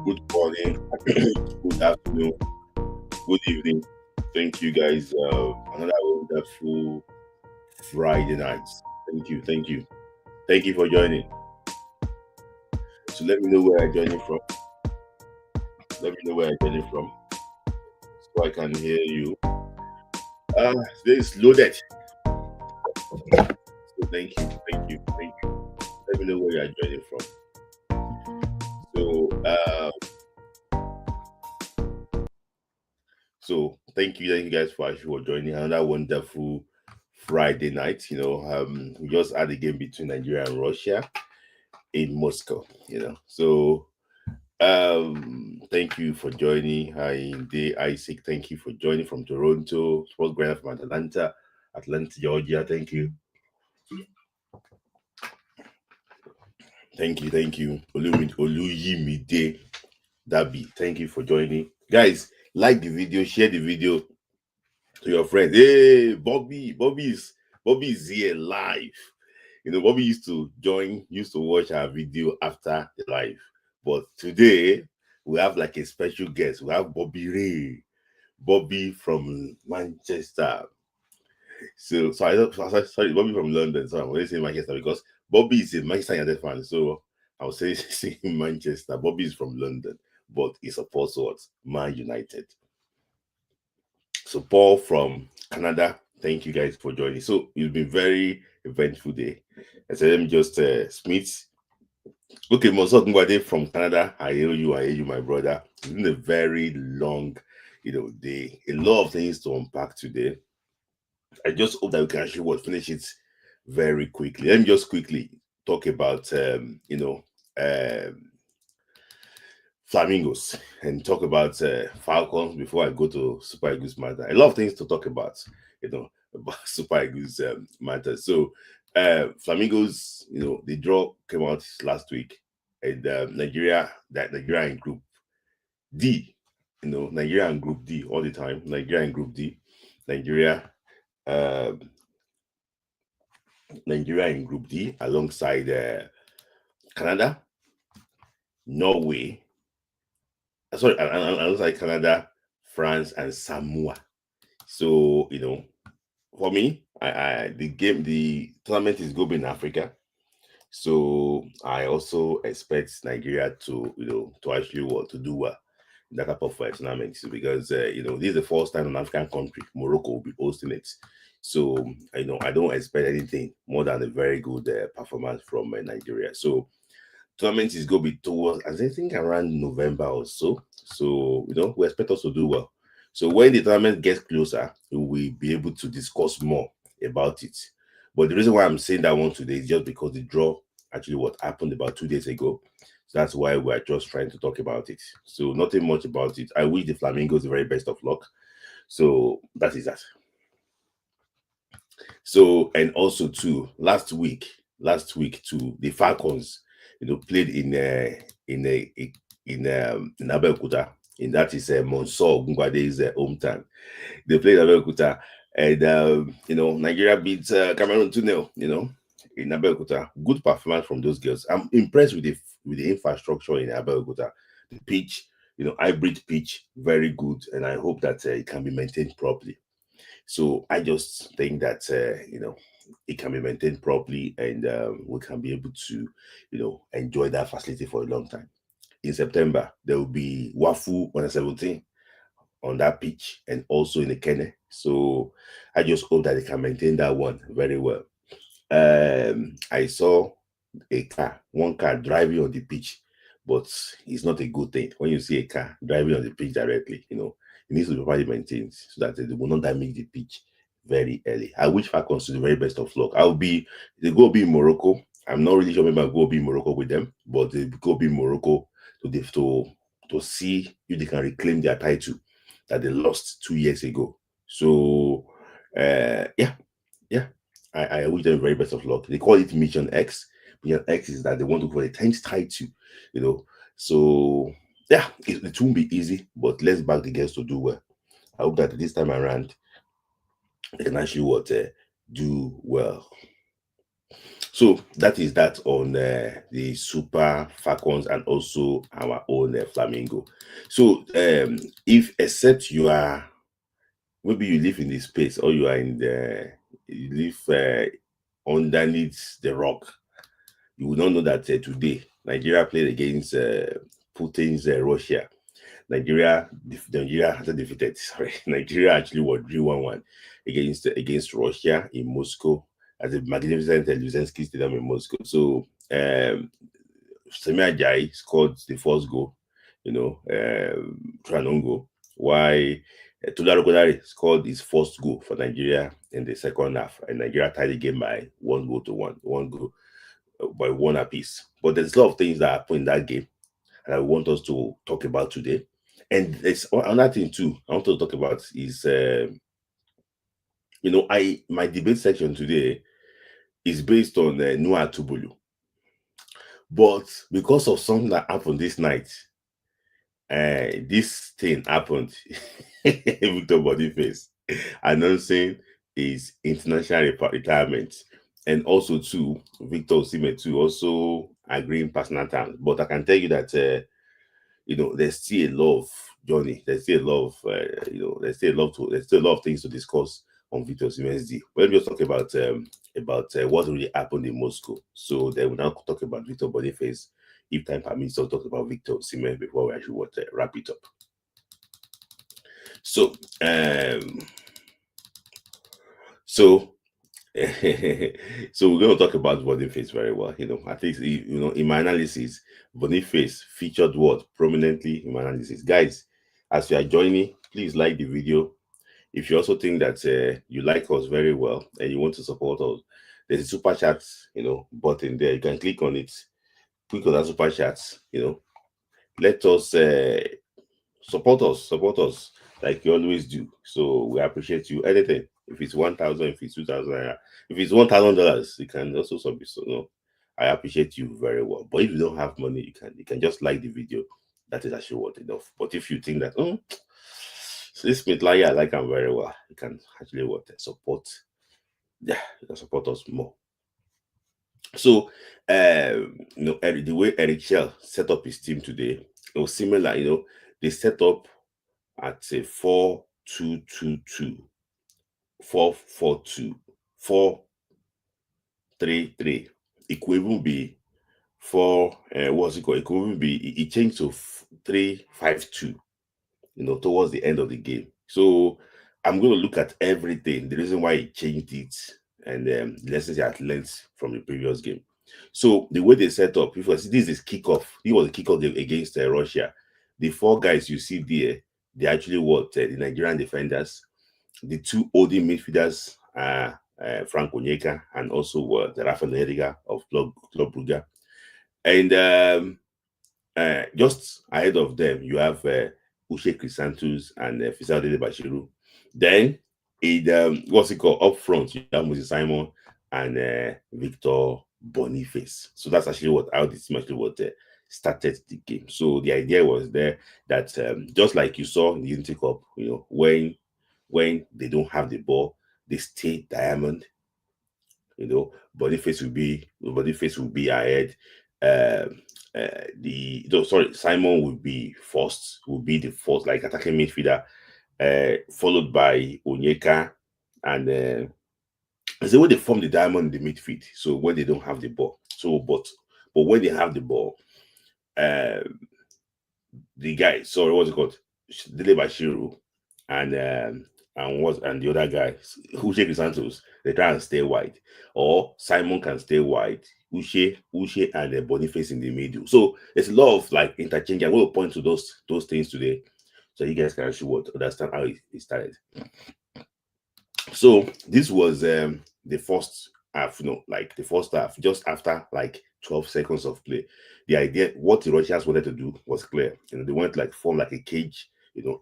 Good morning, good afternoon, good evening. Thank you guys. Another wonderful Friday night. Thank you for joining. So let me know where you're joining from. Let me know where you're joining from, so I can hear you. Today is loaded. So thank you. Let me know where you're joining from. So thank you guys for actually for joining another wonderful Friday night. We just had a game between Nigeria and Russia in Moscow. So thank you for joining. Hi, Day Isaac. Thank you for joining from Toronto. Sports Grinder from Atlanta, Georgia. Thank you. Oluyimide Dabi. Thank you for joining. Guys, like the video, share the video to your friends. Hey, Bobby is here live. Bobby used to watch our video after the live. But today we have like a special guest. We have Bobby from Manchester. Sorry, Bobby from London. So I'm going to say Manchester because Bobby is a Manchester United fan. So I would say Manchester. Bobby is from London, but he supports what? Man United. So Paul from Canada, thank you guys for joining. So it's been very eventful day. I said, let me just Smith. Okay, Mosok from Canada. I hear you, my brother. It's been a very long, day. A lot of things to unpack today. I just hope that we can actually finish it very quickly. Let me just quickly talk about flamingos and talk about falcons before I go to Super Eagles matter. A lot of things to talk about, about Super Eagles matter. So flamingos, the draw came out last week, and Nigeria in Group D, Nigeria in Group D all the time. Nigeria in Group D, Nigeria. Nigeria in Group D alongside Canada, Norway, alongside Canada, France, and Samoa. So for me, the tournament is going to be in Africa. So I also expect Nigeria to actually to do well in that type of tournament because this is the first time an African country, Morocco, will be hosting it. So I don't expect anything more than a very good performance from Nigeria. So tournament is going to be towards I think around November or so. So we expect us to do well. So when the tournament gets closer, we will be able to discuss more about it. But the reason why I'm saying that one today is just because the draw actually what happened about 2 days ago. So that's why we're just trying to talk about it. So nothing much about it. I wish the Flamingos the very best of luck. So that is that. So and also too, last week too, the Falcons, played in Abeokuta. And that is Monsor Gungwade's hometown. They played Abeokuta, and Nigeria beat Cameroon 2-0. In Abeokuta, good performance from those girls. I'm impressed with the infrastructure in Abeokuta. The pitch, hybrid pitch, very good, and I hope that it can be maintained properly. So I just think that it can be maintained properly, and we can be able to enjoy that facility for a long time. In September, there will be Wafu 117 on that pitch and also in the Kenne. So I just hope that they can maintain that one very well. I saw one car driving on the pitch, but it's not a good thing. When you see a car driving on the pitch directly, it needs to be properly maintained so that it will not damage the pitch very early. I wish Falcons to the very best of luck. They go be in Morocco. I'm not really sure maybe I'll go be in Morocco with them, but they go be in Morocco to see if they can reclaim their title that they lost 2 years ago. So yeah. I wish them the very best of luck. They call it Mission X. Mission X is that they want to go for the 10th title, So yeah, it won't be easy, but let's back the girls to do well. I hope that this time around they can actually do well. So that is that on the Super Falcons and also our own Flamingo. So if except you are, maybe you live in the space or you are in the, you live underneath the rock, you will not know that today Nigeria played against Putin's Russia. Nigeria hasn't defeated. Sorry, Nigeria actually won 3-1 against Russia in Moscow at the magnificent Luzensky Stadium in Moscow. So Semi Ajayi scored the first goal, Tranongo. Why Tudaro Kodari scored his first goal for Nigeria in the second half, and Nigeria tied the game by 1 goal by one apiece. But there's a lot of things that happened in that game that I want us to talk about today. And there's another thing too I want to talk about is, my debate section today is based on Noah Tubulu. But because of something that happened this night, this thing happened. Victor Boniface announcing his international retirement, and also too Victor Osimhen too also agreeing personal terms. But I can tell you that there's still a lot of journey. There's still a lot of there's still a lot of things to discuss on Victor Osimhen's deal. We'll just talk about what really happened in Moscow. So then we'll now talk about Victor Boniface. If time permits, I'll talk about Victor Osimhen before we actually want to wrap it up. So so so we're going to talk about Boniface very well. I think in my analysis, Boniface featured what prominently in my analysis. Guys, as you are joining, please like the video. If you also think that you like us very well and you want to support us, there's a super chat, button there. You can click on it. Click on that super chat. Let us support us like you always do. So we appreciate you. Anything. If it's 1,000, if it's 2,000, if it's $1,000, you can also submit. So I appreciate you very well. But if you don't have money, you can just like the video. That is actually what enough. But if you think that this Smith I like him very well, you can actually support. Yeah, you can support us more. So the way Eric Shell set up his team today, it was similar. They set up at a 4-2-2-2, 4-4-2, 4-3-3. It could even be what's it called? It could even be it changed to 3-5-2, towards the end of the game. So I'm going to look at everything, the reason why he changed it, and the lessons he had learned from the previous game. So the way they set up, if you see, this is kickoff. He was a kickoff against Russia. The 4 guys you see there, they actually the Nigerian defenders. The 2 holding midfielders are Frank Onyeka and also the Rafael Heriga of Club Brugge. And just ahead of them, you have Uche Crisantos and Fisal Bashiru. Then, what's it called? Up front, you have Moses Simon and Victor Boniface. So that's actually how this team actually started the game. So the idea was there that just like you saw in the Unity Cup, when they don't have the ball, they stay diamond. Boniface will be ahead. Simon will be the first, like attacking midfielder, followed by Onyeka, and it's the way they form the diamond in the midfield. So when they don't have the ball, but when they have the ball, the guy, sorry, what's it called? Dele Bashiru and the other guy, Uche Santos, they try and stay wide. Or Simon can stay wide. Uche and Boniface in the middle. So there's a lot of like interchange. I'm going to point to those things today, so you guys can actually understand how it started. So this was the first half, the first half, just after like 12 seconds of play. The idea, what the Russians wanted to do was clear. They wanted to form like a cage,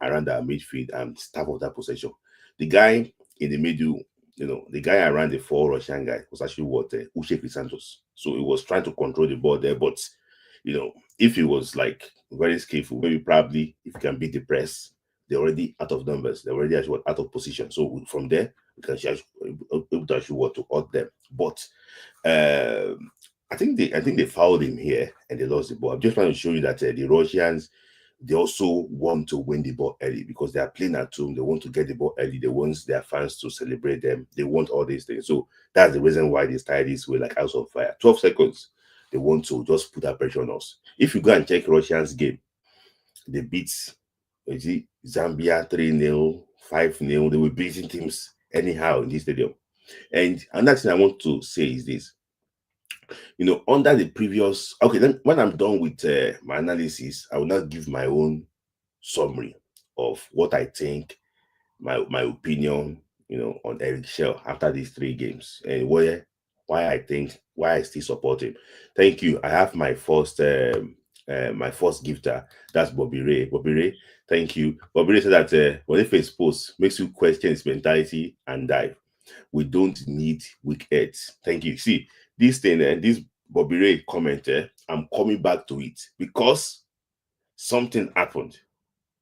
around our midfield and start of that possession. The guy in the middle, the guy around the 4 Russian guy was actually Uche Crisantos. So he was trying to control the ball there, but if he was like very skillful, maybe probably if he can beat the press, they're already out of numbers. They're already actually out of position. So from there, because she able to actually what to hurt them. But I think they fouled him here and they lost the ball. I'm just trying to show you that the Russians, they also want to win the ball early because they are playing at home. They want to get the ball early. They want their fans to celebrate them. They want all these things. So that's the reason why they started this way, like house of fire. 12 seconds. They want to just put that pressure on us. If you go and check Russians game, they beat Zambia 3-0, 5-0. They were beating teams anyhow in this stadium. And another thing I want to say is this. Under the previous, okay, then when I'm done with my analysis, I will now give my own summary of what I think, my opinion, on Eric Shell after these 3 games and why I still support him. Thank you. I have my first gifter. That's Bobby Ray. Bobby Ray, thank you. Bobby Ray said that Boniface post makes you question his mentality and dive. We don't need weak heads. Thank you. See, this thing, this Bobby Ray comment, I'm coming back to it because something happened.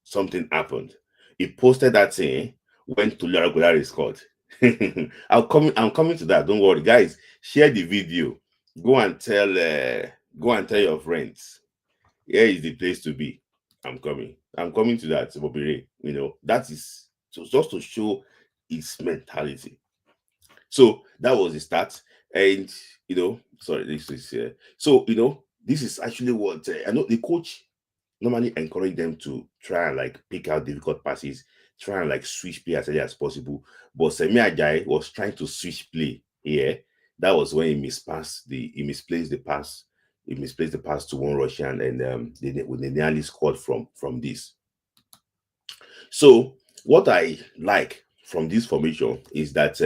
Something happened. He posted that thing when Tolu Aguilar scored. I'm coming to that. Don't worry, guys. Share the video. Go and tell your friends. Here is the place to be. I'm coming. I'm coming to that, Bobby Ray. That is just to show his mentality. So that was the start. And sorry, this is so this is actually what I know the coach normally encourage them to try and like pick out difficult passes, try and like switch play as early as possible. But Semi Ajayi was trying to switch play here. That was when he misplaced the pass. He misplaced the pass to one Russian, and they nearly scored from this. So what I like from this formation is that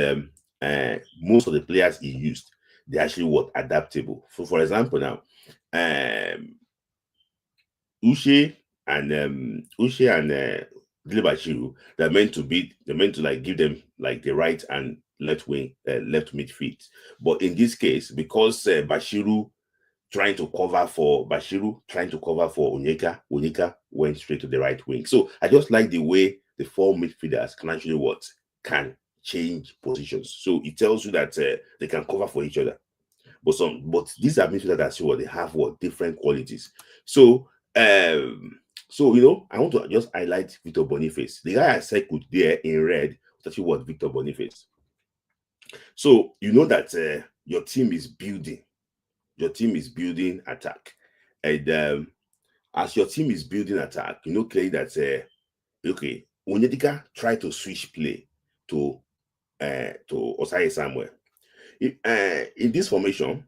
most of the players he used, they actually were adaptable. So for example now, Uche and Dele they're meant to like give them like the right and left wing, left midfield. But in this case, because Bashiru trying to cover for Onyeka went straight to the right wing. So I just like the way the 4 midfielders can actually can change positions. So it tells you that they can cover for each other. But these are midfielders that they have different qualities. So I want to just highlight Victor Boniface. The guy I circled there in red was actually Victor Boniface. So you know that your team is building. Your team is building attack. And as your team is building attack, clearly that okay, Onyedika tried to switch play to Osayi Samuel. In this formation,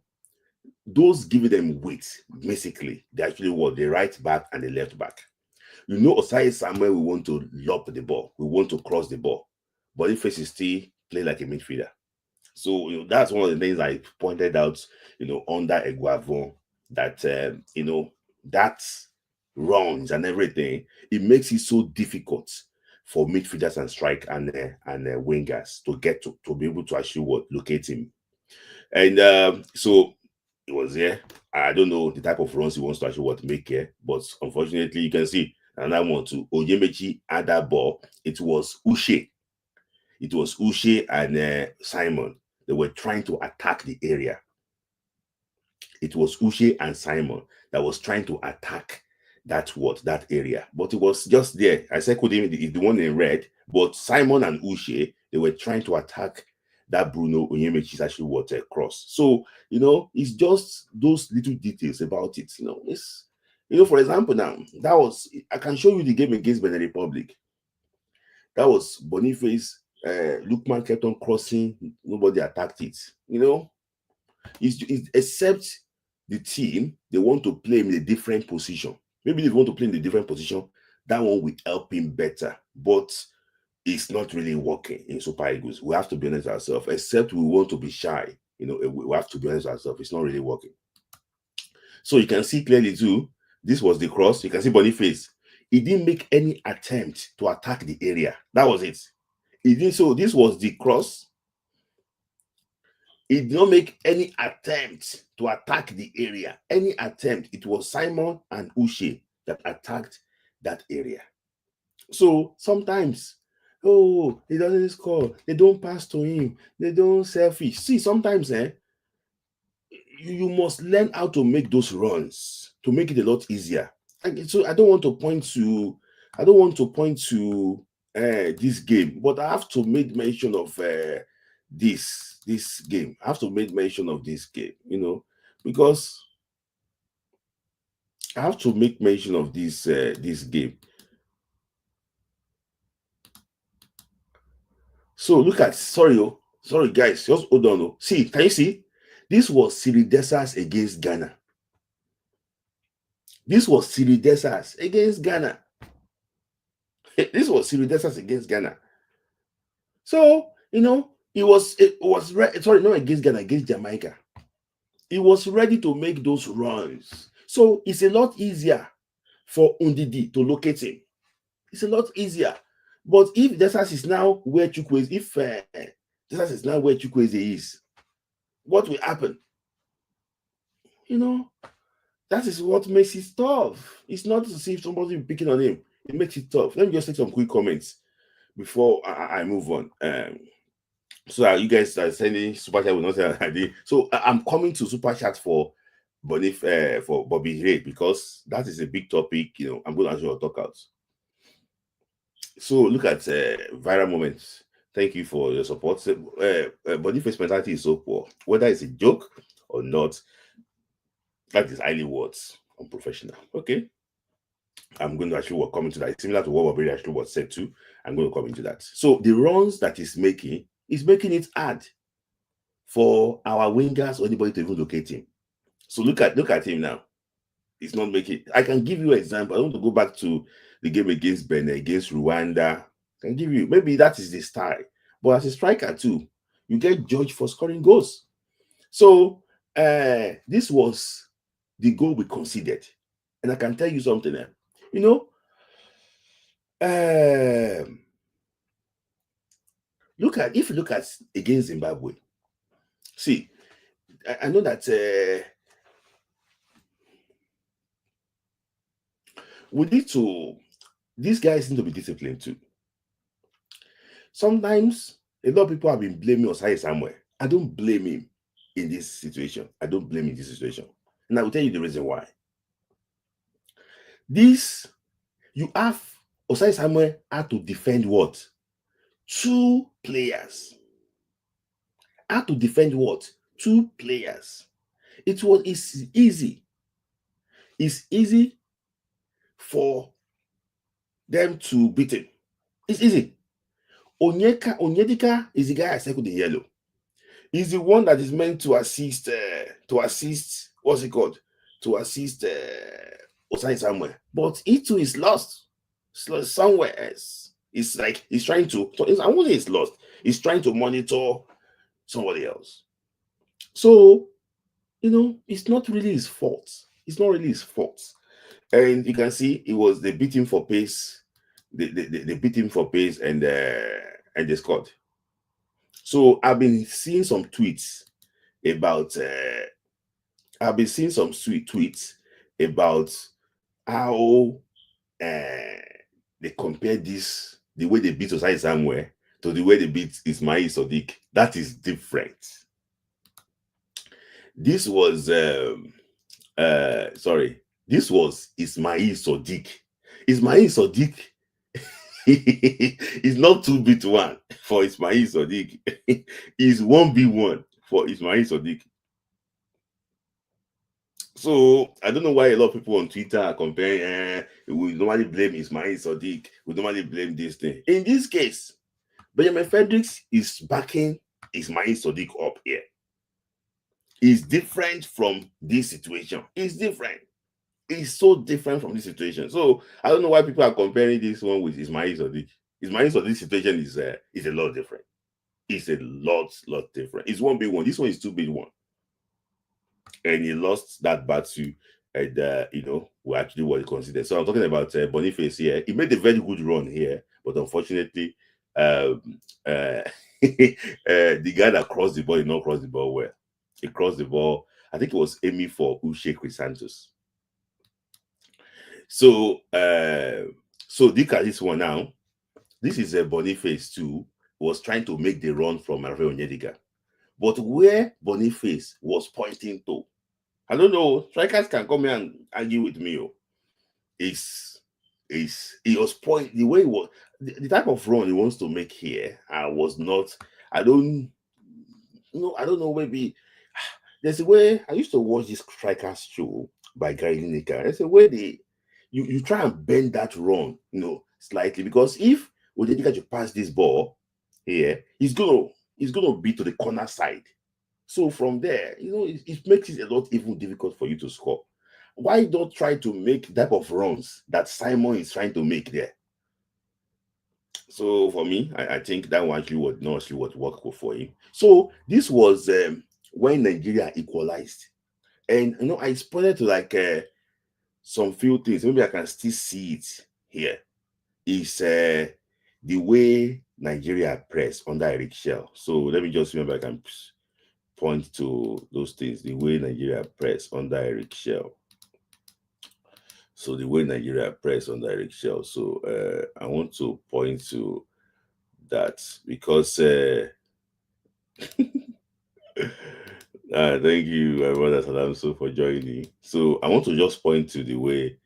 those giving them weight, basically, they actually were the right back and the left back. Osayi Samuel, we want to lob the ball. We want to cross the ball. Boniface is still play like a midfielder. So, that's one of the things I pointed out, under Eguavon, that, that runs and everything, it makes it so difficult for midfielders and strike and wingers to get to be able to actually locate him. And so it was there. I don't know the type of runs he wants to actually make here, but unfortunately, you can see another one too. Onyemechi had that ball. It was Uche. It was Uche and Simon. They were trying to attack the area. It was Uche and Simon that was trying to attack that area. But it was just there. I said, could even the one in red, but Simon and Uche, they were trying to attack that Bruno Onyemechi is actually cross. So, it's just those little details about it. It's, for example, now, I can show you the game against Benin Republic. That was Boniface. Lookman kept on crossing. Nobody attacked it. It's except the team, they want to play in a different position. Maybe they want to play in a different position. That one will help him better. But it's not really working in Super Eagles. We have to be honest with ourselves. Except we want to be shy. We have to be honest with ourselves. It's not really working. So you can see clearly too, this was the cross. You can see Boniface. He didn't make any attempt to attack the area. That was it. He didn't. So this was the cross. He did not make any attempt to attack the area. Any attempt. It was Simon and Uche that attacked that area. So sometimes Oh, he doesn't score. They don't pass to him. They don't selfish. See, sometimes you must learn how to make those runs to make it a lot easier. And so I don't want to point to this game, but I have to make mention of this game. I have to make mention of this game, because I have to make mention of this game. So look at sorry guys, just hold on. See, can you see? This was Siridesas against Ghana. This was Siridesas against Ghana. This was Siridesas against Ghana. So sorry, not against Ghana, against Jamaica. He was ready to make those runs. So it's a lot easier for Undidi to locate him. It's a lot easier. But if Desas is now where Chukwueze, Desas is now where Chukwueze is, what will happen? That is what makes it tough. It's not to see if somebody is picking on him. It makes it tough. Let me just take some quick comments before I move on. So you guys are sending super chat will not say ID. So I'm coming to super chat for Boniface for Bobby Ray, because that is a big topic. I'm going to answer your talk out. So look at viral moments. Thank you for your support. Boniface mentality is so poor. Whether it's a joke or not, that is highly words unprofessional. Okay. I'm going to actually come into that. It's similar to what Bobby actually was said to. I'm going to come into that. So the runs that he's making is making it hard for our wingers or anybody to even locate him. So look at him now. He's not making. I can give you an example. I want to go back to the game against Benin, against Rwanda. I can give you, maybe that is the style. But as a striker too, you get judged for scoring goals. So this was the goal we conceded. And I can tell you something there. If you look at against Zimbabwe, see, I know that these guys need to be disciplined too. Sometimes a lot of people have been blaming Osimhen somewhere. I don't blame him in this situation. And I will tell you the reason why. You have Osimhen somewhere had to defend what? 2 players. Had to defend what? 2 players. It's easy. It's easy for them to beat him. It's easy. Onyedika is the guy I circled in yellow. He's the one that is meant to assist. What's it called? To assist Osimhen somewhere. But he too is lost. Somewhere else. It's like he's trying to. I won't say he's lost. He's trying to monitor somebody else. So, it's not really his fault. It's not really his fault. And you can see they beat him for pace. They beat him for pace and they scored. So I've been seeing some tweets about how they compare the way they beat Osimhen somewhere to the way they beat Ismail Sadiq. That is different. This was this was Ismail Sadiq. Ismail Sadiq is not 2v1 for Ismail Sadiq. It's 1v1 for Ismail Sadiq. So I don't know why a lot of people on Twitter are comparing. We normally blame Ismail Sadiq. We normally blame this thing. In this case, Benjamin Fredericks is backing Ismail Sadiq up here. It's different from this situation. It's different. It's so different from this situation. So I don't know why people are comparing this one with Ismail Sadiq. Ismail Sadiq's situation is a lot different. It's a lot different. It's 1v1. This one is 2v1. And he lost that battle, and we actually were considered. So I'm talking about Boniface here. He made a very good run here, but unfortunately, the guy that crossed the ball did not cross the ball well. He crossed the ball. I think it was Amy for Uche Santos. So look at this one now. this is a Boniface too, was trying to make the run from Rafael Onyedika. But where Boniface was pointing to, I don't know, strikers can come here and argue with me. Is he was point the way he was the type of run he wants to make here. I was not, I don't I don't know, maybe there's a way I used to watch this strikers show by Gary Lineker. There's a way you try and bend that run, slightly, because if Onyedika to pass this ball here, he's gonna be to the corner side. So from there, it makes it a lot even difficult for you to score. Why don't try to make type of runs that Simon is trying to make there? So for me, I think that one actually would not actually would work for him. So this was when Nigeria equalized, and I spotted to like some few things. Maybe I can still see it here. Is the way Nigeria press under Eric Shell. So let me just remember I can point to those things. The way Nigeria press under Eric Shell. So the way Nigeria press under Eric Shell. So I want to point to that because thank you, my brother Salamso, for joining. So I want to just point to the way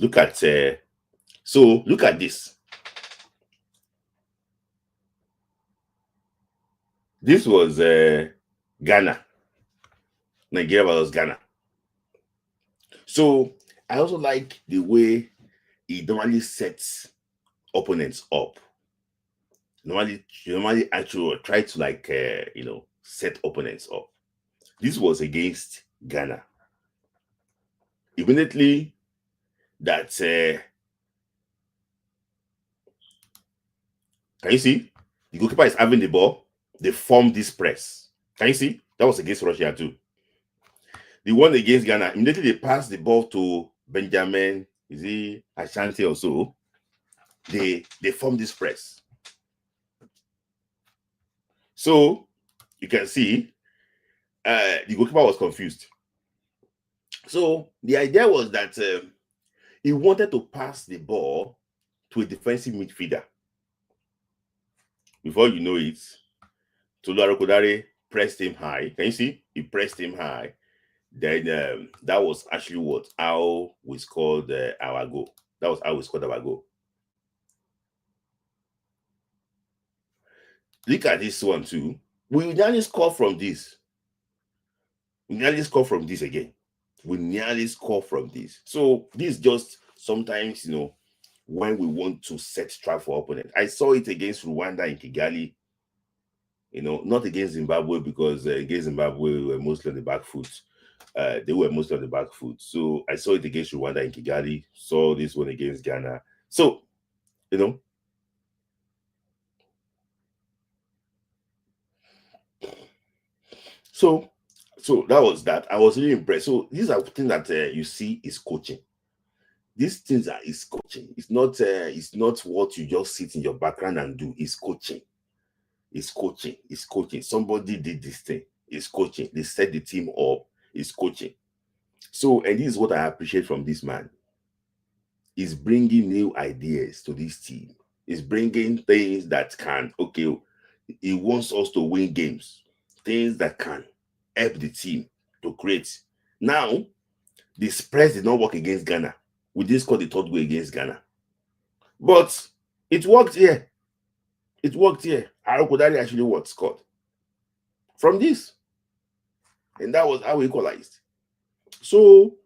look at look at this. This was Ghana. Nigeria versus Ghana. So I also like the way he normally sets opponents up. Normally actually try to like set opponents up. This was against Ghana. Immediately that can you see the goalkeeper is having the ball? They form this press. Can you see? That was against Russia too. The one against Ghana, immediately they pass the ball to Benjamin, is he Ashanti or so? They form this press. So you can see the goalkeeper was confused. So the idea was that he wanted to pass the ball to a defensive midfielder. Before you know it, Tolu Arokodare pressed him high. Can you see? He pressed him high. Then that was actually how we scored our goal. That was how we scored our goal. Look at this one too. We nearly score from this. We nearly score from this again. We nearly score from this. So this just sometimes, when we want to set trap for opponent. I saw it against Rwanda in Kigali. Not against Zimbabwe, because against Zimbabwe we were mostly on the back foot. They were mostly on the back foot. So I saw it against Rwanda in Kigali. Saw this one against Ghana. So, So that was that. I was really impressed. So these are things that you see is coaching. These things is coaching. It's not what you just sit in your background and do. It's coaching. It's coaching. It's coaching. Somebody did this thing. It's coaching. They set the team up. It's coaching. So, and this is what I appreciate from this man. He's bringing new ideas to this team. He's bringing things that can, he wants us to win games. Things that can help the team to create. Now, this press did not work against Ghana. We didn't score the third goal against Ghana. But it worked here. It worked here. Arokodare actually scored from this. And that was how we equalized. So,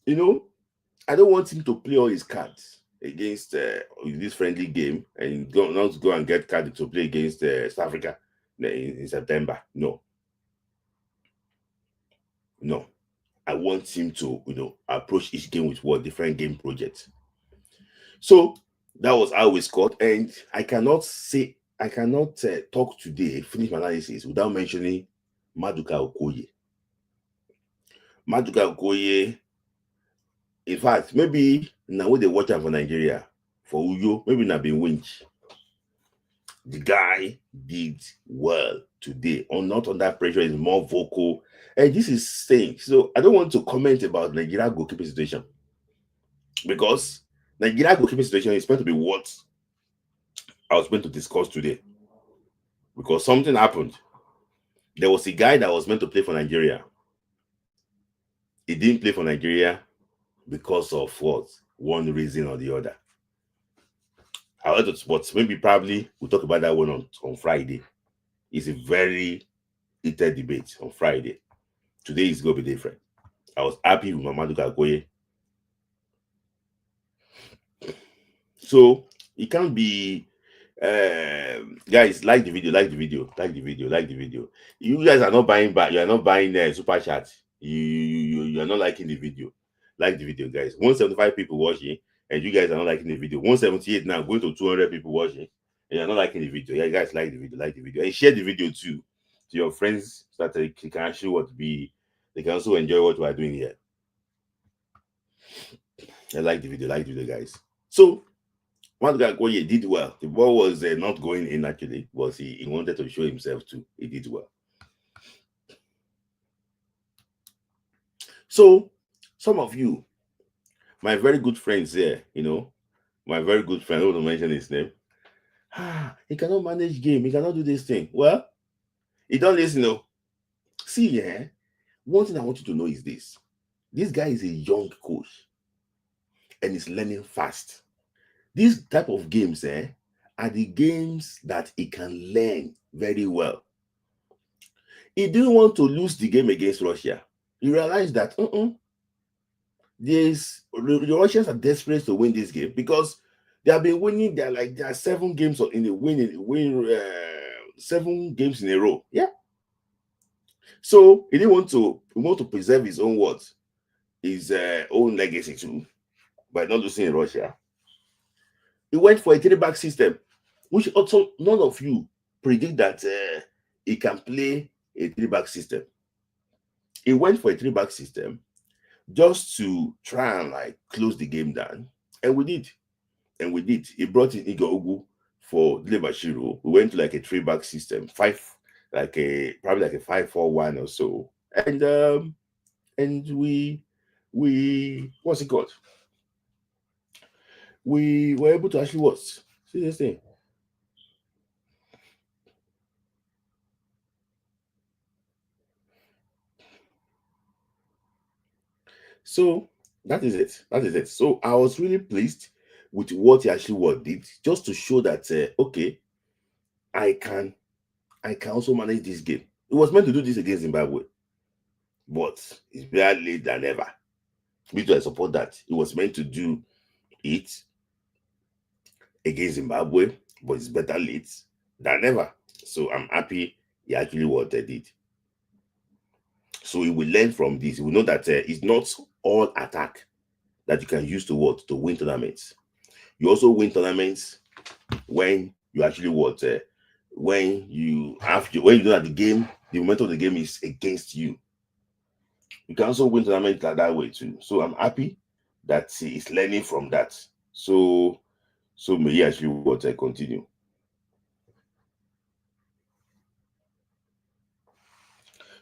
I don't want him to play all his cards against this friendly game and not go and get carded to play against South Africa in September. No. I want him to, approach each game with different game projects. So that was how we scored. And I cannot talk today, finish my analysis without mentioning Maduka Okoye. Maduka Okoye, in fact, maybe now they watch out for Nigeria, for Uyo, maybe not be winch. The guy did well today. Not under pressure, is more vocal. And this is saying, so I don't want to comment about Nigeria goalkeeping situation, because Nigeria goalkeeping situation is meant to be what I was meant to discuss today, because something happened. There was a guy that was meant to play for Nigeria. He didn't play for Nigeria because of what? One reason or the other. I went to sports. Maybe probably we'll talk about that one on Friday. It's a very heated debate on Friday. Today is going to be different. I was happy with Mamadou Gagoye. So it can't be guys, like the video, like the video, like the video, like the video. You guys are not buying back, you are not buying super chat. You are not liking the video. Like the video, guys. 175 people watching, and you guys are not liking the video. 178 now, going to 200 people watching, and you're not liking the video. Yeah, guys, like the video, and share the video too to your friends so that they can actually they can also enjoy what we are doing here. I like the video, guys. So one guy did well. The ball was not going in actually, was he wanted to show himself too. He did well. So some of you, my very good friends there, my very good friend, I don't want to mention his name. He cannot manage game. He cannot do this thing. Well, he don't listen. See, yeah. One thing I want you to know is this. This guy is a young coach and he's learning fast. These type of games are the games that he can learn very well. He didn't want to lose the game against Russia. He realized that the Russians are desperate to win this game because they have been winning. There are 7 games in the win 7 games in a row. Yeah. So he didn't want to preserve his own words, his own legacy too, by not losing in Russia. He went for a 3-back system, which also none of you predict that he can play a 3-back system. He went for a 3-back system just to try and close the game down, and we did. He brought in Igor for Dele. We went to a 3-back system, probably a 5-4-1 or so, and we what's it called? We were able to actually see this thing. So that is it. So I was really pleased with what he actually did, just to show that okay, I can also manage this game. It was meant to do this against Zimbabwe, but it's better late than never. Which I support that. It was meant to do it against Zimbabwe, but it's better late than never. So I'm happy he actually did it. So he will learn from this. He will know that it's not all attack that you can use to win tournaments. You also win tournaments when you actually when you know that the momentum of the game is against you. You can also win tournaments that way too. So I'm happy that he is learning from that. So may he actually continue.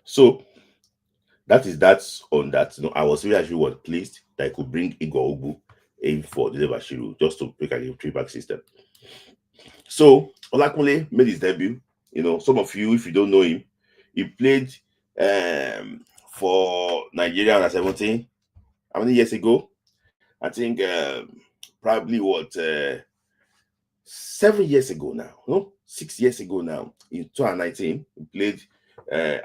So that's on that. I was really actually pleased that I could bring Igor in for the Bashiru just to pick a 3-back system. So Olakunle made his debut. Some of you, if you don't know him, he played for Nigeria under 17. How many years ago? I think probably 7 years ago now. No, 6 years ago now. In 2019, he played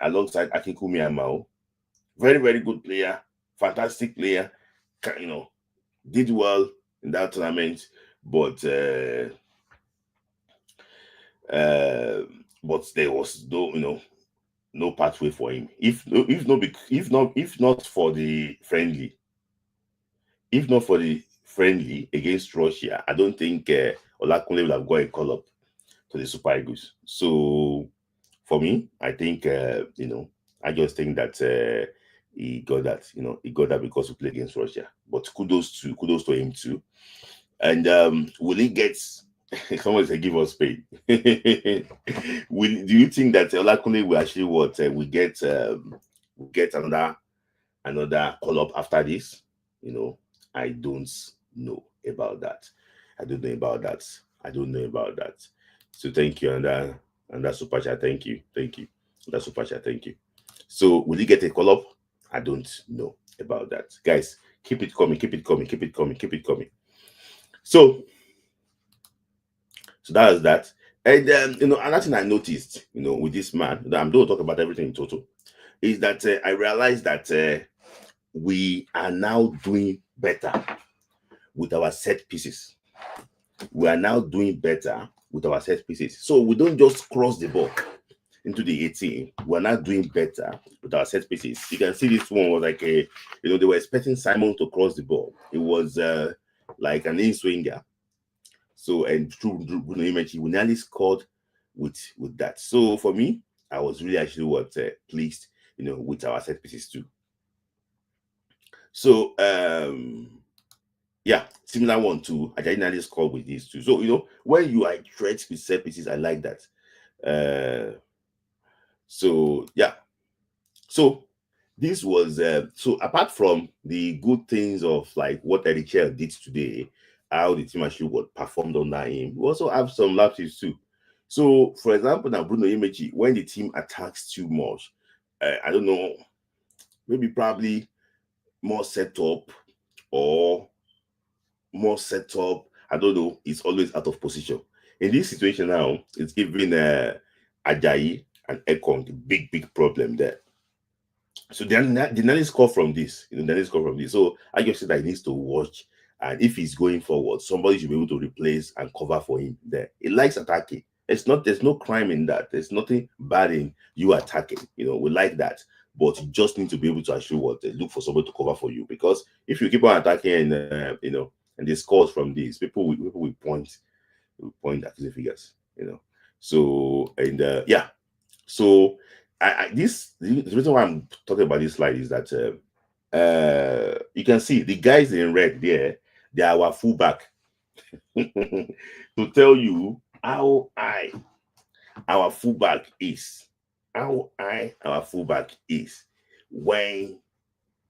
alongside Akinkumi Amao. Very, very good player, fantastic player. Did well in that tournament, but there was no pathway for him. If not for the friendly, against Russia, I don't think Olakunle will have got a call up to the Super Eagles. So for me, I think I just think that he got that. He got that because he played against Russia. But kudos to him too. And will he get? Someone said, "Give us pain." Do you think that Olakunle will actually we get another call up after this? I don't know about that. I don't know about that. So thank you, and that super chat. Thank you. That super chat. Thank you. So will he get a call up? I don't know about that, guys. Keep it coming. Keep it coming. Keep it coming. Keep it coming. So that's that. And another thing I noticed, with this man, that I'm going to talk about everything in total, is that I realized that we are now doing better with our set pieces. We are now doing better with our set pieces. So we don't just cross the ball into the 18. We're not doing better with our set pieces. You can see this one was like they were expecting Simon to cross the ball. It was like an in-swinger. So, and through Bruno Image, we nearly scored with that. So for me, I was really actually pleased, with our set pieces too. So yeah, similar one too. I nearly scored with these two. So when you are threats with set pieces, I like that. So yeah. So this was so apart from the good things of like what Eric Chell did today, how the team actually was performed under him, we also have some lapses too. So for example, now Bruno Imechi, when the team attacks too much, I don't know, maybe probably more set up or more set up. I don't know, it's always out of position. In this situation now, it's giving Ajayi and Ekong the big problem there. So they nearly score from this. They nearly score from this. So I just said that he needs to watch. And if he's going forward, somebody should be able to replace and cover for him there. He likes attacking. There's no crime in that. There's nothing bad in you attacking. We like that. But you just need to be able to actually look for somebody to cover for you. Because if you keep on attacking and and they scores from this, people will point at the figures. So and yeah. So the reason why I'm talking about this slide is that you can see the guys in red there, they are our fullback. To tell you how high our fullback is, when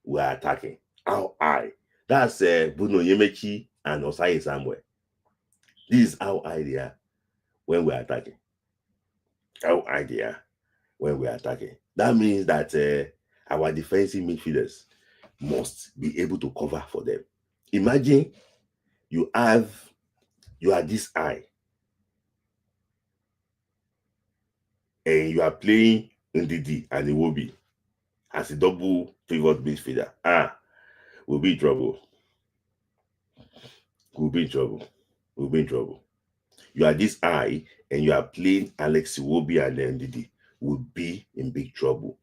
we are attacking. How high? That's Bruno Yemechi and Osai Samuel. This is how high they are when we are attacking. How high they are when we are attacking. That means that our defensive midfielders must be able to cover for them. Imagine you are this high and you are playing Ndidi and Iwobi as a double pivot midfielder. We'll be in trouble. We'll be in trouble. We'll be in trouble. You are this high and you are playing Alex Iwobi and Ndidi. Will be in big trouble.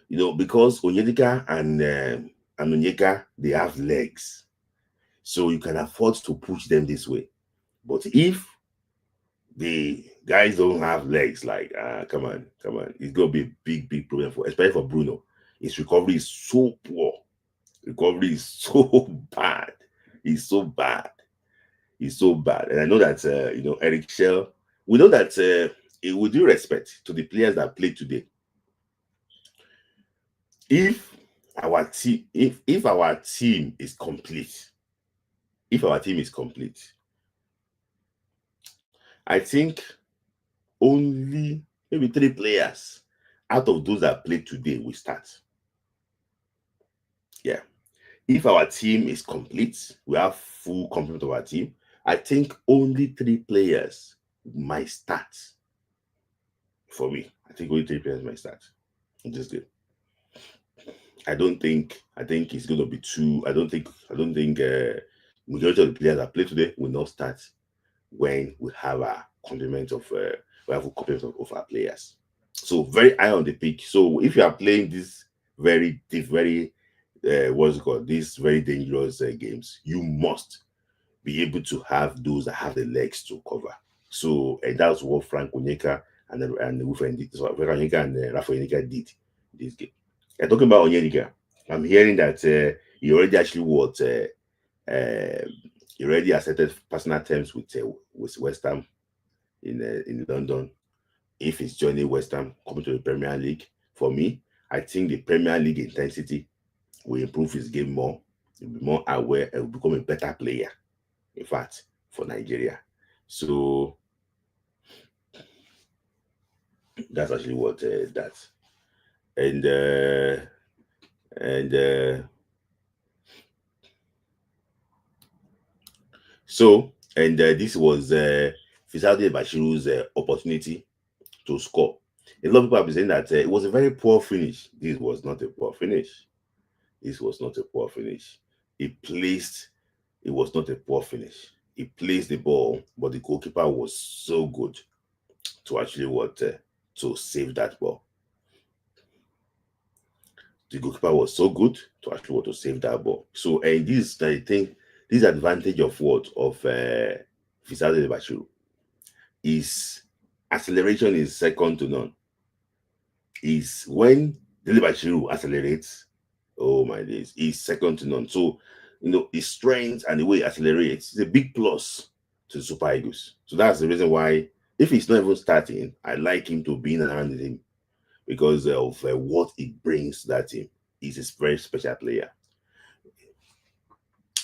Because Onyedika and Onyeka, they have legs. So you can afford to push them this way. But if the guys don't have legs, like, come on. It's going to be a big problem, especially for Bruno. His recovery is so poor. Recovery is so bad. It's so bad. And I know that, Eric Shell, we know that with due respect to the players that played today, if our team is complete, I think only maybe 3 players out of those that played today will start. Yeah. If our team is complete, we have full complement of our team, I think only 3 players might start. For me, I think only 3 players might start. Just good. I think it's going to be too. I don't think majority of the players that play today will not start when we have a complement of of our players. So very high on the pitch. So if you are playing this very what's it called, these very dangerous games, you must be able to have those that have the legs to cover. So and that's what Frank Onyeka and Rafa Onyeka did this game. And talking about Onyeka, I'm hearing that he already actually he already accepted personal terms with West Ham in London. If he's joining West Ham, coming to the Premier League, for me, I think the Premier League intensity will improve his game more. He'll be more aware and will become a better player. In fact, for Nigeria. So that's actually what that and and so and this was Fisadi Bashiru's opportunity to score. A lot of people have been saying that it was a very poor finish. This was not a poor finish. This was not a poor finish. He placed. It was not a poor finish. He placed the ball, but the goalkeeper was so good to actually what to save that ball. The goalkeeper was so good to actually want to save that ball. So, and this, I think, this advantage of what of Fisade Bashiru is acceleration is second to none. Is when Dele Bashiru accelerates, oh my days, is second to none. So, his strength and the way he accelerates is a big plus to the Super Eagles. So that's the reason why, if he's not even starting, I like him to be in and around him because of what he brings to that team. He's a very special player.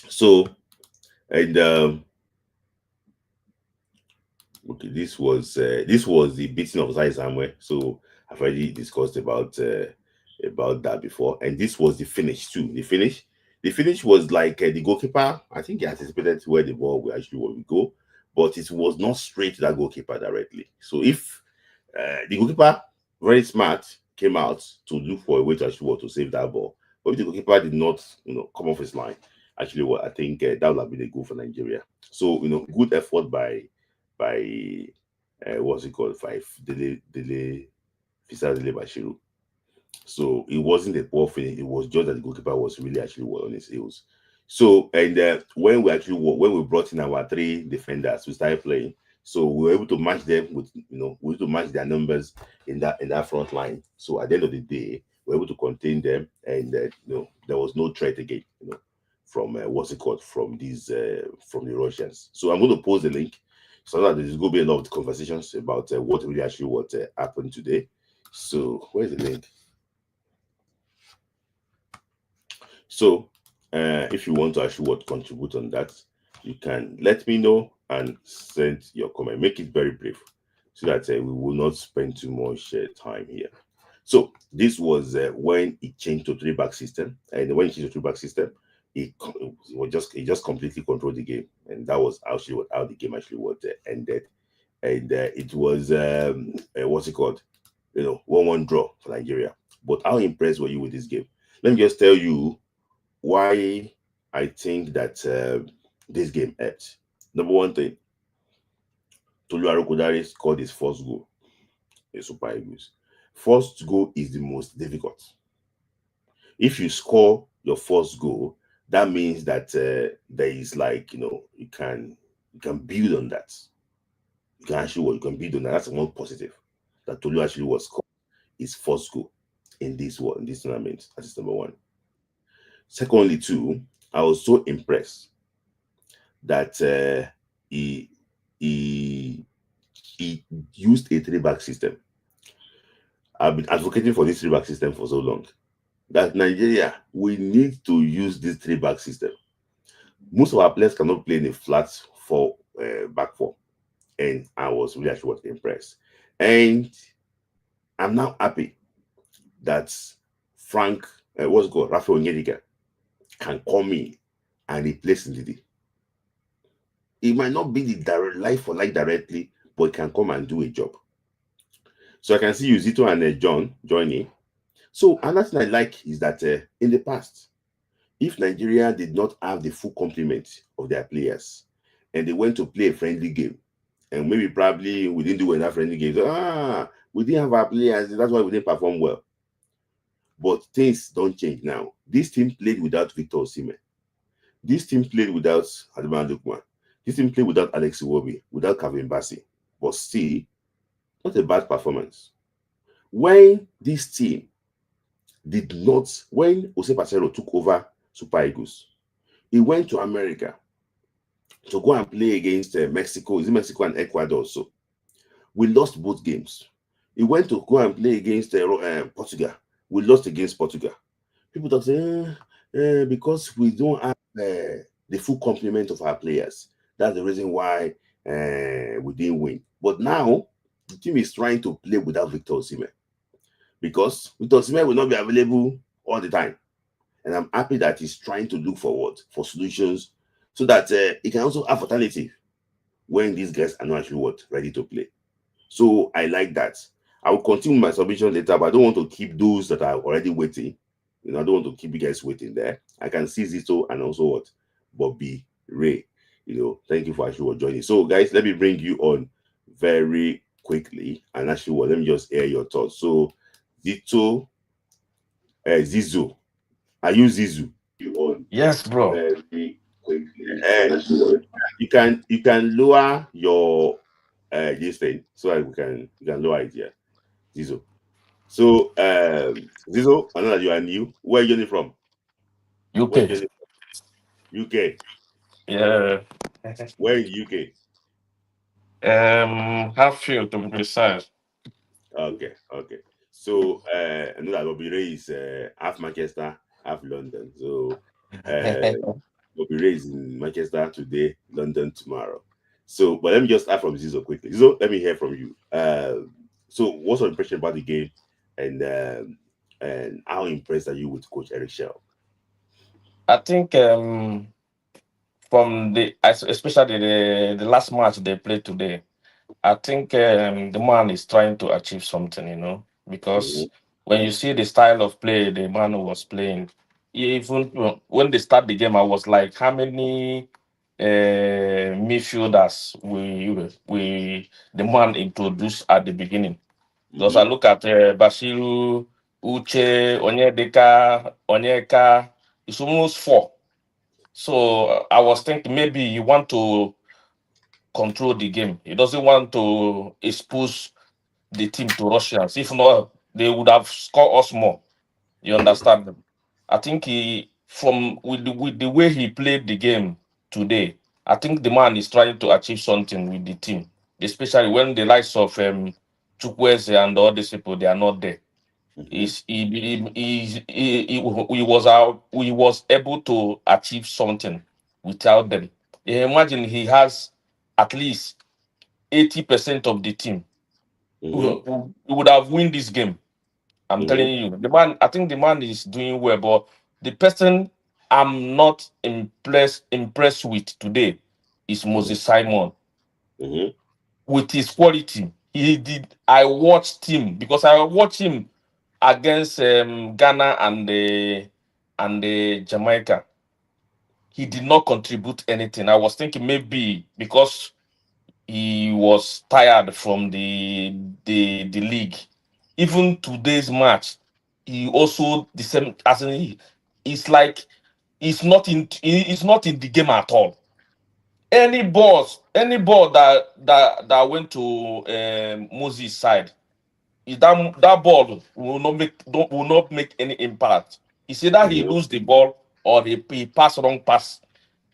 So, and okay, this was the beating of Zai Zamwe. So I've already discussed about that before, and this was the finish too. The finish was like the goalkeeper. I think he anticipated where the ball will actually will go, but it was not straight to that goalkeeper directly. So if the goalkeeper, very smart, came out to look for a way to actually to save that ball, but if the goalkeeper did not, come off his line, actually, what I think that would have been a goal for Nigeria. So good effort by what's it called? Five Dele Fisa Dele Bashiru. So it wasn't a poor finish. It was just that the goalkeeper was really actually well on his heels. So and when we brought in our three defenders, we started playing. So we were able to match them with we were able to match their numbers in that front line. So at the end of the day, we were able to contain them, and there was no threat again. From what's it called from the Russians. So I'm going to post the link so that there's going to be a lot of conversations about what really actually what happened today. So where's the link? So, if you want to actually contribute on that, you can let me know and send your comment. Make it very brief so that we will not spend too much time here. So, this was when it changed to three-back system, and when it changed to three-back system, it just completely controlled the game, and that was actually how the game actually ended. And it was what's it called? 1-1 draw for Nigeria. But how impressed were you with this game? Let me just tell you why I think that this game helped. Number one thing, Tolu Arokodare scored his first goal in Super Eagles. First goal is the most difficult. If you score your first goal, that means that there is you can build on that. You can build on that. That's one positive that Tolu actually was scored his first goal in this tournament. That is number one. Secondly, too, I was so impressed that he he he used a three-back system. I've been advocating for this three-back system for so long that Nigeria, we need to use this three-back system. Most of our players cannot play in a flat back four, and I was really actually impressed. And I'm now happy that Frank, what's it called, Rafael Onyedika, can come in and replace Ndidi. It might not be the direct life for like directly, but it can come and do a job. So I can see Uzito and John joining. So another thing I like is that in the past, if Nigeria did not have the full complement of their players and they went to play a friendly game, and maybe probably we didn't do well in that friendly game, we didn't have our players, that's why we didn't perform well. But things don't change now. This team played without Victor Osimhen. This team played without Adebayo Lookman. This team played without Alex Iwobi, without Kevin Bassey. But still, not a bad performance. When this team did not, when Jose Pacero took over Super Eagles, he went to America to go and play against Mexico. Is it Mexico and Ecuador also? We lost both games. He went to go and play against Portugal. We lost against Portugal. People thought, because we don't have the full complement of our players. That's the reason why we didn't win. But now the team is trying to play without Victor Osimhen because Victor Osimhen will not be available all the time. And I'm happy that he's trying to look forward for solutions so that he can also have alternative when these guys are not actually ready to play. So I like that. I will continue my submission later, but I don't want to keep those that are already waiting. I don't want to keep you guys waiting there. I can see Zito and also what Bobby Ray. Thank you for actually joining. So guys, let me bring you on very quickly and actually let me just hear your thoughts. So Zito, Zizo, are you Zizu? You on Yes, bro. very quickly. You can lower your this thing so that we can lower it here. Zizo. So Zizo, I know that you are new. Where are you joining from? Where are you UK. joining from? UK. Yeah. Where in UK? Hatfield to be precise. Okay, okay. So I know that Bobby is half Manchester, half London. So uh Bobby is in Manchester today, London tomorrow. So but let me just start from Zizo quickly. Zizo, let me hear from you. So what's your impression about the game and how impressed are you with Coach Eric Shell? I think from especially the last match they played today, I think the man is trying to achieve something, Mm-hmm, because when you see the style of play the man was playing, even when they start the game, I was like, how many midfielders we the man introduced at the beginning? Because I mm-hmm, look at Bashiru, Uche, Onyedeka, Onyeka, it's almost four. So I was thinking maybe you want to control the game. He doesn't want to expose the team to Russians. If not, they would have scored us more. You understand them? I think he from with the way he played the game today, I think the man is trying to achieve something with the team, especially when the likes of Chukwueze and all these people they are not there. mm-hmm, Is he was able to achieve something without them. Imagine he has at least 80% of the team mm-hmm, who would have win this game. I'm mm-hmm, telling you, the man. I think the man is doing well, but the person I'm not impressed with today is mm-hmm, Moses Simon mm-hmm, with his quality. He did. I watched him because I watched him against Ghana and the Jamaica. He did not contribute anything. I was thinking maybe because he was tired from the league. Even today's match, he also the same as in it's like he's not in the game at all. Any ball that went to Moses side, that ball will not make any impact. It's either he mm-hmm, lose the ball or he pass wrong pass.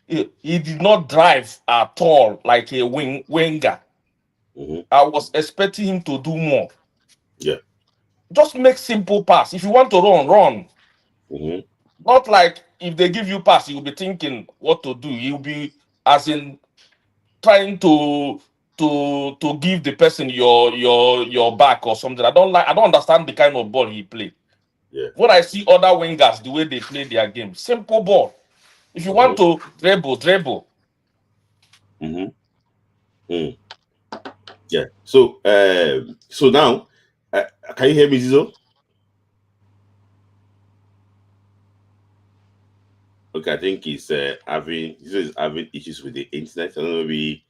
He did not drive at all like a winger. mm-hmm. I was expecting him to do more. Yeah. Just make simple pass. If you want to run, run. Mm-hmm, Not like if they give you pass, you'll be thinking what to do. You'll be as in trying to give the person your back or something. I don't understand the kind of ball he play. yeah. When I see other wingers, the way they play their game, simple ball. If you Mm-hmm, want to dribble, dribble. mm-hmm, mm. Yeah. So now, can you hear me, Zizo? Okay, I think Zizo is having issues with the internet. I don't know maybe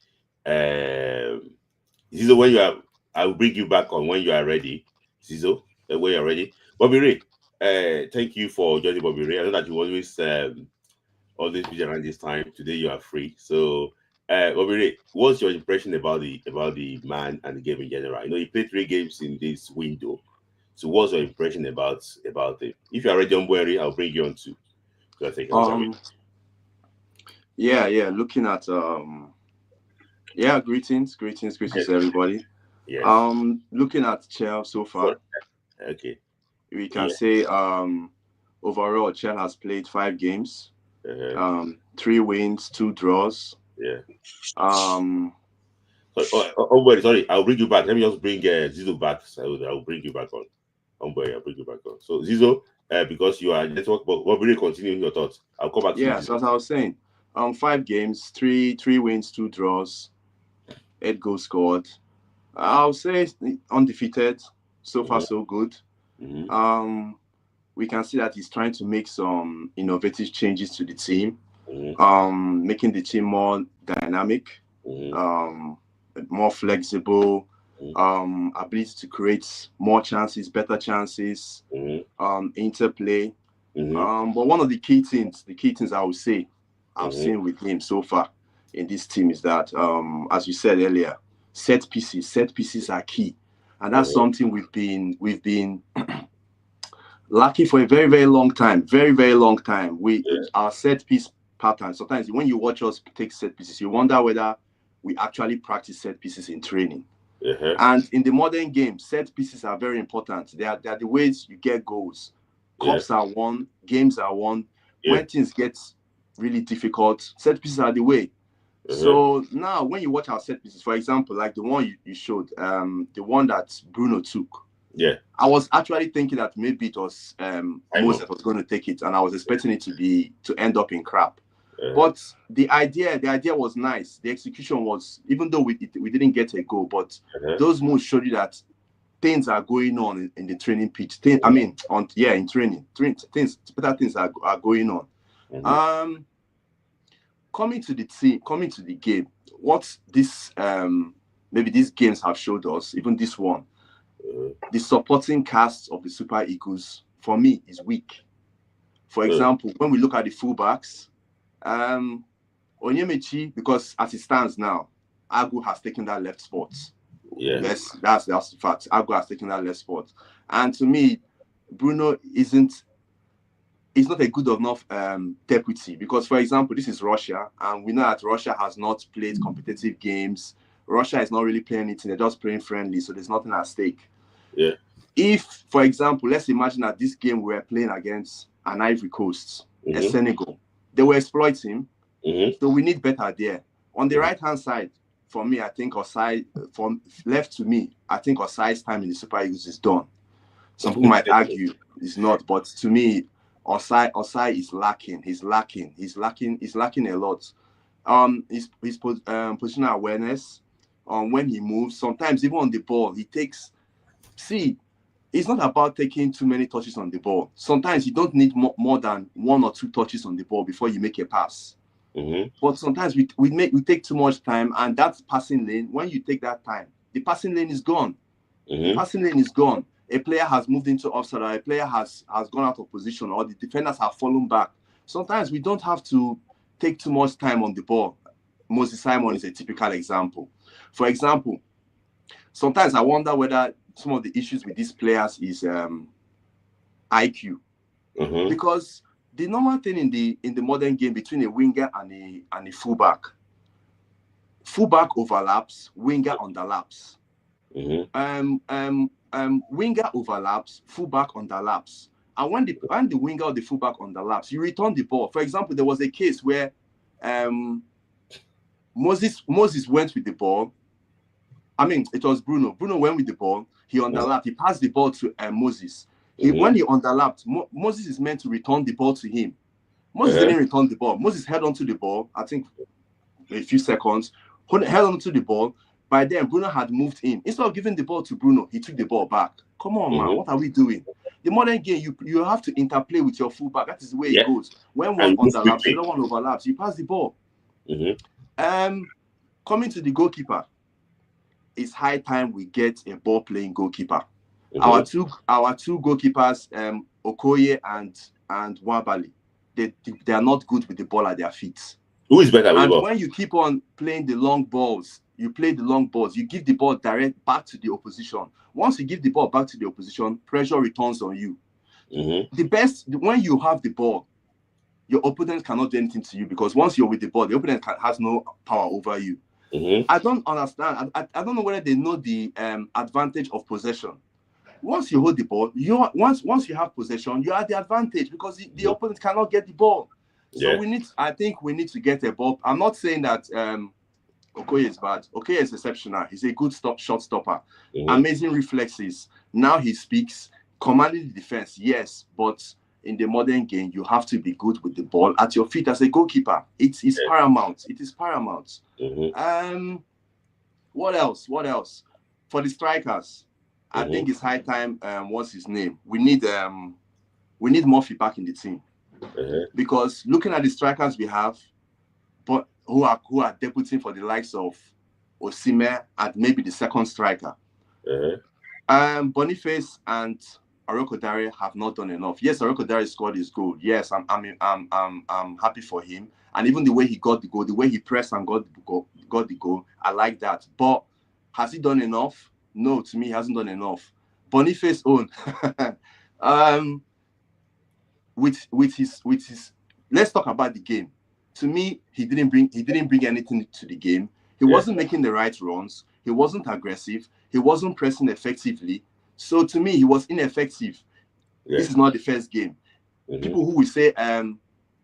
Zizo, when you are, I'll bring you back on when you are ready. Zizo, when you're ready. Bobby Ray, thank you for joining Bobby Ray. I know that you always busy around this time. Today you are free. So Bobby Ray, what's your impression about the man and the game in general? You played 3 games in this window. So what's your impression about it? If you are ready on Boeri, I'll bring you on too. So I think answer me. Um, yeah. Looking at yeah, greetings to everybody. Yes. Looking at Chelsea so For far, okay. we can Yeah. say overall Chelsea has played 5 games, Uh-huh. 3 wins, 2 draws. Yeah. Um, Boy, sorry, I'll bring you back. Let me just bring Zizo back. So I'll bring you back on. Boy, I'll bring you back on. So Zizo, because you are network, but we're really continuing your thoughts. I'll come back to you. Yeah, so as I was saying, 5 games, three wins, 2 draws, 8 goals scored. I'll say undefeated. So far, so good. Mm-hmm. We can see that he's trying to make some innovative changes to the team, making the team more dynamic, more flexible, ability to create more chances, better chances, interplay. But one of the key things I would say I've seen with him so far in this team is that, as you said earlier, set pieces are key, and that's something we've been lacking for a very, very long time. Our set piece pattern. Sometimes when you watch us take set pieces, you wonder whether we actually practice set pieces in training. And in the modern game, set pieces are very important. They are the ways you get goals. Cups are won, games are won. When things get really difficult, set pieces are the way. So now when you watch our set pieces, for example, like the one you showed, the one that Bruno took. Yeah. I was actually thinking that maybe it was Moses was going to take it, and I was expecting it to end up in crap. But the idea was nice. The execution was, even though we didn't get a goal, but those moves showed you that things are going on in the training pitch. In training, better things are going on. Coming to the game, what this maybe these games have showed us, even this one, the supporting cast of the Super Eagles for me is weak. For example, when we look at the fullbacks, Onyemaechi, because as it stands now, Agu has taken that left spot. Yes, that's the fact. Agu has taken that left spot, and to me, Bruno is not a good enough deputy, because, for example, this is Russia, and we know that Russia has not played competitive games. Russia is not really playing anything; they're just playing friendly, so there's nothing at stake. Yeah. If, for example, let's imagine that this game we're playing against an Ivory Coast, a Senegal, they will exploit him. So we need better there. On the right-hand side, for me, I think Osai, from left to me, I think Osai's time in the Super Eagles is done. Some people might argue it's not, but to me, Osai is lacking. He's lacking a lot. His positional awareness, when he moves, sometimes even on the ball, he takes. See, it's not about taking too many touches on the ball. Sometimes you don't need more than 1 or 2 touches on the ball before you make a pass. But sometimes we take too much time, and that passing lane, when you take that time, the passing lane is gone. The passing lane is gone. A player has moved into offside, or a player has gone out of position, or the defenders have fallen back. Sometimes we don't have to take too much time on the ball. Moses Simon is a typical example. For example, sometimes I wonder whether some of the issues with these players is IQ, because the normal thing in the modern game between a winger and a fullback overlaps, winger underlaps. Winger overlaps, fullback underlaps. And when the winger or the fullback underlaps, you return the ball. For example, there was a case where Moses went with the ball. I mean, it was Bruno. Bruno went with the ball. He underlapped. He passed the ball to Moses. When he underlapped, Moses is meant to return the ball to him. Moses didn't return the ball. Moses held onto the ball, I think, a few seconds, held onto the ball. By then, Bruno had moved in. Instead of giving the ball to Bruno, he took the ball back. Come on, man. What are we doing? The modern game, you have to interplay with your fullback. That is the way it goes. When one underlaps, the other one overlaps. You pass the ball. Coming to the goalkeeper, it's high time we get a ball-playing goalkeeper. Our two goalkeepers, Okoye and Wabali, they are not good with the ball at their feet. Who is better with the the ball? When you keep on playing the long balls, you give the ball direct back to the opposition. Once you give the ball back to the opposition, pressure returns on you. The best, when you have the ball, your opponent cannot do anything to you, because once you're with the ball, the opponent has no power over you. I don't understand. I don't know whether they know the advantage of possession. Once you hold the ball, once you have possession, you are the advantage, because the opponent cannot get the ball. So I think we need to get a ball. I'm not saying that Okoye is bad. Okoye is exceptional. He's a good shot stopper. Amazing reflexes. Now he speaks. Commanding the defense, yes, but in the modern game, you have to be good with the ball at your feet as a goalkeeper. It is paramount. It is paramount. What else? What else? For the strikers, I think it's high time. What's his name? We need Murphy back in the team because looking at the strikers we have, but who are debuting for the likes of Osimhen and maybe the second striker. Boniface and Orokodare have not done enough. Yes, Orokodare scored his goal. Yes, I'm happy for him. And even the way he got the goal, the way he pressed and got the goal, I like that. But has he done enough? No, to me, he hasn't done enough. Boniface own. with his let's talk about the game. To me, he didn't bring anything to the game. He wasn't making the right runs. He wasn't aggressive. He wasn't pressing effectively. So to me, he was ineffective. This is not the first game. People who will say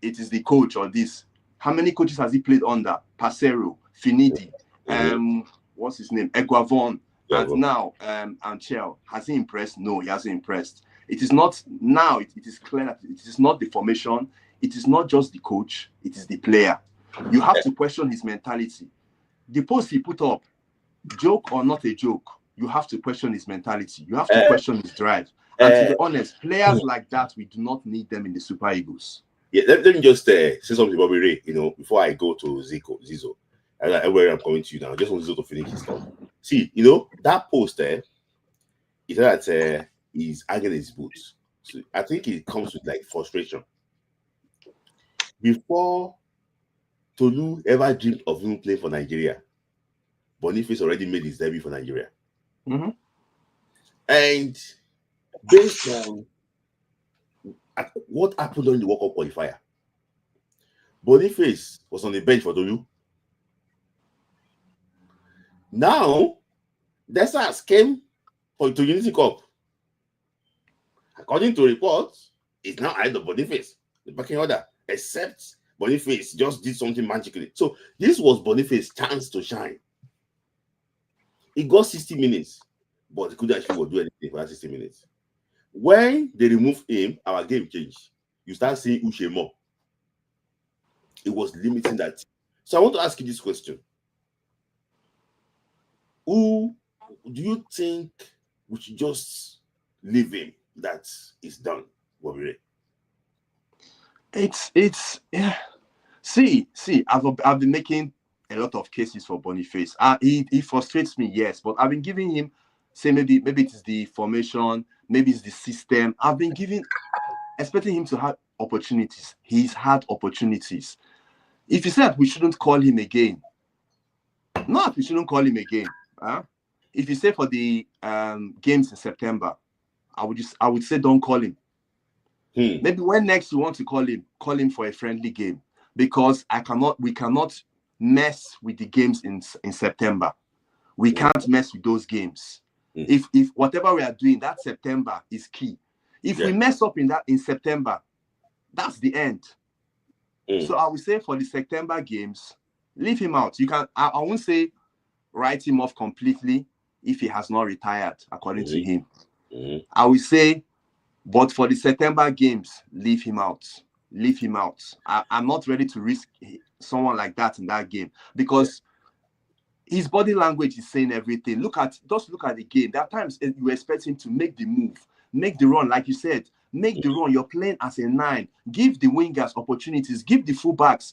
it is the coach or this. How many coaches has he played under? Passero, Finidi, what's his name? Eguavon, and now Anchel. Has he impressed? No, he hasn't impressed. It is not now. It is clear that it is not the formation. It is not just the coach. It is the player. You have to question his mentality. The post he put up, joke or not a joke, you have to question his mentality. You have to question his drive. And to be honest, players like that, we do not need them in the Super Eagles. Yeah, let me just say something, Bobby Ray, before I go to Zizo. And where I'm coming to you now, I just want Zizo to finish his thought. See, that post there, is that he's hanging his boots. So I think it comes with like frustration. Before Tolu ever dreamed of him playing for Nigeria, Boniface already made his debut for Nigeria. And based on what happened during the World Cup qualifier, Boniface was on the bench for Tolu. Now, Desas came to Unity Cup. According to reports, it's now ahead of Boniface, the backing order, except Boniface just did something magically. So this was Boniface's chance to shine. He got 60 minutes, but he couldn't actually do anything for that 60 minutes. When they removed him, our game changed. You start seeing Uche more. It was limiting that. So I want to ask you this question. Who do you think we should just leave him? That is done. It's yeah. See, I've been making a lot of cases for Boniface. He frustrates me, yes, but I've been giving him, say maybe it is the formation, maybe it's the system. I've been expecting him to have opportunities. He's had opportunities. If you said we shouldn't call him again, we shouldn't call him again. If you say for the games in September, I would say don't call him. Maybe when next you want to call him for a friendly game, because we cannot mess with the games in September. We can't mess with those games. If whatever we are doing, that September is key. If we mess up in September, that's the end. So I would say for the September games, leave him out. You can. I won't say write him off completely if he has not retired, according to him. I will say, but for the September games, leave him out. Leave him out. I'm not ready to risk someone like that in that game because his body language is saying everything. Just look at the game. There are times you expect him to make the move, make the run, like you said, make the run. You're playing as a 9. Give the wingers opportunities. Give the fullbacks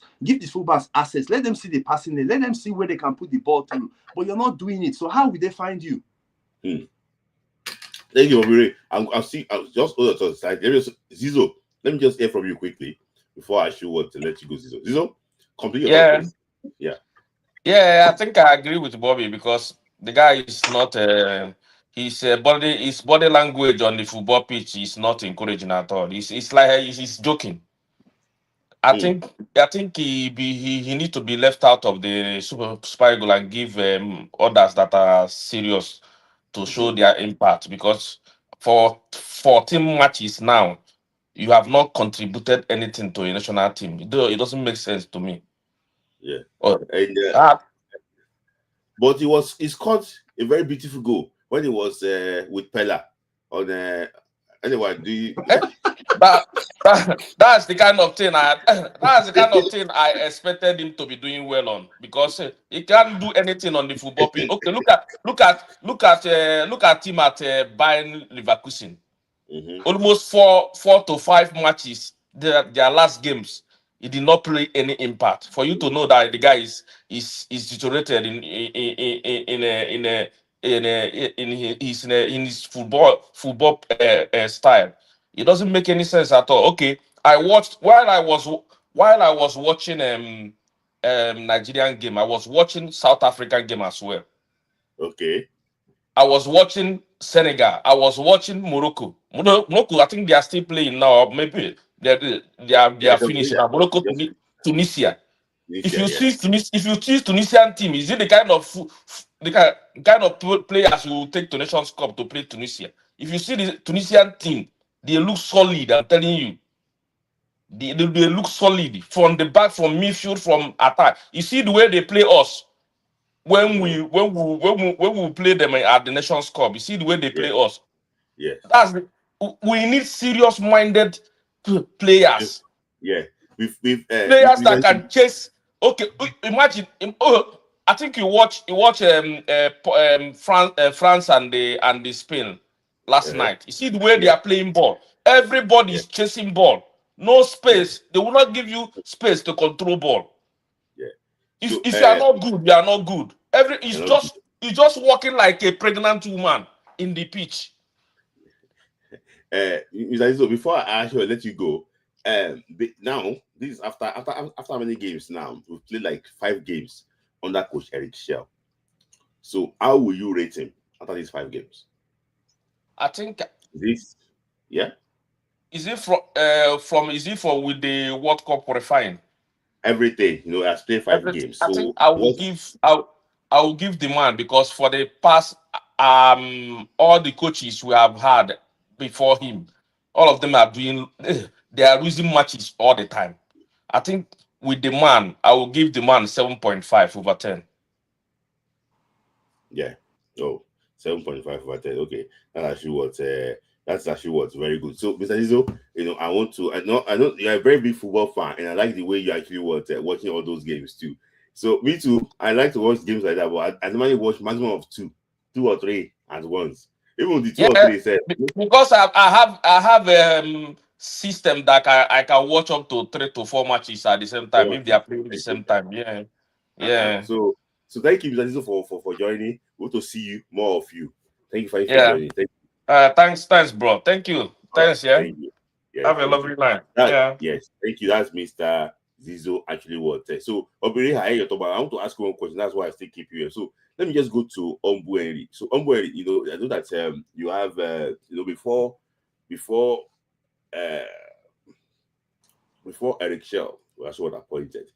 access. Let them see the passing lane. Let them see where they can put the ball through. But you're not doing it. So how will they find you? Thank you, Bobby. I'll just hold on to the side. Zizo, let me just hear from you quickly before I should want to let you go, Zizo. Zizo, complete your thoughts. Yeah, I think I agree with Bobby because the guy is not his body language on the football pitch is not encouraging at all. It's like he's joking. I think he needs to be left out of the Super Eagles and give others that are serious to show their impact, because for 14 matches now, you have not contributed anything to a national team. It doesn't make sense to me. Yeah. But he scored a very beautiful goal when he was with Pella on anyway. That's the kind of thing I expected him to be doing well on, because he can't do anything on the football pitch. Okay, look at him at Bayern Leverkusen. Almost four to five matches, their last games, he did not play any impact. For you to know that the guy is deteriorated in his football style, it doesn't make any sense at all. Okay, I watched while I was watching Nigerian game, I was watching South African game as well. Okay. I was watching Senegal. I was watching Morocco. Morocco, I think they are still playing now. Maybe they are finished now. Morocco, Tunisia. If you see Tunisian team, is it the kind of players who will take to Nations Cup to play Tunisia? If you see the Tunisian team, they look solid. I'm telling you, they look solid from the back, from midfield, from attack. You see the way they play us. When we play them at the Nations Cup, you see the way they play us. Yes. We need serious minded players. Yeah. Players that can chase. Okay, imagine. I think you watch France and the Spain last night. You see the way they are playing ball. Everybody is chasing ball. No space. They will not give you space to control ball. If you are not good, you are not good. It's just walking like a pregnant woman in the pitch. So before I actually let you go, now this is after how many games now? We've played like 5 games under Coach Eric Shell. So how will you rate him after these 5 games? I think this, yeah. Is it with the World Cup qualifying? Everything, I played 5 games. So I think I will give the man, because for the past all the coaches we have had before him, all of them are they are losing matches all the time. I think with the man, I will give the man 7.5 over 10. Yeah. Oh, 7.5 over 10. Okay. That's actually what's very good. So, Mr. Zizo, I know you're a very big football fan, and I like the way you actually watching all those games too. So, me too. I like to watch games like that, but I normally watch maximum of 2 or 3 at once. Even the 2 or 3 said. Because I have system that I can watch up to 3 to 4 matches at the same time if they are playing at the same time. Yeah. So thank you, Mr. Zizo, for joining. We want to see more of you. Thank you for joining. Thank you. Thanks, bro. Thank you. Thanks, Thank you. Yes, have a lovely night. Yes, thank you. That's Mr. Zizo actually what. So, I want to ask you one question. That's why I still keep you here. So, let me just go to Ombueri. So, Ombueri, I know that you have before Eric Shell was what appointed.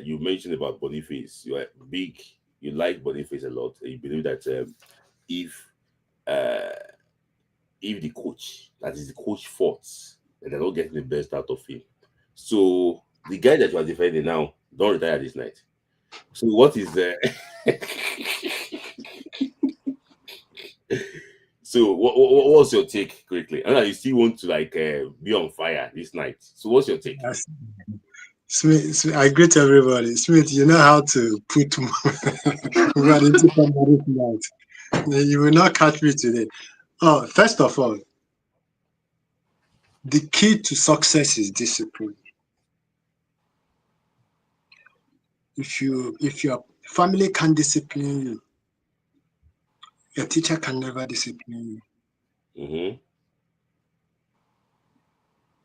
You mentioned about Boniface. You are big. You like Boniface a lot. And you believe that if the coach, that is the coach fault, and they're not getting the best out of him. So the guy that you are defending now don't retire this night. So what is so what's your take quickly? I know you still want to be on fire this night. So what's your take? Smith, I greet everybody. Smith, you know how to put right into somebody's mouth. You will not catch me today. Oh, first of all, the key to success is discipline. If your family can discipline you, your teacher can never discipline you. Mm-hmm.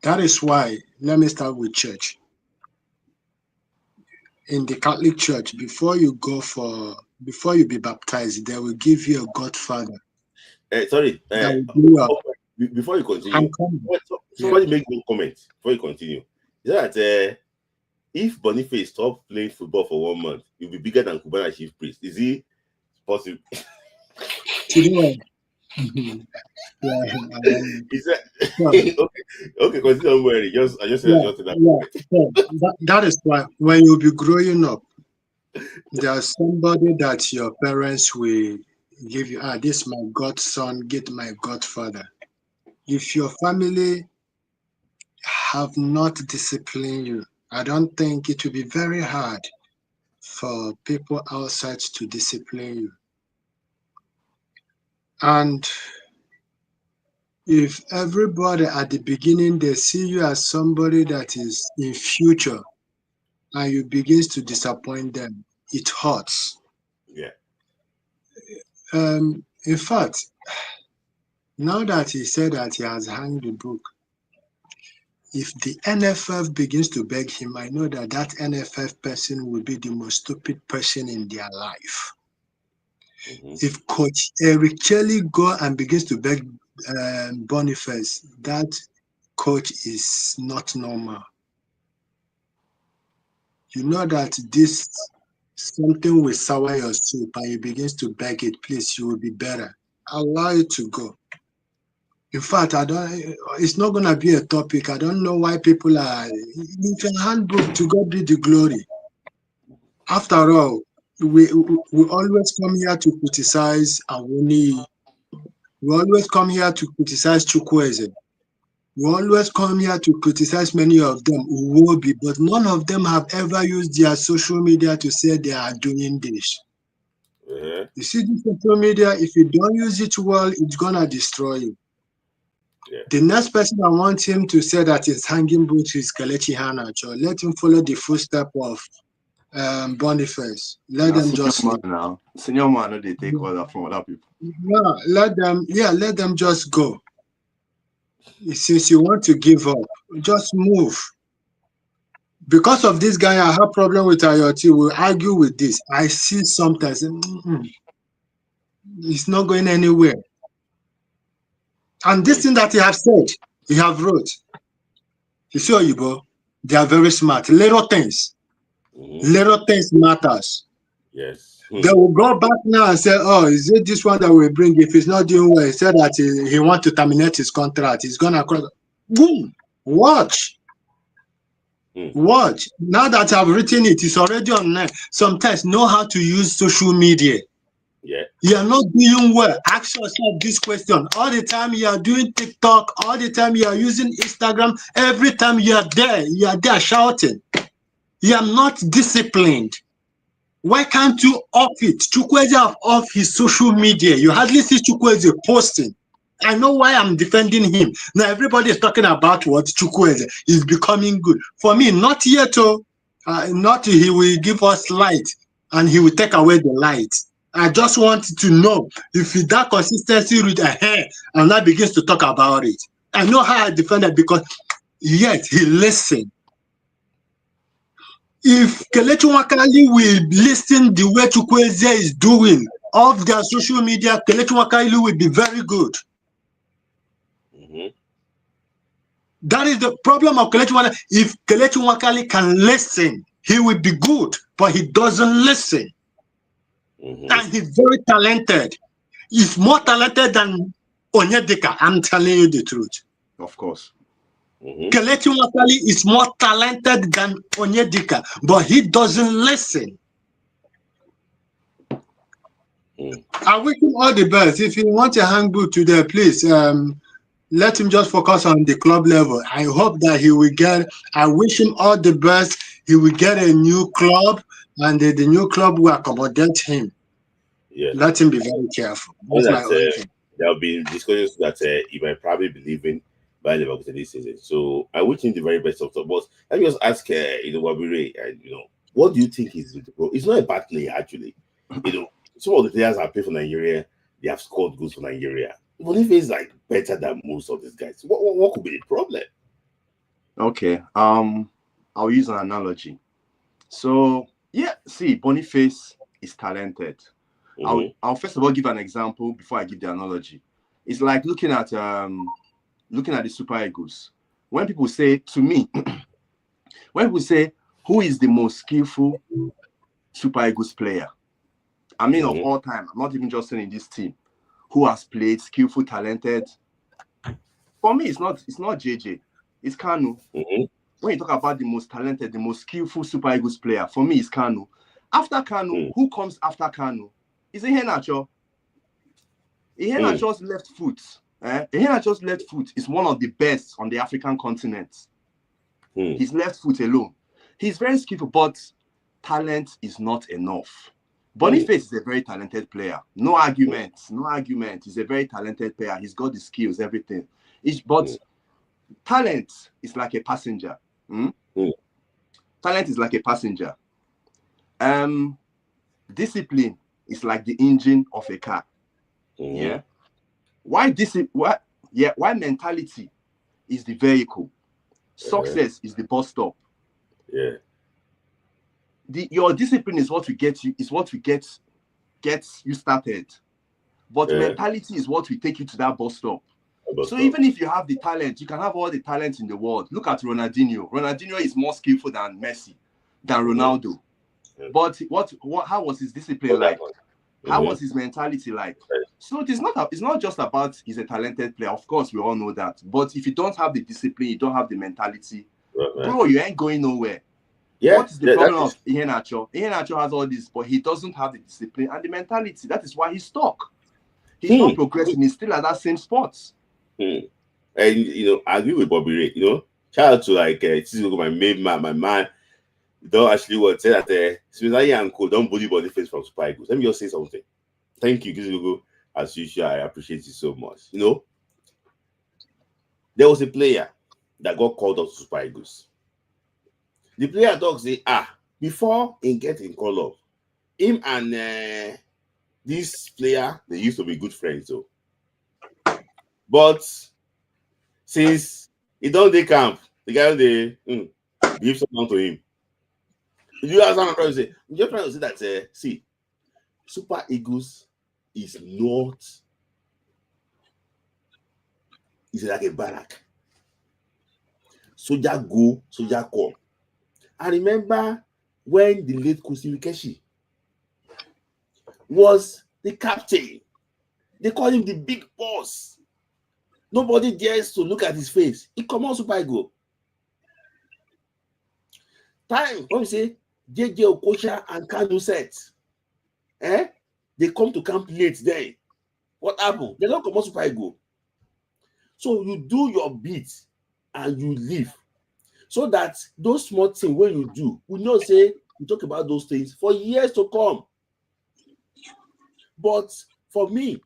That is why, let me start with church. In the Catholic Church, before you be baptized, they will give you a godfather. Sorry. Before you continue, somebody make one comment before you continue. Is that if Boniface stopped playing football for 1 month, he'll be bigger than Cubana chief priest? Is he possible? Today, Is that okay? Continue. I just that. That is why when you'll be growing up, There's somebody that your parents will give you. This my godson, get my godfather. If your family have not disciplined you, I don't think it will be very hard for people outside to discipline you. And if everybody at the beginning they see you as somebody that is in future and you begin to disappoint them, it hurts. Yeah. In fact, now that he said that he has hung the book, if the NFF begins to beg him, I know that that NFF person will be the most stupid person in their life. If Coach Eric Kelly go and begins to beg Boniface, that coach is not normal. You know that this something will sour your soup and he begins to beg it, please, you will be better. Allow it to go. In fact, it's not going to be a topic. I don't know why people are, it's a handbook, to God be the glory. After all, we always come here to criticize Awuni. We always come here to criticize Chukwueze. We always come here to criticize many of them, Uwobi, but none of them have ever used their social media to say they are doing this. You see, this social media, if you don't use it well, it's going to destroy you. The next person I want him to say that is hanging boot is Kelechi Iheanacho. Let him follow the footstep of Boniface. Let them just now. Senior man, they take order from other people. No, let them just go. Since you want to give up, just move. Because of this guy, I have problem with IoT. We'll argue with this. I see sometimes it's not going anywhere. And this thing that he have said, he have wrote. You see, Oyibo, they are very smart. Little things matters. Yes. They will go back now and say, oh, is it this one that will bring? If he's not doing well, he said that he wants to terminate his contract. He's going to cross. Boom. Watch. Watch. Now that I've written it, it's already online. Sometimes know how to use social media. Yeah. You are not doing well. Ask yourself this question. All the time you are doing TikTok, all the time you are using Instagram, every time you are there shouting. You are not disciplined. Why can't you off it? Chukwueze have off his social media. You hardly see Chukwueze posting. I know why I'm defending him. Now everybody is talking about what Chukwueze is becoming good. For me, not yet. Not he will give us light and he will take away the light. I just want to know if that consistency with a hair and that begins to talk about it. I know how I defend it because yet he listened. If Kelechi Wakali will listen the way Chukwueze is doing of their social media, Kelechi Wakali will be very good. That is the problem of Kelechi Wakali. If Kelechi Wakali can listen, he will be good, but he doesn't listen. And he's very talented. He's more talented than Onyedika. I'm telling you the truth. Of course. Kelechi Wakali is more talented than Onyedika, but he doesn't listen. I wish him all the best. If you want a handbook today, please let him just focus on the club level. I hope that he will get, I wish him all the best. He will get a new club and the new club will accommodate him. Yeah. Let him be very careful. That's my own thing. There have been discussions that he might probably be leaving by Leverkusen this season. So I wish him the very best of luck. But let me just ask, Wabire, what do you think is the problem? It's not a bad player, actually. Some of the players have played for Nigeria, they have scored goals for Nigeria. Boniface is like better than most of these guys. What could be the problem? Okay. I'll use an analogy. So see, Boniface is talented. I'll first of all give an example before I give the analogy. It's like looking at the Super Eagles. When people say to me, who is the most skillful Super Eagles player? I mean, of all time. I'm not even just saying in this team. Who has played skillful, talented? For me, it's not JJ. It's Kanu. When you talk about the most talented, the most skillful Super Eagles player, for me, it's Kanu. After Kanu, who comes after Kanu? Is Iheanacho. Iheanacho's left foot. Iheanacho's left foot is one of the best on the African continent. His left foot alone. He's very skillful, but talent is not enough. Boniface is a very talented player. No argument. No argument. He's a very talented player. He's got the skills, everything. But talent is like a passenger. Talent is like a passenger. Discipline is like the engine of a car. Yeah. Why mentality is the vehicle. Success is the bus stop. Yeah. Your discipline is what will get you, gets you started. But mentality is what will take you to that bus stop. Even if you have the talent, you can have all the talent in the world. Look at Ronaldinho. Ronaldinho is more skillful than Messi, than Ronaldo. But how was his discipline like? How was his mentality like? So it's not just about he's a talented player. Of course, we all know that. But if you don't have the discipline, you don't have the mentality, bro, you ain't going nowhere. Yeah, what is the problem of Iheanacho? Iheanacho has all this, but he doesn't have the discipline and the mentality. That is why he's stuck. He's not progressing. He's still at that same spot. And I agree with Bobby Ray. Shout out to my man. Don't actually want to say that Smith and Co. don't bully Boniface from Super Eagles. Let me just say something. Thank you, Kizugo. As usual, I appreciate you so much. There was a player that got called up to Super Eagles. The player talks say, before he getting called up, him and this player, they used to be good friends, though. But since he don't dey camp, the guy they give something to him. You ask what I'm trying to say. I'm just trying to say that see, Super Eagles is not. It's like a barrack. Soldier go, soldier come. I remember when the late Kosi Wikeshi was the captain. They called him the big boss. Nobody dares to look at his face. He come out Super Eagles. Time when we say JJ Okocha and Kanu set, they come to camp late there. What happened? They don't come out Super Eagles. So you do your bit and you leave. So that those small things when you do, we know say we talk about those things for years to come. But for me,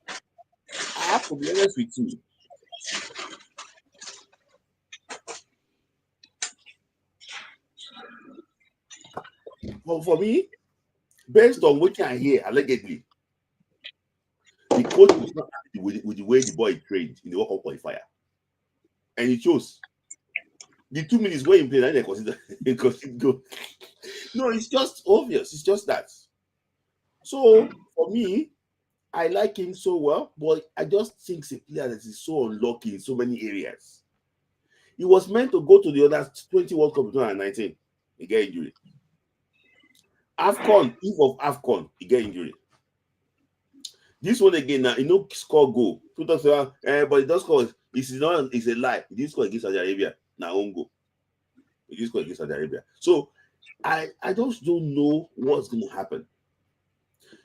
I have to be honest with you. But for me, based on what I hear, allegedly, the coach was not happy with the way the boy trained in the World Cup qualifier. And he chose. The 2 minutes where he played, and they consider go. No, it's just obvious. It's just that. So for me, I like him so well, but I just think he's a player that is so unlucky in so many areas. He was meant to go to the other 20 World Cup in 2019. He get injury. Eve of AFCON, he get injury. This one again now, score goal. But he does score. It's a lie. He didn't score against Saudi Arabia. Now own goal. He didn't score against Saudi Arabia. So I just don't know what's going to happen.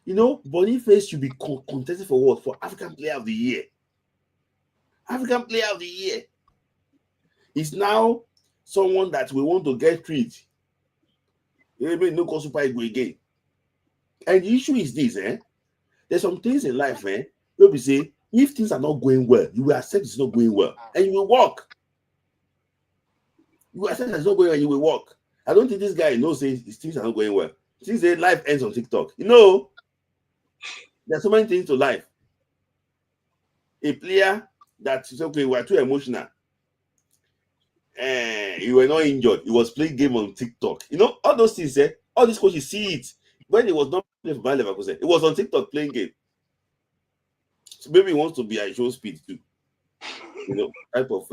Boniface should be contested for what? For African Player of the Year. African Player of the Year. He's now someone that we want to get rid. No call Super Eagles again. And the issue is this, there's some things in life, where we say, if things are not going well, you will accept it's not going well, and you will walk. You accept it's not going well, you will walk. I don't think this guy knows his things are not going well. Since their life ends on TikTok, there's so many things to life. A player that is okay, we are too emotional. You were not injured. He was playing game on TikTok. All those things. All these coaches see it. When he was not playing for Bayer Leverkusen, it was on TikTok playing game. So maybe he wants to be at show speed too. Type of.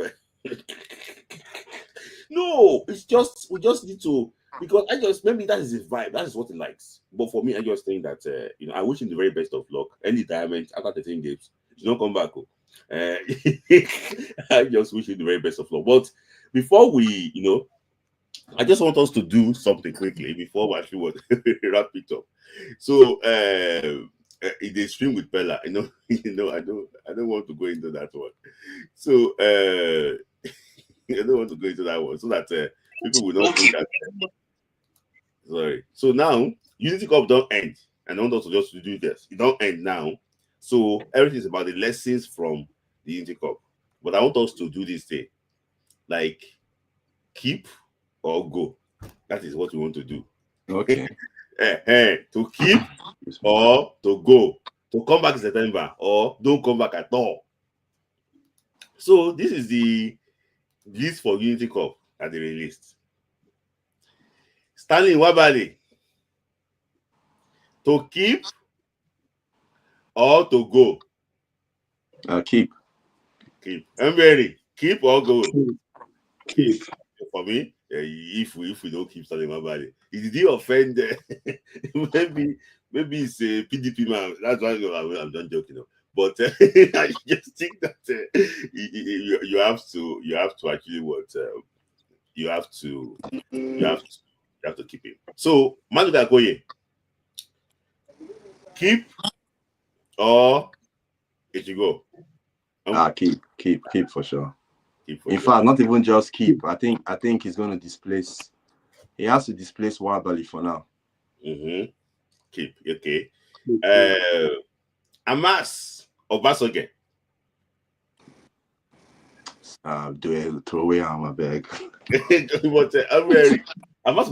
No, it's just we just need to, because maybe that is his vibe. That is what he likes. But for me, I just think that I wish him the very best of luck. Any diamond after 13 games, he don't come back. I just wish him the very best of luck. But before we I just want us to do something quickly before we actually want to wrap it up. So in the stream with Bella, I know I don't want to go into that one. So I don't want to go into that one so that people will not think that. Sorry. So now Unity Cup don't end, and I want us to just do this. It don't end now. So everything is about the lessons from the Unity Cup. But I want us to do this thing, like keep or go. That is what we want to do. Okay. To keep or to go. To come back in September or don't come back at all. So this is the list for Unity Cup that they released. Stanley Wabali. To keep or to go? Keep. Keep. Mberi, keep or go? Keep. For me, if we don't keep Stanley Wabali, did he offend? maybe it's a PDP man. That's why I'm not joking. But I just think that you have to actually what you have to keep him. So Manuka Koye, keep or it should go. Keep for sure. In fact, not even just keep. I think he's going to displace. He has to displace Wabali for now. Keep. Okay. Amas Obasoge. Do a throwaway on my bag. But Amas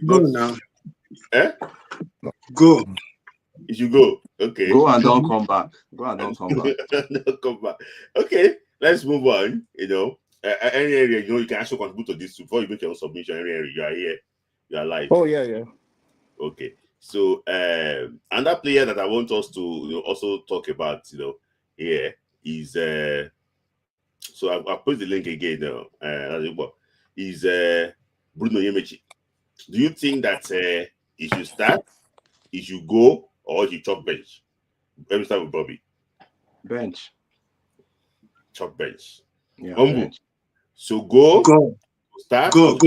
Go now. Go. You should go. Okay. Go and don't come back. Go and don't come back. Don't come back. Okay. Let's move on. Any area you can actually contribute to this before you make your own submission. Any area you are here, you are live. Oh yeah. Okay. So another player that I want us to also talk about, here is so I'll put the link again is Bruno Yemechi. Do you think that he should start, he should go, or he chop bench? Let me start with Bobby. Bench. Chop bench. Yeah. Bench. So go. Start. Go.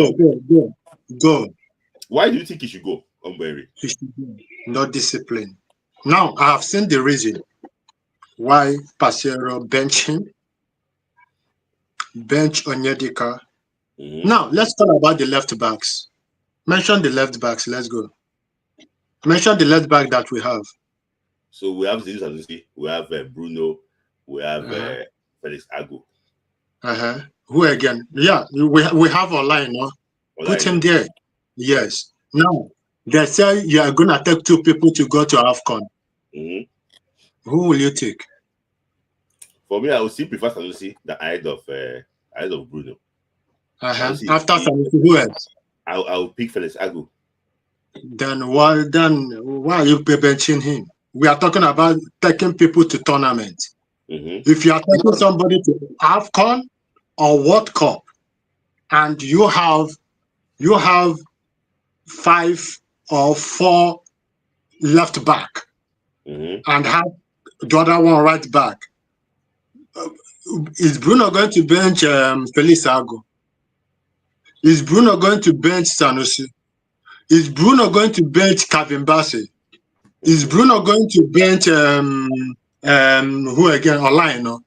Why do you think he should go, Umberry? He should go. Not discipline. Now I have seen the reason why Pasero bench Onyedika. Now let's talk about the left backs. Mention the left backs. Let's go. Mention the left back that we have. So we have Zeus, we have Bruno, we have Felix Agu. Who again? Yeah, we have online. No? Put him there. Yes. Now they say you are gonna take 2 people to go to AFCON. Who will you take? For me, I would still prefer Sanusi the ahead of Bruno. After Sanusi, who else? I will pick Felix Agu. Then why are you benching him? We are talking about taking people to tournament. If you are taking somebody to AFCON or World Cup, and you have 5 or 4 left back, and have the other one right back, is Bruno going to bench Felix Agu? Is Bruno going to bench Sanusi? Is Bruno going to bench Kevin Bassey? Is Bruno going to bench who again? Olaino?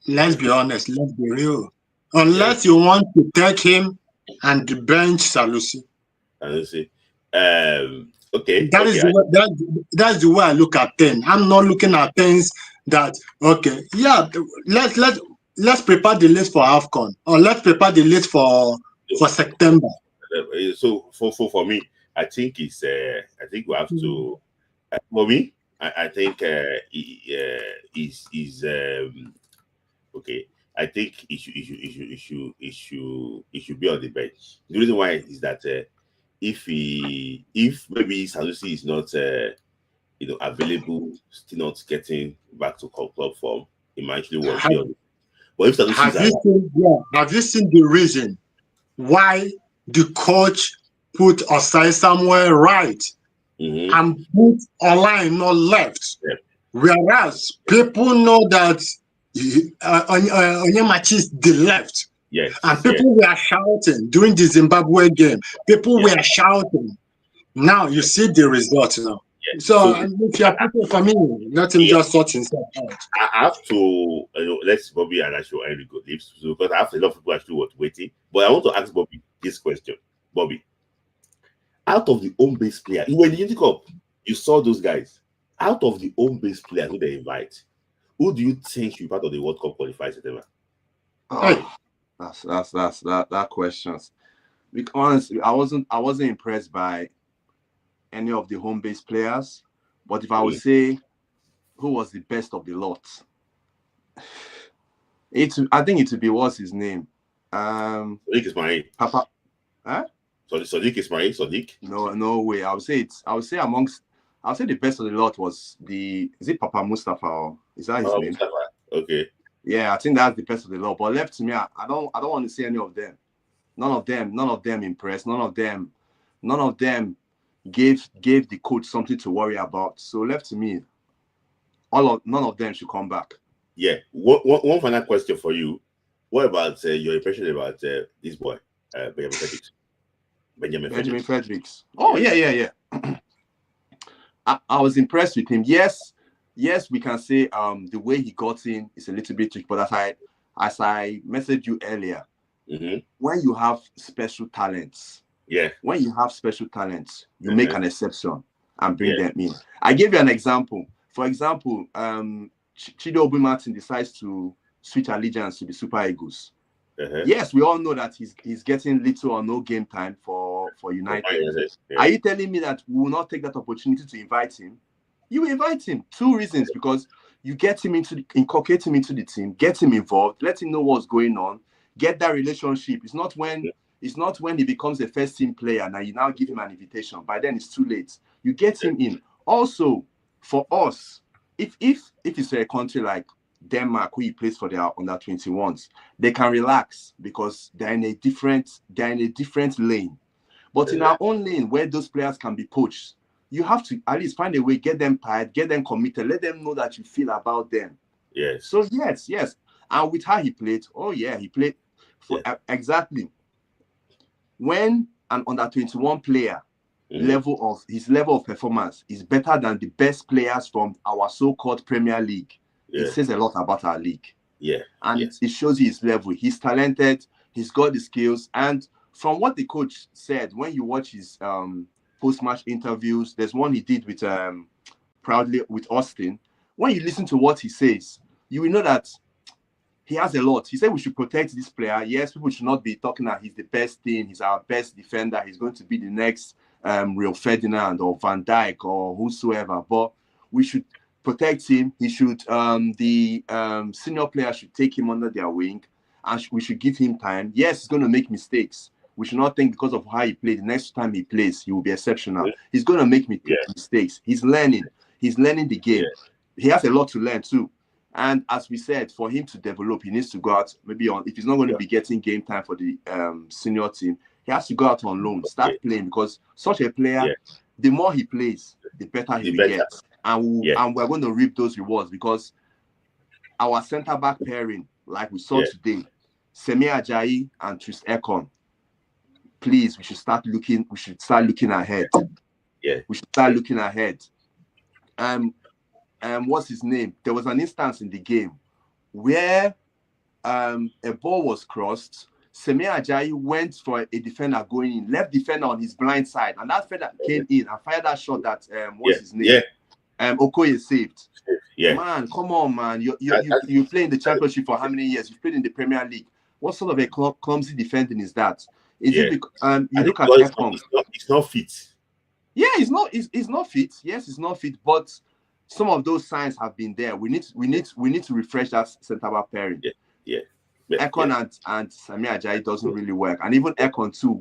Let's be honest. Let's be real. Unless you want to take him and bench Sanusi. Okay. That's the way I look at things. I'm not looking at things that let's prepare the list for AFCON, or let's prepare the list for September. So for me, I think we have to. For me, I think is okay. I think it should be on the bench. The reason why is that if maybe Sanusi is not available, still not getting back to club form, he might actually work. But if Sanusi have you seen the reason why the coach put Osai somewhere right and put Olaino left? Whereas people know that Onyemachi is the left. Yes. And people were shouting during the Zimbabwe game. People were shouting. Now you see the result now. So if you are people for me, let him just sort himself out. I have to, let's Bobby and I show Henry go lips because I have a lot of people actually waiting. But I want to ask Bobby this question. Bobby, out of the home base player, when the Unity Cup, you saw those guys. Out of the home base players who they invite, who do you think should be part of the World Cup qualifiers? That questions. Because honestly, I wasn't impressed by any of the home base players. But if I would say who was the best of the lot, I think it would be what's his name? Sadiq Ismail. Papa. Huh? Sadiq Ismail. Sadiq. No way. I would say the best of the lot was is it Papa Mustafa or is that his name? Mustafa. Okay. Yeah, I think that's the best of the lot. But left to me, I don't want to see any of them. None of them impressed. None of them gave the coach something to worry about. So left to me, none of them should come back. Yeah. One final question for you. What about your impression about this boy, Benjamin Fredericks? Oh yeah. I was impressed with him. Yes, we can say the way he got in is a little bit tricky, but as I messaged you earlier, when you have special talents, you make an exception and bring them in. I gave you an example. For example, Chido Obi-Martin decides to switch allegiance to the Super Eagles. Yes, we all know that he's getting little or no game time for United. Are you telling me that we will not take that opportunity to invite him? You invite him. 2 reasons: because you get him inculcate him into the team, get him involved, let him know what's going on, get that relationship. It's not when he becomes a first team player and you now give him an invitation. By then it's too late. You get him in. Also, for us, if it's a country like Denmark, who he plays for their under 21s, they can relax because they're in a different lane. But in our own lane, where those players can be poached, you have to at least find a way, get them tired, get them committed, let them know that you feel about them. Yes. So yes. And with how he played, he played for exactly when an under 21 player level of performance is better than the best players from our so-called Premier League. It says a lot about our league. And it shows you his level. He's talented, he's got the skills. And from what the coach said, when you watch his post-match interviews, there's one he did with proudly with Austin. When you listen to what he says, you will know that he has a lot. He said we should protect this player. Yes, people should not be talking that he's the best thing, he's our best defender, he's going to be the next Rio Ferdinand or Van Dijk or whosoever. But we should protect him. He should the senior player should take him under their wing, and we should give him time. Yes, he's going to make mistakes. We should not think because of how he played, the next time he plays, he will be exceptional. He's going to make mistakes. He's learning the game. He has a lot to learn too. And as we said, for him to develop, he needs to go out maybe on, if he's not going to be getting game time for the senior team, he has to go out on loan, start playing, because such a player, the more he plays, the better he will get. And we're going to reap those rewards, because our centre-back pairing, like we saw today, Semi Ajayi and Tris Ekong, please, we should start looking ahead. We should start looking ahead. What's his name? There was an instance in the game where a ball was crossed. Semi Ajayi went for a defender going in, left defender on his blind side, and that defender came in and fired that shot that what's his name? Okoye saved. Man, come on, man. You play in the championship for how many years? You've played in the Premier League. What sort of a clumsy defending is that? Is it because you look at Ekong? It's not fit. Yeah, it's not fit. Yes, it's not fit, but some of those signs have been there. We need to refresh that centre back pairing. Ekong and Sami Ajayi doesn't really work, and even Ekong too.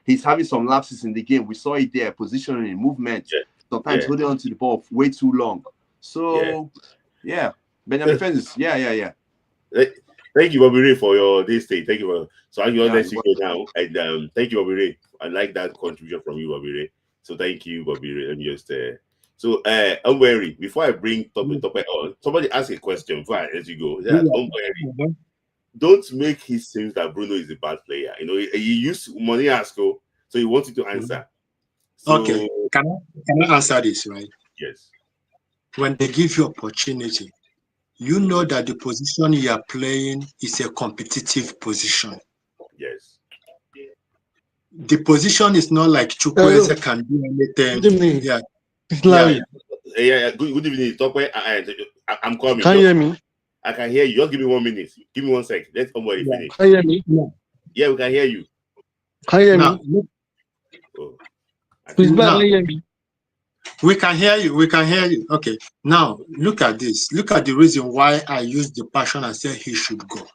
He's having some lapses in the game. We saw it there, positioning, movement. Sometimes holding on to the ball way too long. So Benjamin Fences. Thank you, Bobby Ray, for your this day. Thank you. So I'm going to let you go now. And thank you, Bobby Ray. I like that contribution from you, Bobby Ray. So thank you, Bobby Ray. Let me just I'm wary. Before I bring topic on, somebody ask a question before I let you go. don't make his seem that Bruno is a bad player. You know, he used money Asco, so he wants you to answer. So, okay, can I answer this, right? Yes. When they give you opportunity, you know that the position you are playing is a competitive position. Yes. The position is not like Chukwueze can do anything. Yeah. Yeah. Good evening. Talk where I'm coming. Can you hear me? I can hear you. Just give me 1 minute. Give me 1 second. Let somebody finish. Can you hear me? Yeah, we can hear you. Can you hear Now, me? Oh, Please, now, can you hear me? we can hear you. We can hear you. Okay. Now, look at this. Look at the reason why I used the passion and said he should go.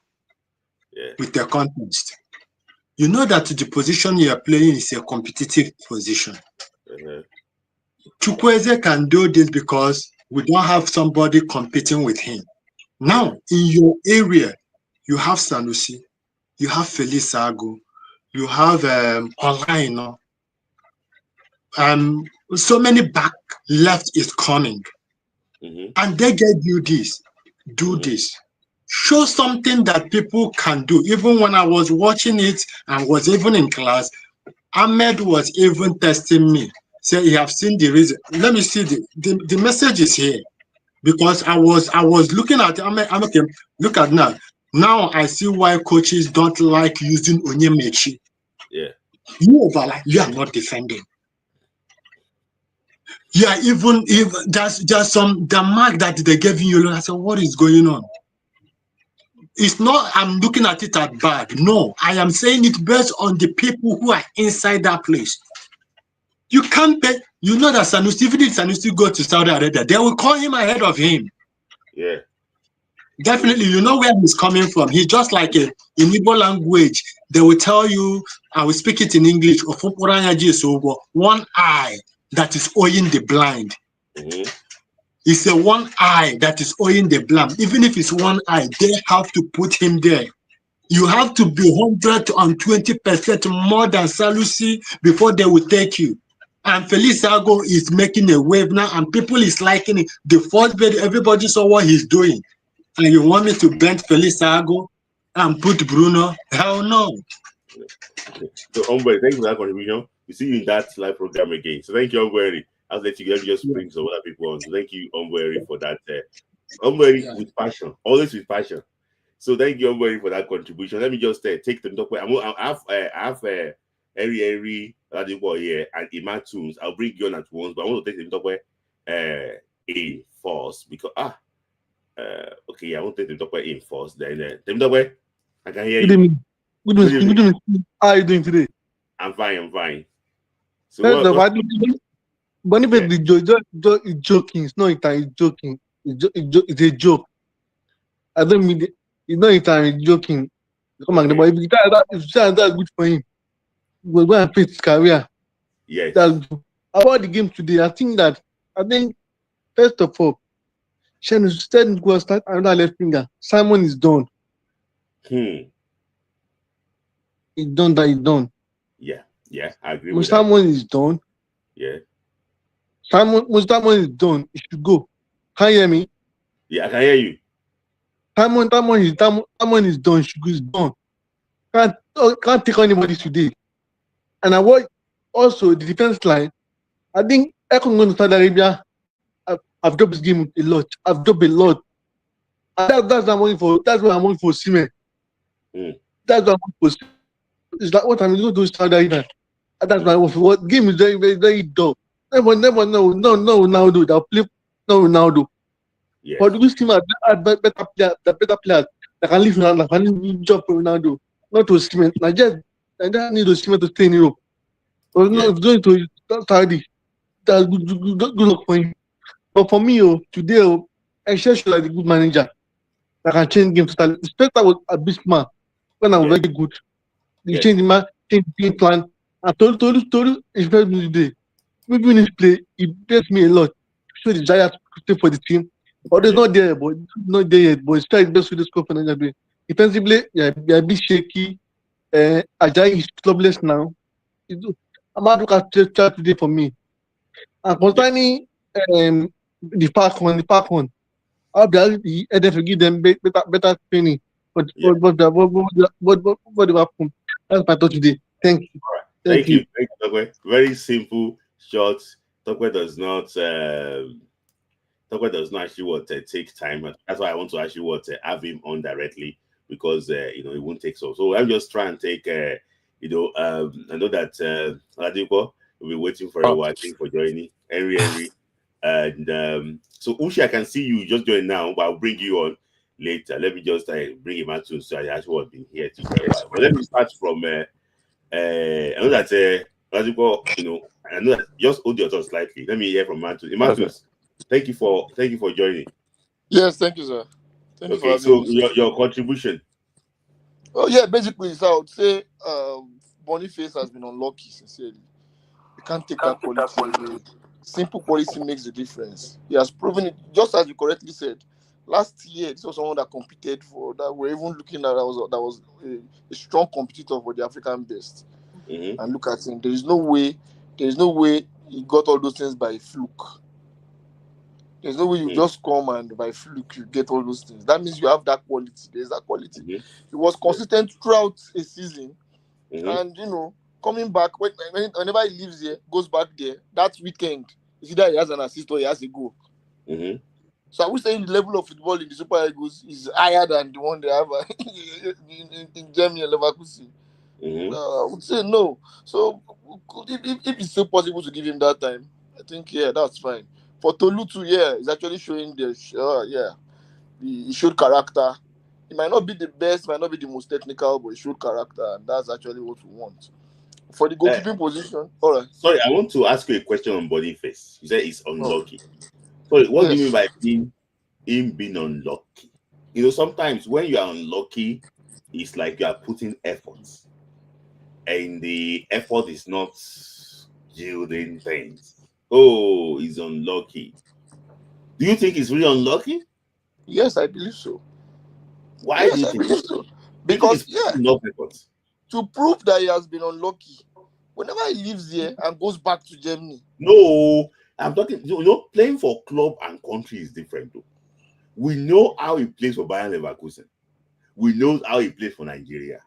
Yeah. With the context. You know that the position you are playing is a competitive position. Chukwueze can do this because we don't have somebody competing with him. Now, in your area, you have Sanusi, you have Felice Agu, you have Olaino. So many back left is coming. And they gave you this. Do this. Show something that people can do. Even when I was watching it and was even in class, Ahmed was even testing me. Say he have seen the reason. Let me see the message is here. Because I was looking at Ahmed, okay, look at now. Now I see why coaches don't like using Onyemaechi. Yeah. You are not defending. Yeah, even if there's some the mark that they gave you, I said, what is going on? It's not I'm looking at it as bad. No, I am saying it based on the people who are inside that place. You can't pay, you know that Sanusi, even if Sanusi go to Saudi Arabia, they will call him ahead of him. Yeah. Definitely, you know where he's coming from. He's just like in Igbo language. They will tell you, I will speak it in English, one eye that is owing the blind. It's a one eye that is owing the blind. Even if it's one eye, they have to put him there. You have to be 120% more than Salusi before they will take you. And Felice Agu is making a wave now, and people is liking it. The first video, everybody saw what he's doing. And you want me to bench Felice Agu and put Bruno? Hell no. So, Ombre, thank you for that contribution. We see you in that live program again. So, thank you, Ombre. I'll let you just bring some other people on. So, thank you, Ombre, for that. Ombre with passion, always with passion. So, thank you, Ombre, for that contribution. Let me just take them. I have Henry here and Iman Tunes. I'll bring you on at once, but I want to take them talk a force because okay, yeah, I won't take them talk in force. Then them talk I can hear you. Good evening. How are you doing today? I'm fine. So Boniface is joking. It's not it's joking. It's a joke. I don't mean it. It's not it's joking. Come on, but if that's good for him, we'll go and face his career. Yes. About the game today, I think first of all, Shen said go start another left finger. Simon is done. He's done. Yeah, I agree with Simon is done. Yeah. Simon is done. He should go. Can you hear me? Yeah, I can hear you. Simon is done. He's done. Can't take anybody today. And I watch also the defense line. I think Ekong going to Saudi Arabia. I've dropped this game a lot. I've dropped a lot. And that's what I'm waiting for. That's what I'm waiting for Osimhen. That's what I'm waiting for. It's like what I'm going to do Saudi Arabia. That's what game is very, very, very dull. Never no Ronaldo. They'll play no Ronaldo. Yes. But this team are better players that can leave Ronaldo, that can leave job for Ronaldo. Not to Osimhen. I just need Osimhen to stay in Europe. But not going to Saudi. That's good luck for him. But for me, today, I should like a good manager that can change game totally. The Spectre was a bit smart when I was very good. They changed the game plan. I told it's very good today. Maybe when he play, it plays me a lot. So the desire to play for the team. But it's not there, but it's not there yet. But it's trying his best with the score for Nigeria. Defensively, they're a bit shaky. Ajayi is clubless now. I'm out to look at today for me. And concerning the park one, I'll be able to give them better training. But Yeah. what happened? That's my thought today. Thank you. Thank you. Thank you, Tokwe. Very simple, short. Tokwe does not actually take time. That's why I want to actually have him on directly, because it won't take so I'm just trying to take I know that Ladipo will be waiting for a while, for joining Henry, and so Ushi, I can see you just join now, but I'll bring you on later. Let me just bring him out to, so I actually been here too for a while. But let me start from I know that Ladipo, I know that, just hold your thoughts slightly. Let me hear from Matus. Matus, thank you for joining. Yes, thank you, sir. Thank you for Okay, having so me. your contribution. Oh yeah, basically, so I would say Boniface has been unlucky, sincerely. You can't take that quality away. Simple quality makes the difference. He has proven it, just as you correctly said. Last year, this was someone that competed for that. We're even looking at that was a strong competitor for the African best. Mm-hmm. And look at him. There is no way he got all those things by fluke. There's no way you just come and by fluke you get all those things. That means you have that quality. There's that quality. Mm-hmm. He was consistent throughout a season, Mm-hmm. and coming back whenever he leaves here, goes back there. That weekend, it's either he has an assist or he has a goal. Mm-hmm. So I would say the level of football in the Super Eagles is higher than the one they have in Germany and Leverkusen. Mm-hmm. I would say no. So if it's still possible to give him that time, I think that's fine. For Tolu too, he's actually showing he showed character. He might not be the best, might not be the most technical, but he showed character, and that's actually what we want. For the goalkeeping position, all right. Sorry, I want to ask you a question on Boniface. You said he's unlucky. Oh. Sorry, what do you mean by him being unlucky? Sometimes when you are unlucky, it's like you are putting efforts, and the effort is not yielding things. Oh, he's unlucky. Do you think he's really unlucky? Yes, I believe so. Why do you think? Believe so. Do you think Because it's enough efforts? To prove that he has been unlucky, whenever he leaves here and goes back to Germany. No, I'm talking. Playing for club and country is different, though. We know how he plays for Bayern Leverkusen. We know how he plays for Nigeria.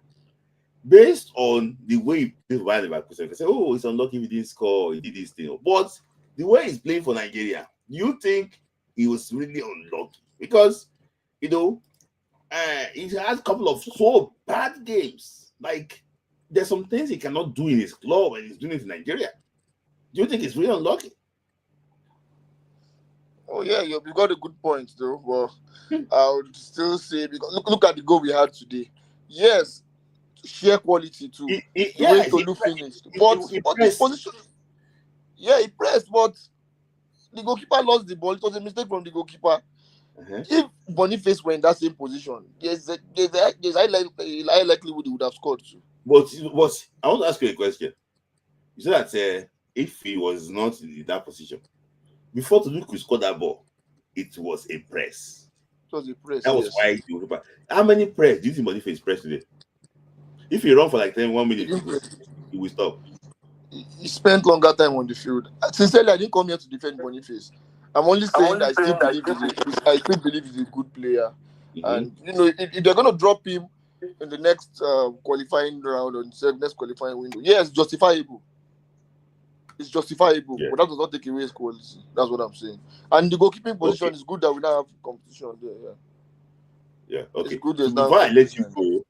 Based on the way he plays for Bayern Leverkusen, they say, "Oh, it's unlucky he didn't score. He did this thing." But the way he's playing for Nigeria, you think he was really unlucky? Because he has a couple of so bad games. Like, there's some things he cannot do in his club, and he's doing it in Nigeria. Do you think it's really unlucky? Oh yeah, you've got a good point though. Well, I would still say, because look at the goal we had today. Yes, sheer quality too. The way Tolu finished, but his position. Yeah, he pressed, but the goalkeeper lost the ball. It was a mistake from the goalkeeper. If Boniface were in that same position, there's high likelihood he would have scored too. But I want to ask you a question. You said that if he was not in that position, before Tolu could score that ball, it was a press. It was a press. That was why he would. How many press do you think Boniface pressed today? If he run for like 1 minute, he will stop. He spent longer time on the field. Sincerely, I didn't come here to defend Boniface. I'm only saying that I still believe he's a good player. Mm-hmm. And if they're gonna drop him in the next qualifying round or next qualifying window, it's justifiable. It's justifiable, but that does not take away his quality. That's what I'm saying. And the goalkeeping position is good that we now have competition there. Yeah. Okay. It's good. So before I let you go,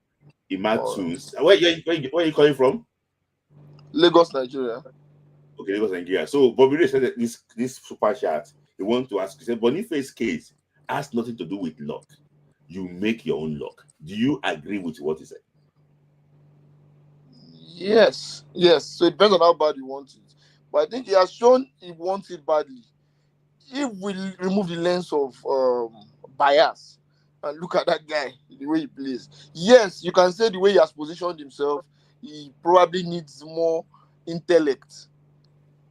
Imatus, where are you calling from? Lagos, Nigeria. Okay, Lagos, Nigeria. So Bobby Ray said that this super chat, he wants to ask, he said, Boniface's case has nothing to do with luck. You make your own luck. Do you agree with what he said? Yes. So it depends on how bad you want it. But I think he has shown he wants it badly. If we remove the lens of bias and look at that guy, the way he plays, yes, you can say the way he has positioned himself, he probably needs more intellect.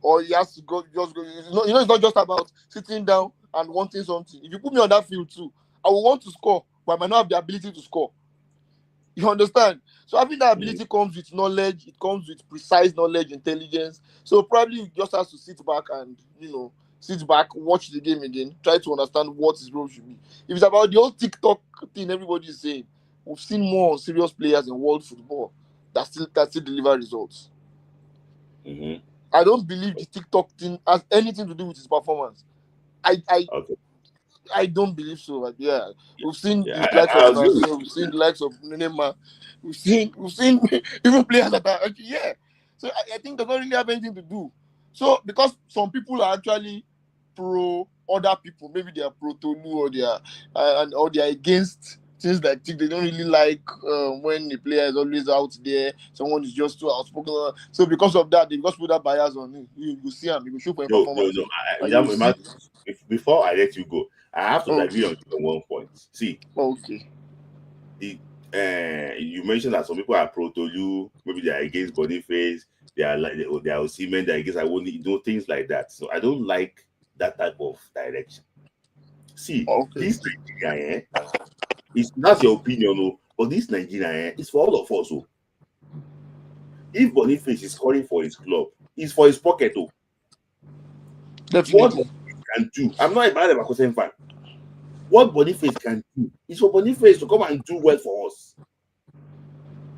Or he has to go. It's not just about sitting down and wanting something. If you put me on that field too, I will want to score, but I might not have the ability to score. You understand? So having that ability comes with knowledge. It comes with precise knowledge, intelligence. So probably you just have to sit back and watch the game again, try to understand what his role should be. If it's about the whole TikTok thing everybody is saying, we've seen more serious players in world football that still deliver results. Mm-hmm. I don't believe the TikTok thing has anything to do with his performance. Okay. I don't believe so. Like, yeah, we've seen Yeah, the likes of I agree. Ronaldo, we've seen the likes of Neymar, we've seen even players that are yeah. So I think they don't really have anything to do. So because some people are actually pro other people, maybe they are pro Tolu or they are or they are against things like this. They don't really like when the player is always out there. Someone is just too outspoken. So because of that, they just put that bias on him. You go see him. You go show for a No. performance. I, And you will see. before I let you go, I have to disagree Okay. on you on one point. See, Okay. you mentioned that some people are pro Tolu, maybe they are against Boniface, they are Osimhen, they are against I won't things like that. So I don't like that type of direction. See, Okay. this Nigeria, that's your opinion, but this Nigeria is for all of us. If Boniface is scoring for his club, it's for his pocket. What Definitely. Boniface can do, I'm not a bad Leverkusen fan. What Boniface can do is for Boniface to come and do well for us.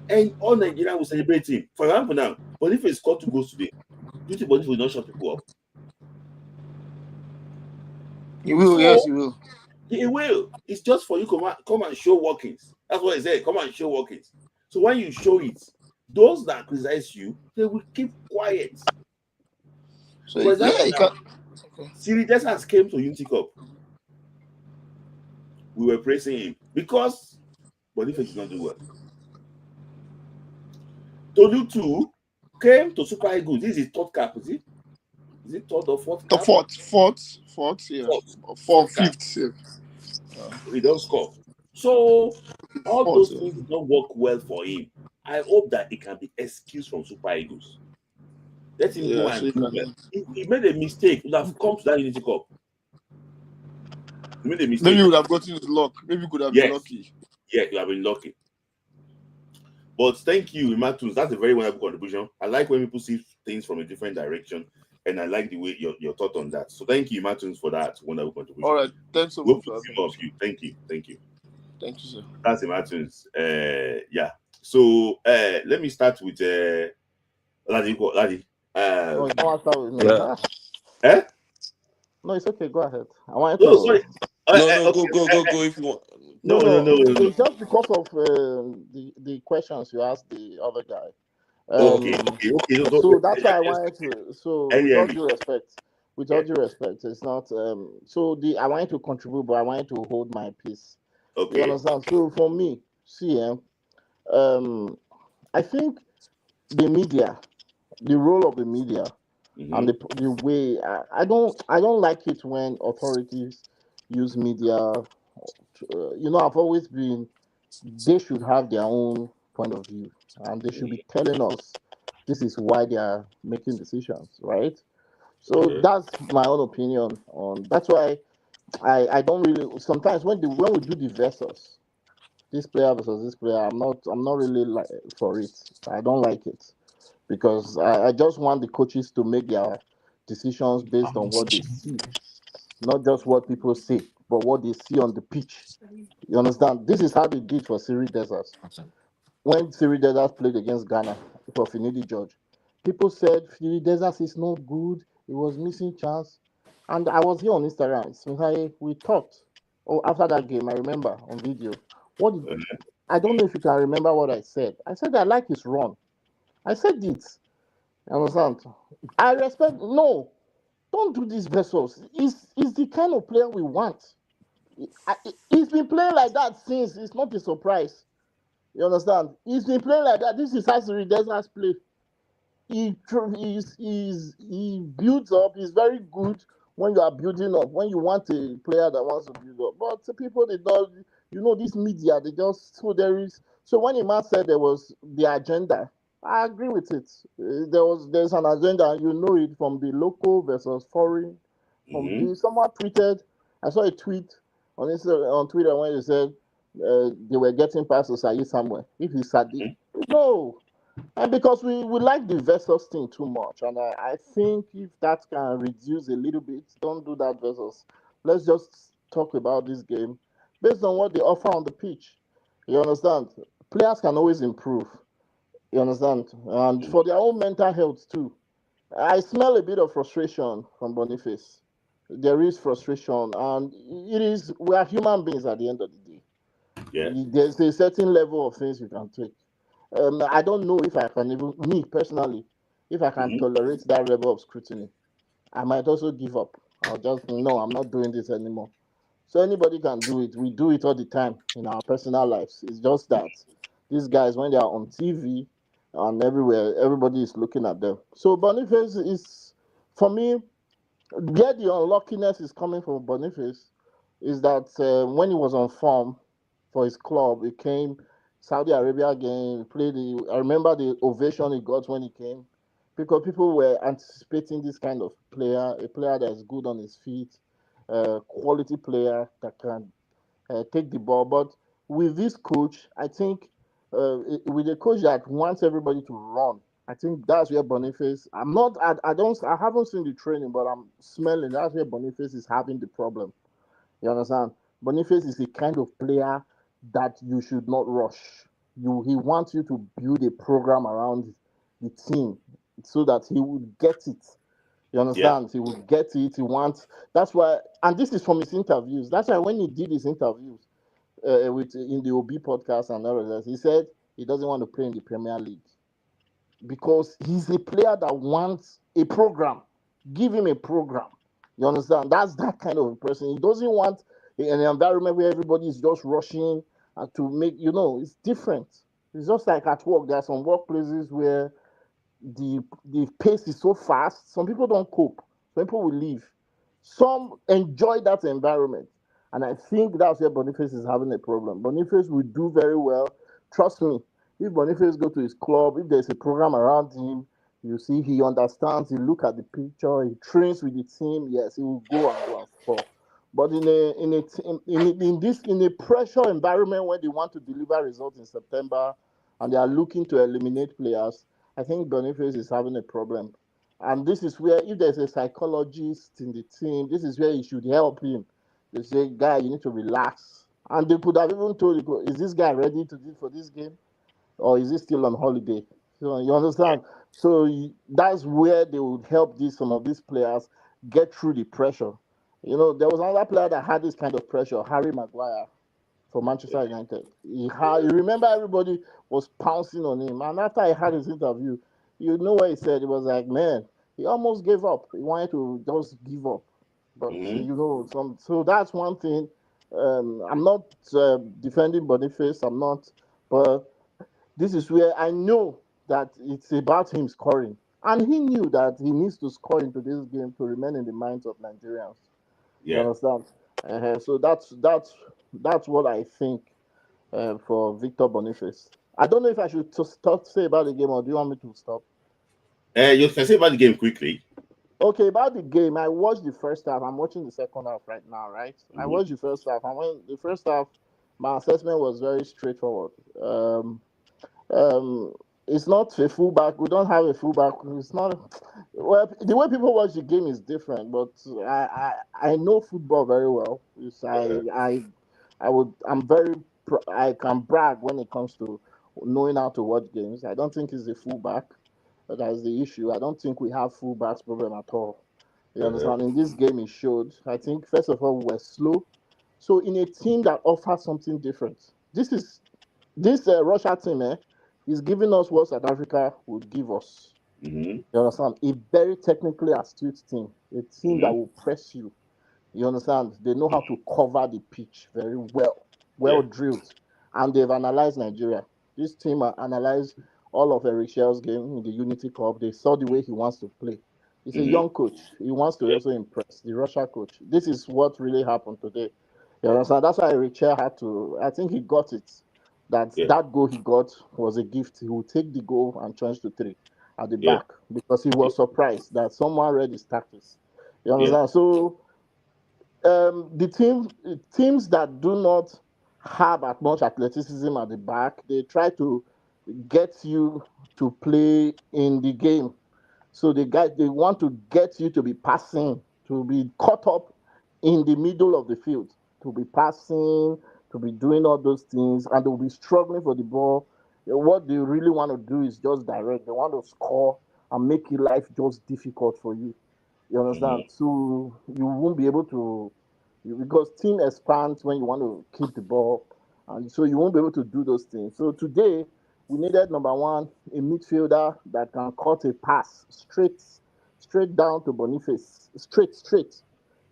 And all Nigeria will celebrate him. For example, now, Boniface scored 2 goals today. Do you think Boniface will not shut people up? He will, So, yes, he will. He will. It's just for you to come and show workings. That's what he said. Come and show workings. So when you show it, those that criticize you, they will keep quiet. So For example, yeah, he can. Siri has came to Unity Cup. We were praising him because Boniface did not do well. Tolu too came to Super Eagles. This is his 3rd cap, is it? Is it 3rd or 4th The cap? fourth, yeah. Fourth, cap. fifth, yeah. He don't score. So all Fourth, those yeah. things did not work well for him. I hope that it can be excused from Super Eagles. Let him go Yeah, so and he do can. well. He made a mistake. He would have come to that Unity Cup. He made a Maybe mistake. he would have gotten his luck. Maybe he could have been lucky. Yeah, you have been lucky. But thank you, Imatuns. That's a very wonderful contribution. I like when people see things from a different direction, and I like the way your thought on that. So thank you, Imatuns, for that wonderful contribution. All right, thanks so We'll much for put having more me. of you. Thank you. Thank you, sir. That's Imatuns. Yeah. So let me start with Ladi. Oh, you don't want to start with me? Yeah. Eh? No, it's okay. Go ahead. I wanted No, to. sorry. No, Okay. go if you want. No, No. It's just because of the questions you asked the other guy. Okay. So that's why I wanted to. So with all NEME. due respect, it's not. So I wanted to contribute, but I wanted to hold my peace. You Okay. understand? So for me, see, I think the media, the role of the media, and the way I don't like it when authorities use media. I've always been. They should have their own point of view, and they should be telling us this is why they are making decisions, right? So that's my own opinion on. That's why I don't really sometimes when we do the versus this player versus this player, I'm not really like for it. I don't like it because I just want the coaches to make their decisions based on what they see, not just what people say, but what they see on the pitch. You understand? This is how they did for Siri Desert. When Siri Desert played against Ghana for Finidi George, people said Siri Desert is not good. He was missing chance. And I was here on Instagram. So we talked. Oh, after that game, I remember on video. I don't know if you can remember what I said. I said I like his run. I said it. You understand? I respect. No, don't do this, Vessels. He's the kind of player we want. He's been playing like that since. It's not a surprise. You understand? He's been playing like that. This is how Siri Desert play. He builds up. He's very good when you are building up. When you want a player that wants to build up, but the people they don't. This media. They just so when Iman said there was the agenda, I agree with it. There's an agenda. You know it from the local versus foreign. Someone tweeted. I saw a tweet on Twitter when they said they were getting past Osayi somewhere. If he's Sadiq, no. And because we like the Versus thing too much, and I think if that can reduce a little bit, don't do that Versus. Let's just talk about this game based on what they offer on the pitch. You understand? Players can always improve. You understand? And for their own mental health too. I smell a bit of frustration from Boniface. There is frustration, and it is. We are human beings at the end of the day. Yeah. There's a certain level of things you can take. I don't know if I can even, me personally, if I can tolerate that level of scrutiny. I might also give up. I'll just, no, I'm not doing this anymore. So anybody can do it. We do it all the time in our personal lives. It's just that these guys, when they are on TV and everywhere, everybody is looking at them. So Boniface is, for me, where the unluckiness is coming from Boniface is that when he was on form for his club, he came Saudi Arabia game, played the, I remember the ovation he got when he came because people were anticipating this kind of player, a player that is good on his feet, quality player that can take the ball. But with this coach, I think with a coach that wants everybody to run, I think that's where Boniface. I'm not. I don't. I haven't seen the training, but I'm smelling. That's where Boniface is having the problem. You understand? Boniface is the kind of player that you should not rush. He wants you to build a program around the team so that he would get it. You understand? He would get it. He wants. That's why. And this is from his interviews. That's why when he did his interviews with in the OB podcast and all of that, he said he doesn't want to play in the Premier League because he's a player that wants a program. Give him a program. You understand? That's that kind of a person. He doesn't want an environment where everybody is just rushing to make, it's different. It's just like at work. There are some workplaces where the pace is so fast. Some people don't cope. Some people will leave. Some enjoy that environment. And I think that's where Boniface is having a problem. Boniface will do very well. Trust me, if Boniface go to his club, if there's a program around him, you see he understands, he look at the picture, he trains with the team, yes, he will go and score. But in a pressure environment where they want to deliver results in September and they are looking to eliminate players, I think Boniface is having a problem. And this is where, if there's a psychologist in the team, this is where you should help him. They say, guy, you need to relax. And they could have even told you, is this guy ready to do for this game? Or is he still on holiday? So you understand? So that's where they would help some of these players get through the pressure. There was another player that had this kind of pressure, Harry Maguire for Manchester United. You remember everybody was pouncing on him. And after I had his interview, you know what he said? It was like, man, he almost gave up. He wanted to just give up. But, so that's one thing. I'm not defending Boniface. I'm not. But this is where I know that it's about him scoring. And he knew that he needs to score into this game to remain in the minds of Nigerians. You understand? So that's what I think for Victor Boniface. I don't know if I should say about the game or do you want me to stop? You can say about the game quickly. Okay, about the game, I watched the first half. I'm watching the second half right now, right? I watched the first half. And when the first half, my assessment was very straightforward. It's not a fullback. We don't have a fullback. It's not. Well, the way people watch the game is different, but I know football very well. I can brag when it comes to knowing how to watch games. I don't think it's a fullback. That's the issue. I don't think we have fullbacks problem at all. You understand? In this game, it showed. I think first of all we were slow. So in a team that offers something different, this Russia team, is giving us what South Africa would give us. You understand? A very technically astute team, a team that will press you. You understand? They know how to cover the pitch very well drilled, and they've analyzed Nigeria. This team analyzed all of Eric Shell's game in the Unity Cup. They saw the way he wants to play. He's a young coach. He wants to also impress the Russia coach. This is what really happened today. You understand? That's why Eric Shell had to. I think he got it. That goal he got was a gift. He would take the goal and change to 3 at the back because he was surprised that someone read his tactics. You understand? So teams that do not have as much athleticism at the back, they try to get you to play in the game. So they want to get you to be passing, to be caught up in the middle of the field, to be passing, to be doing all those things, and they'll be struggling for the ball. What they really want to do is just direct. They want to score and make your life just difficult for you. You understand? So you won't be able to, because team expands when you want to keep the ball, and so you won't be able to do those things. So today we needed number one a midfielder that can cut a pass straight down to Boniface, straight.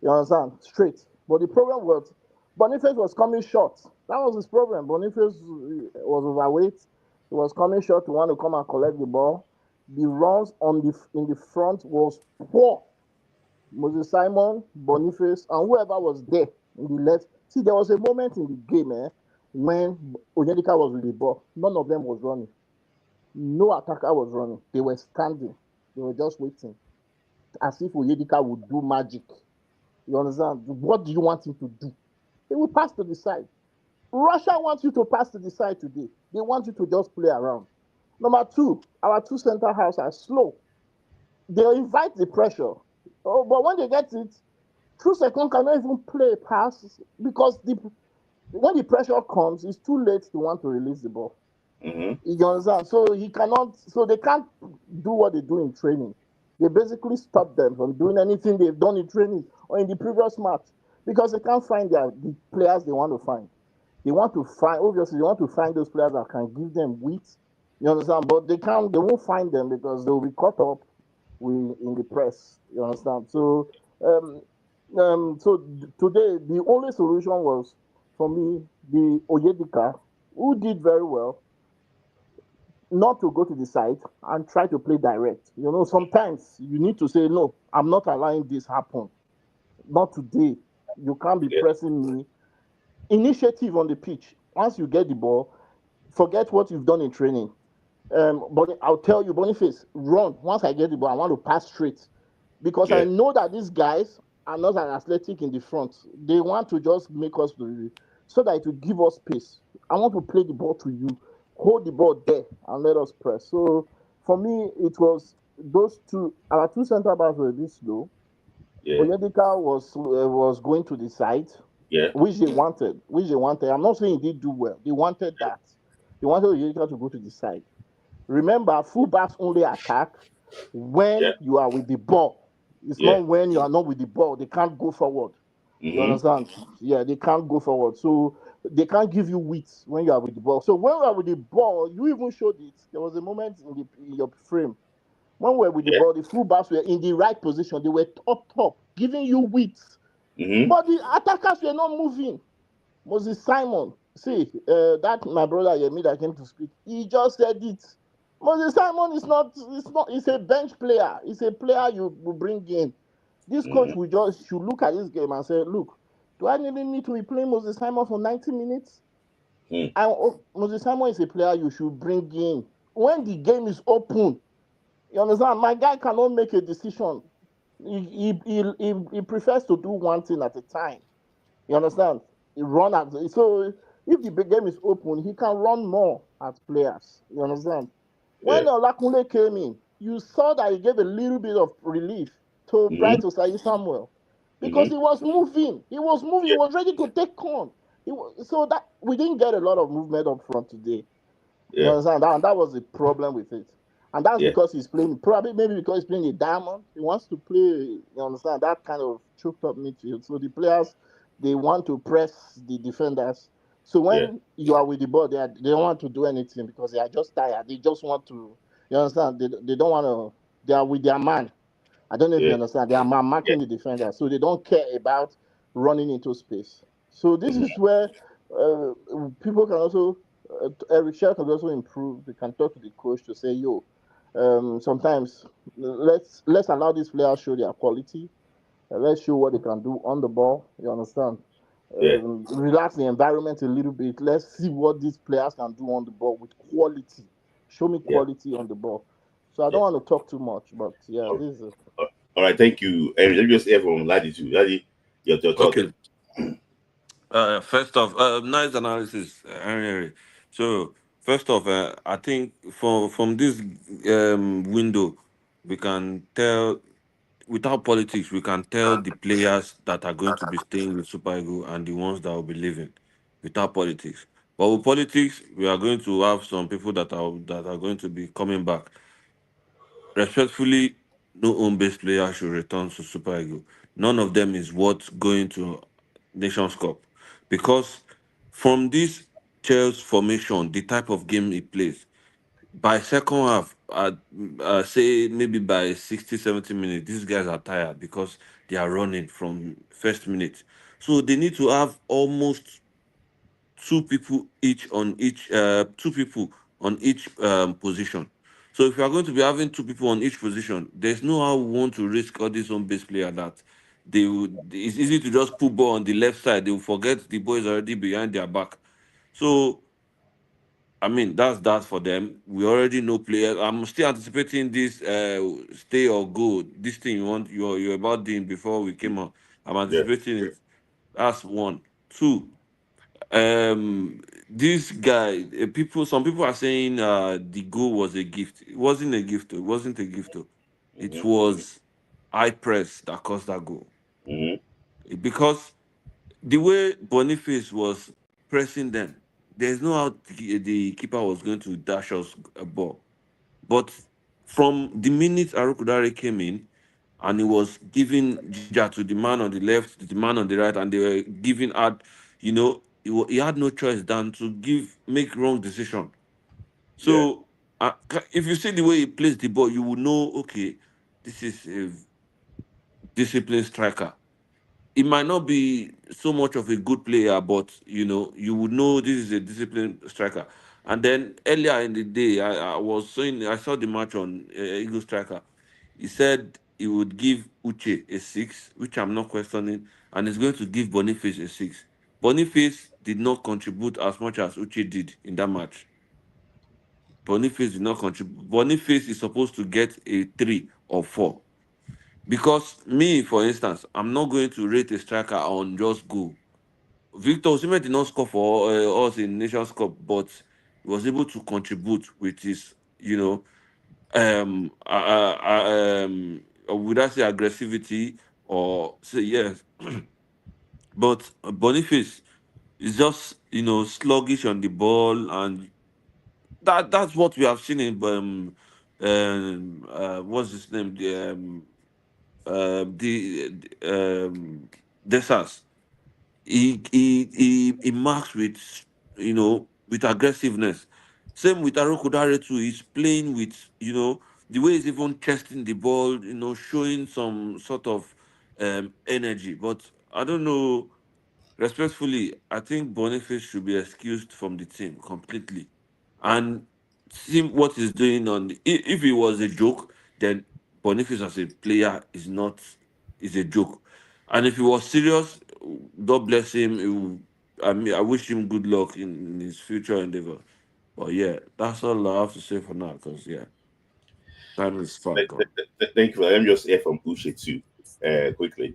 You understand? Straight. But the problem was Boniface was coming short. That was his problem. Boniface was overweight. He was coming short to want to come and collect the ball. The runs on the in the front was poor. Moses Simon, Boniface, and whoever was there in the left. See, there was a moment in the game when Onyedika was with the ball. None of them was running. No attacker was running. They were standing. They were just waiting. As if Onyedika would do magic. You understand? What do you want him to do? He will pass to the side. Russia wants you to pass to the side today. They want you to just play around. Number two, our two center halves are slow. They invite the pressure. Oh, but when they get it, True Second cannot even play a pass because when the pressure comes, it's too late to want to release the ball. You understand? So he cannot. So they can't do what they do in training. They basically stop them from doing anything they've done in training or in the previous match because they can't find the players they want to find. They want to find, obviously, they want to find those players that can give them width. You understand? But they can't. They won't find them because they'll be caught up in the press. You understand? So, today the only solution was for me the Oyedika, who did very well, not to go to the side and try to play direct. You know, sometimes you need to say no. I'm not allowing this happen. Not today. You can't be pressing me. Initiative on the pitch. Once you get the ball, forget what you've done in training. But I'll tell you, Boniface, run. Once I get the ball, I want to pass straight because I know that these guys are not as athletic in the front. They want to just make us so that it will give us space. I want to play the ball to you, hold the ball there, and let us press. So for me, it was those two. Our two center backs were a bit slow. Onyedika was going to the side, which they wanted. I'm not saying he did do well. They wanted that. They wanted Onyedika to go to the side. Remember, fullbacks only attack when you are with the ball. It's not when you are not with the ball. They can't go forward. You understand? Yeah, they can't go forward. So they can't give you width when you are with the ball. So when you are with the ball, you even showed it. There was a moment in your frame when we were with the ball, the fullbacks were in the right position. They were top, giving you width. But the attackers were not moving. Moses Simon, see, that my brother Yemi that came to speak, he just said it. Moses Simon it's a bench player. It's a player you will bring in. This coach should look at this game and say, look, do I really need to be playing Moses Simon for 90 minutes? Moses Simon is a player you should bring in. When the game is open, you understand? My guy cannot make a decision. He prefers to do one thing at a time. You understand? He run at so if the big game is open, he can run more at players. You understand? When Olakunle came in, you saw that he gave a little bit of relief to Bright Osayi Samuel because he was moving. He was moving. He was ready to take on. So that we didn't get a lot of movement up front today. You understand? That was the problem with it. And that's because he's playing, probably maybe because he's playing a diamond. He wants to play, you understand, that kind of choked up midfield. So the players, they want to press the defenders. So when you are with the ball, they don't want to do anything because they are just tired. They just want to, you understand, they don't want to, they are with their man. I don't know if you understand. They are marking the defender. So they don't care about running into space. So this is where people can also, Eric Shell can also improve. They can talk to the coach to say, yo, sometimes let's allow these players show their quality. Let's show what they can do on the ball. You understand? Relax the environment a little bit. Let's see what these players can do on the ball with quality. Show me quality on the ball. So I don't want to talk too much, but this is. All right, thank you. And let me just hear from Ladi too. Ladi, your thought. Okay. First off, nice analysis, Henry. So first off, I think from this window, we can tell without politics, we can tell the players that are going to be staying with Super Eagles and the ones that will be leaving. without politics. But with politics, we are going to have some people that are going to be coming back. Respectfully, no home-based player should return to Super Eagles. None of them is worth going to Nations Cup because from this Chelsea formation, the type of game he plays, by second half, say maybe by 60, 70 minutes, these guys are tired because they are running from first minute. So they need to have almost two people on each position. So if you are going to be having two people on each position, there's no how we want to risk all these home base player that they would. It's easy to just put ball on the left side. They will forget the ball is already behind their back. So I mean that's that for them. We already know players. I'm still anticipating this stay or go. This thing you're about doing before we came on. I'm Yeah. anticipating it. That's one. Two. This guy, some people are saying the goal was a gift. It wasn't a gift. It wasn't a gift. It Mm-hmm. was high press that caused that goal Mm-hmm. because the way Boniface was pressing them, there's no how the keeper was going to dash us a ball. But from the minute Arukudare came in, and he was giving ginger to the man on the left, to the man on the right, and they were giving out, he had no choice than to make wrong decision. Yeah. So if you see the way he plays the ball, you will know, okay, this is a disciplined striker. He might not be so much of a good player, but you would know this is a disciplined striker. And then earlier in the day, I saw the match on Eagle Striker. He said he would give Uche a 6, which I'm not questioning, and he's going to give Boniface a 6. Boniface did not contribute as much as Uche did in that match. Boniface did not contribute. Boniface is supposed to get a 3 or 4. Because me, for instance, I'm not going to rate a striker on just goal. Victor Osimhen did not score for us in Nations Cup, but he was able to contribute with his, would I say aggressivity or say yes? But Boniface is just, sluggish on the ball, and that's what we have seen in what's his name? The Desas. He marks with with aggressiveness. Same with Arokudare too. He's playing with the way he's even chesting the ball, showing some sort of energy. But I don't know. Respectfully, I think Boniface should be excused from the team completely. And see what he's doing if it was a joke, then Boniface as a player is a joke. And if he was serious, God bless him. I mean, I wish him good luck in his future endeavor. But yeah, that's all I have to say for now. Because yeah, time is far gone. Thank you. Let me just hear from Uche too, quickly.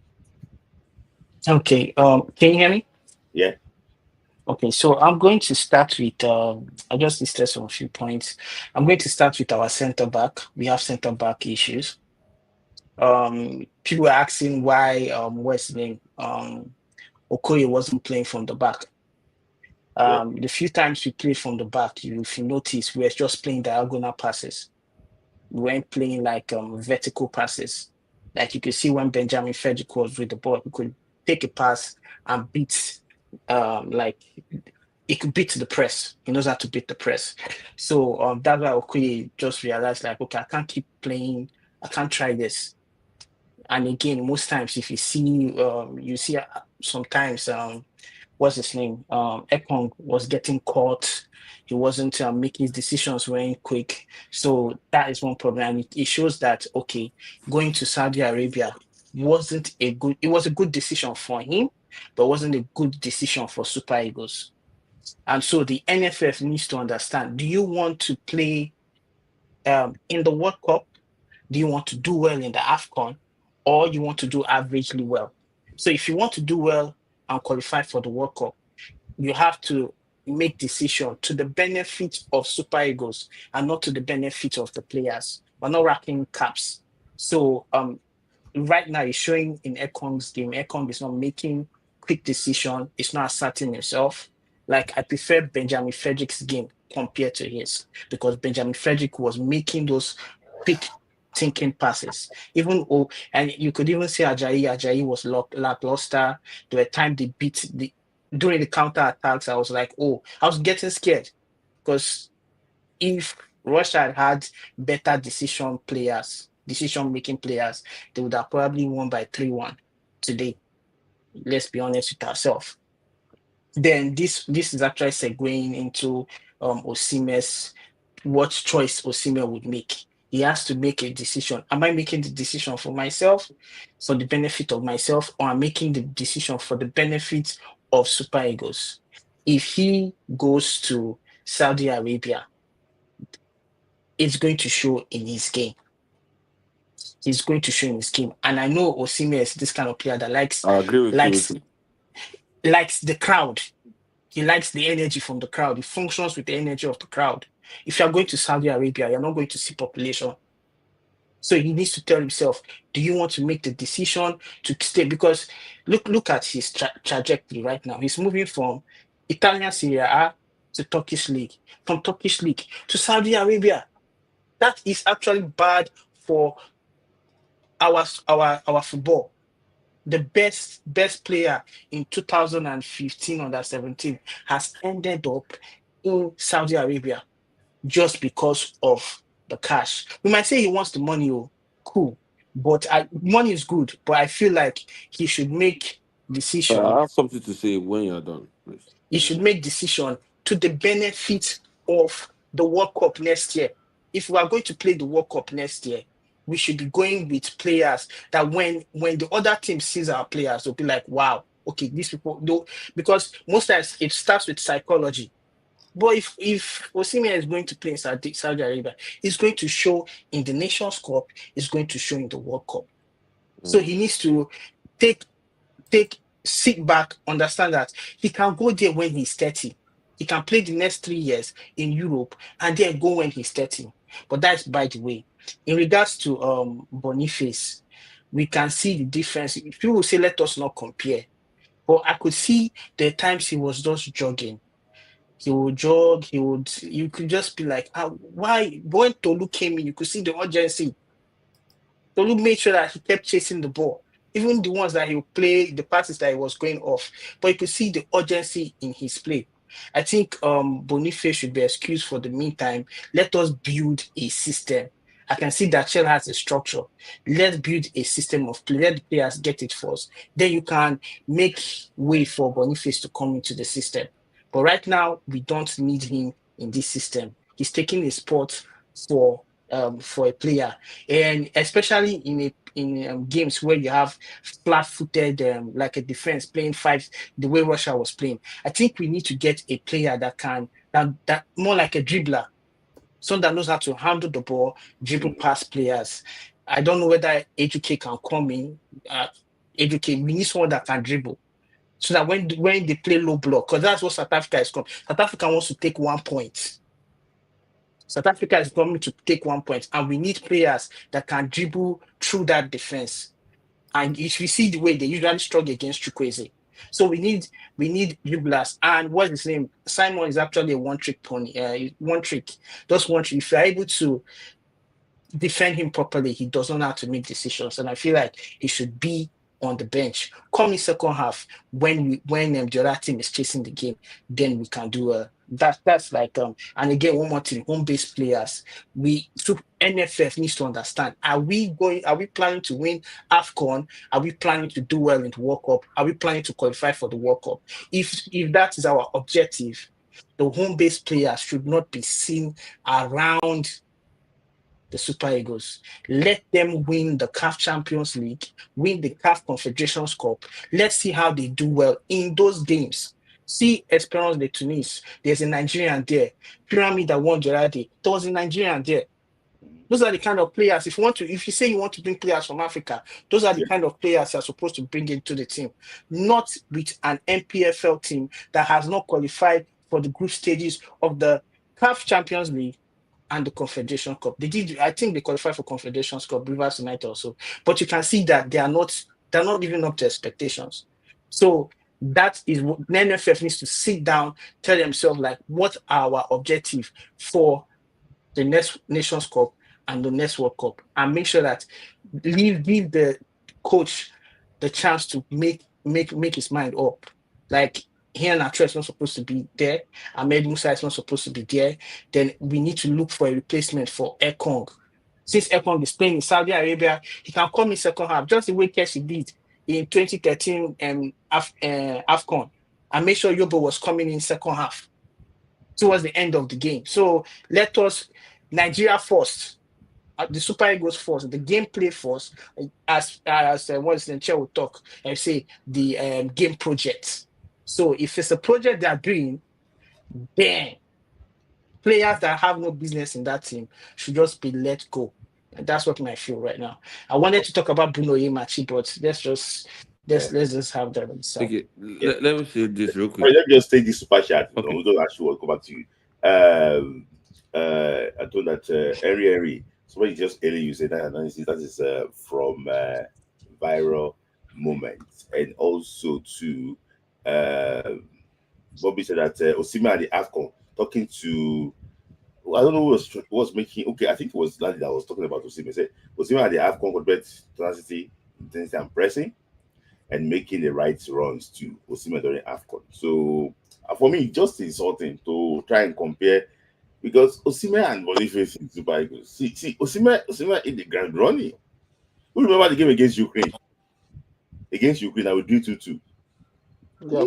Okay. Can you hear me? Yeah. Okay. So I'm going to start with. I just listed some few points. I'm going to start with our center back. We have center back issues. People were asking why what's his name Okoye wasn't playing from the back. Yeah. The few times we played from the back, if you notice, we were just playing diagonal passes. We weren't playing like vertical passes. Like you could see when Benjamin Frederick was with the ball, he could take a pass and beat like he could beat the press. He knows how to beat the press. So that's why Okoye just realized like, okay, I can't keep playing, I can't try this. And again, most times if you see you see sometimes what's his name? Ekong was getting caught. He wasn't making his decisions very quick. So that is one problem. And it shows that, okay, going to Saudi Arabia it was a good decision for him, but wasn't a good decision for Super Eagles. And so the NFF needs to understand, do you want to play in the World Cup? Do you want to do well in the AFCON? Or you want to do averagely well? So if you want to do well and qualify for the World Cup, you have to make decision to the benefit of Super Eagles and not to the benefit of the players. We're not racking caps. So right now it's showing in Ekong's game. Ekong is not making quick decision. It's not asserting himself. Like I prefer Benjamin Frederick's game compared to his, because Benjamin Frederick was making those quick thinking passes. Even and you could even say Ajayi was lackluster. There were times they beat during the counter attacks. I was like, oh, I was getting scared, because if Russia had better decision making players, they would have probably won by 3-1 today. Let's be honest with ourselves. Then this is actually segueing into Osimhen's, what choice Osimhen would make. He has to make a decision. Am I making the decision for myself, for the benefit of myself, or am I making the decision for the benefit of Super Eagles? If he goes to Saudi Arabia, it's going to show in his game. He's going to show in his game. And I know Osimhen is this kind of player that likes I agree with you. likes the crowd. He likes the energy from the crowd. He functions with the energy of the crowd. If you're going to Saudi Arabia, you're not going to see population. So he needs to tell himself, do you want to make the decision to stay? Because look at his trajectory right now. He's moving from Italian Serie A to Turkish League, from Turkish League to Saudi Arabia. That is actually bad for our football. The best player in 2015 under 17 has ended up in Saudi Arabia just because of the cash. We might say he wants the money, cool, but money is good, but I feel like he should make decision. I have something to say when you're done, please. He should make decision to the benefit of the World Cup next year. If we are going to play the World Cup next year, we should be going with players that when the other team sees our players, they'll be like, wow, okay, these people do, because most times it starts with psychology. But if Osimhen is going to play in Saudi Arabia, it's going to show in the Nations Cup, it's going to show in the World Cup. So he needs to sit back, understand that he can go there when he's 30. He can play the next 3 years in Europe and then go when he's 30. But that's by the way. In regards to Boniface, we can see the difference. People say, let us not compare. But I could see the times he was just jogging. He would jog, you could just be like, why? When Tolu came in, you could see the urgency. Tolu made sure that he kept chasing the ball. Even the ones that he would play, the passes that he was going off. But you could see the urgency in his play. I think Boniface should be excused for the meantime. Let us build a system. I can see that Shell has a structure. Let's build a system of play. Let the players get it first. Then you can make way for Boniface to come into the system. But right now, we don't need him in this system. He's taking a spot for a player, and especially in games where you have flat-footed like a defense playing five, the way Russia was playing. I think we need to get a player that more like a dribbler, someone that knows how to handle the ball, dribble past players. I don't know whether Educate can come in. Educate, we need someone that can dribble. So that when they play low block, because that's what South Africa is coming. South Africa wants to take 1 point. South Africa is coming to take 1 point, and we need players that can dribble through that defense. And if you see the way they usually struggle against Chukwueze, so we need dribblers. And what's his name? Simon is actually a one-trick pony. One trick. Just one trick. If you're able to defend him properly, he does not know how to make decisions, and I feel like he should be on the bench. Come in second half when the other team is chasing the game, then we can do that's like and again, one more thing, home-based players. NFF needs to understand, are we planning to win AFCON? Are we planning to do well in the World Cup? Are we planning to qualify for the World Cup? If that is our objective, the home-based players should not be seen around the Super Eagles. Let them win the CAF Champions League, win the CAF Confederations Cup. Let's see how they do well in those games. See Esperance de Tunis. There's a Nigerian there. Pyramid that won Gerardi. There was a Nigerian there. Those are the kind of players. If you say you want to bring players from Africa, those are the kind of players you're supposed to bring into the team. Not with an MPFL team that has not qualified for the group stages of the CAF Champions League and the Confederation Cup. I think they qualified for Confederations Cup, Rivers United also. But you can see that they're not living up to expectations. So That is what the NFF needs to sit down, tell themselves like what our objective for the next Nations Cup and the next World Cup, and make sure that give the coach the chance to make his mind up. Like here and is not supposed to be there, Ahmed Musa is not supposed to be there. Then we need to look for a replacement for Ekong. Since Ekong is playing in Saudi Arabia, he can come in second half, just the way Keshi did in 2013 AFCON, and make sure Yobo was coming in second half towards the end of the game. So let us Nigeria first, the Super Eagles first, the gameplay first, as what is the chair will talk and say the game project. So if it's a project they are doing, then players that have no business in that team should just be let go. And that's what I feel right now. I wanted to talk about Bruno Imachi, but let's just have that on the side. Okay, Yeah. let me say this real All quick. right, let me just take this super chat. Okay. We don't actually go back to you. I told that Henry. Somebody just earlier you said that analysis that is from viral moments, and also to Bobby said that Osimhen at the AFCON talking to. I don't know who was making. Okay, I think it was Landy that was talking about Osimhen. Said Osimhen at the AFCON got better tenacity, intensity, and pressing, and making the right runs to Osimhen during AFCON. So for me, just insulting to try and compare because Osimhen and Boniface in Super Eagles. See, Osimhen in the ground running. Who remember the game against Ukraine? Against Ukraine, I would do 2-2. Yeah.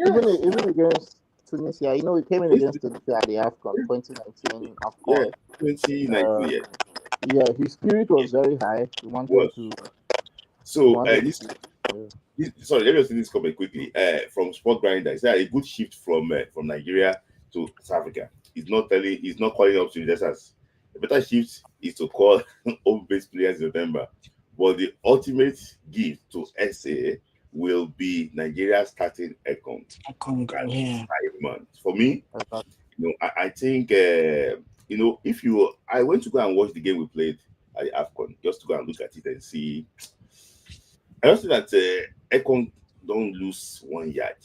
Even against Tunisia, you know, he came in against Tunisia at the AFCON 2019 AFCON. 2019. Yeah, his spirit was very high. He wanted to. So sorry, let me just say this comment quickly. From Sport Grinder, is that a good shift from Nigeria to South Africa? He's not calling up to investors. A better shift is to call home-based players in November. But the ultimate gift to SA will be Nigeria starting Ekong. Yeah. 5 months. For me, I think I went to go and watch the game we played at the AFCON just to go and look at it and see. I also that Ekong don't lose 1 yard,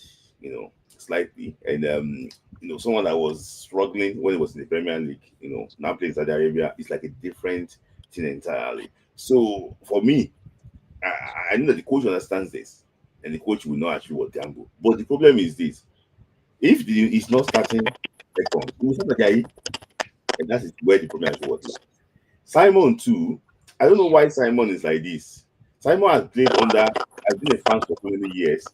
slightly, and someone that was struggling when he was in the Premier League, now playing Saudi Arabia, it's like a different thing entirely. So for me, I know that the coach understands this, and the coach will not actually what gamble. But the problem is this: if he's not starting Ekong, he will start the guy, and that is where the problem actually was. Simon too. I don't know why Simon is like this. Simon has been a fan for so many years.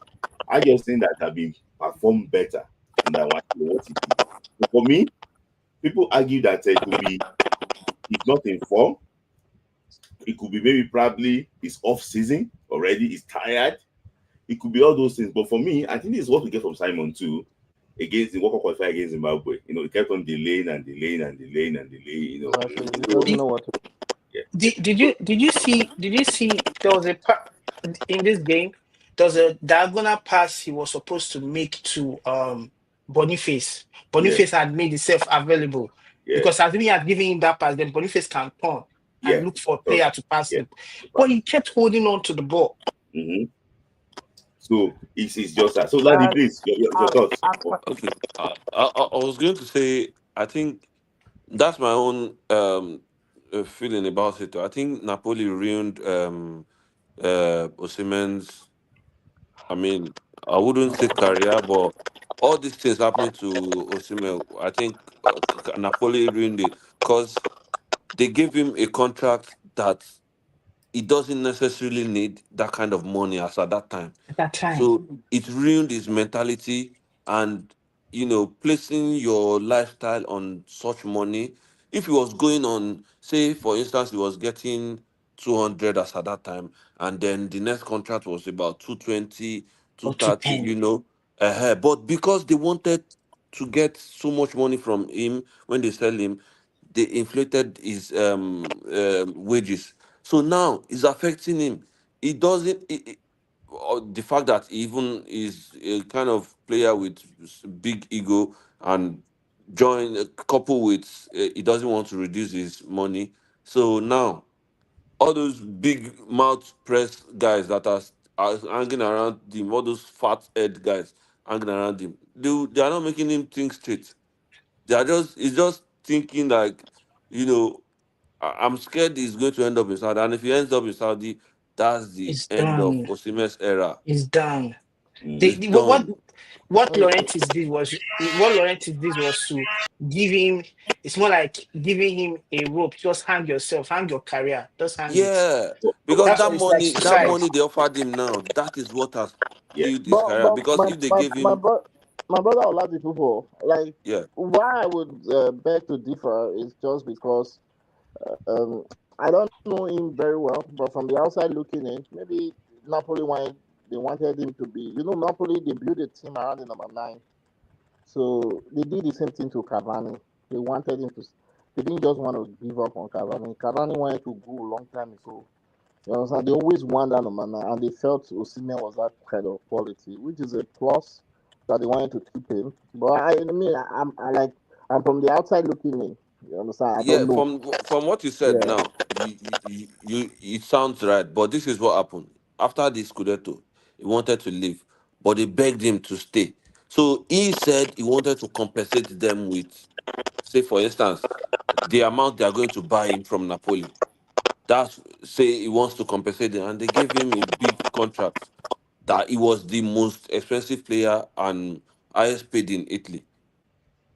I just think that have been performed better than what he did. So for me, people argue that it could be he's not in form. It could be maybe probably he's off season already, he's tired. It could be all those things. But for me, I think this is what we get from Simon too against the World Cup qualifier against Zimbabwe. He kept on delaying and delaying and delaying and delaying. He doesn't know what to do. Yeah. Did you see there was a part in this game, there was a diagonal pass he was supposed to make to Boniface. Boniface had made himself available because as he had given him that pass, then Boniface can turn and look for a player to pass him. But he kept holding on to the ball. Mm-hmm. So it's just that. So Landy, please, your thoughts. Okay. I was going to say, I think that's my own feeling about it. I think Napoli ruined Osimhen's. I mean, I wouldn't say career, but all these things happening to Osimhen, I think Napoli ruined it because they gave him a contract that he doesn't necessarily need that kind of money as at that time. At that time. So it ruined his mentality and placing your lifestyle on such money. If he was going on, say for instance, he was getting 200 as at that time, and then the next contract was about 220, 230, but because they wanted to get so much money from him when they sell him, they inflated his wages. So now it's affecting him. It doesn't. The fact that he even is a kind of player with big ego and join a couple with he doesn't want to reduce his money. So now all those big mouth press guys that are hanging around him, all those fat head guys hanging around him, they are not making him think straight. They are just he's just thinking like, you know, I'm scared he's going to end up in Saudi. And if he ends up in Saudi, that's the It's end of done. Osimhen's era. It's done. It's done. What Laurentis did was to give him. It's more like giving him a rope. Just hang yourself, hang your career, just hang it. Yeah, because That's what it's like. that Suicide. money they offered him now, that is what has Yeah. killed his But career. Because if they gave him, my brother Oladipo, like yeah, why I would beg to differ is just because um, I don't know him very well, but from the outside looking in, maybe Napoli wanted they wanted him to be. You know, Napoli they built a team around the number 9, so they did the same thing to Cavani. They wanted him to. They didn't just want to give up on Cavani. Cavani wanted to go a long time ago. You understand? They always want that number 9, and they felt Osimhen was that kind of quality, which is a plus that they wanted to keep him. But I'm from the outside looking in. You understand? I yeah. don't know. From what you said Yeah. now, it sounds right. But this is what happened after the Scudetto. He wanted to leave, but they begged him to stay. So he said he wanted to compensate them with, say, for instance, the amount they are going to buy him from Napoli. That's say he wants to compensate them, and they gave him a big contract that he was the most expensive player and highest paid in Italy.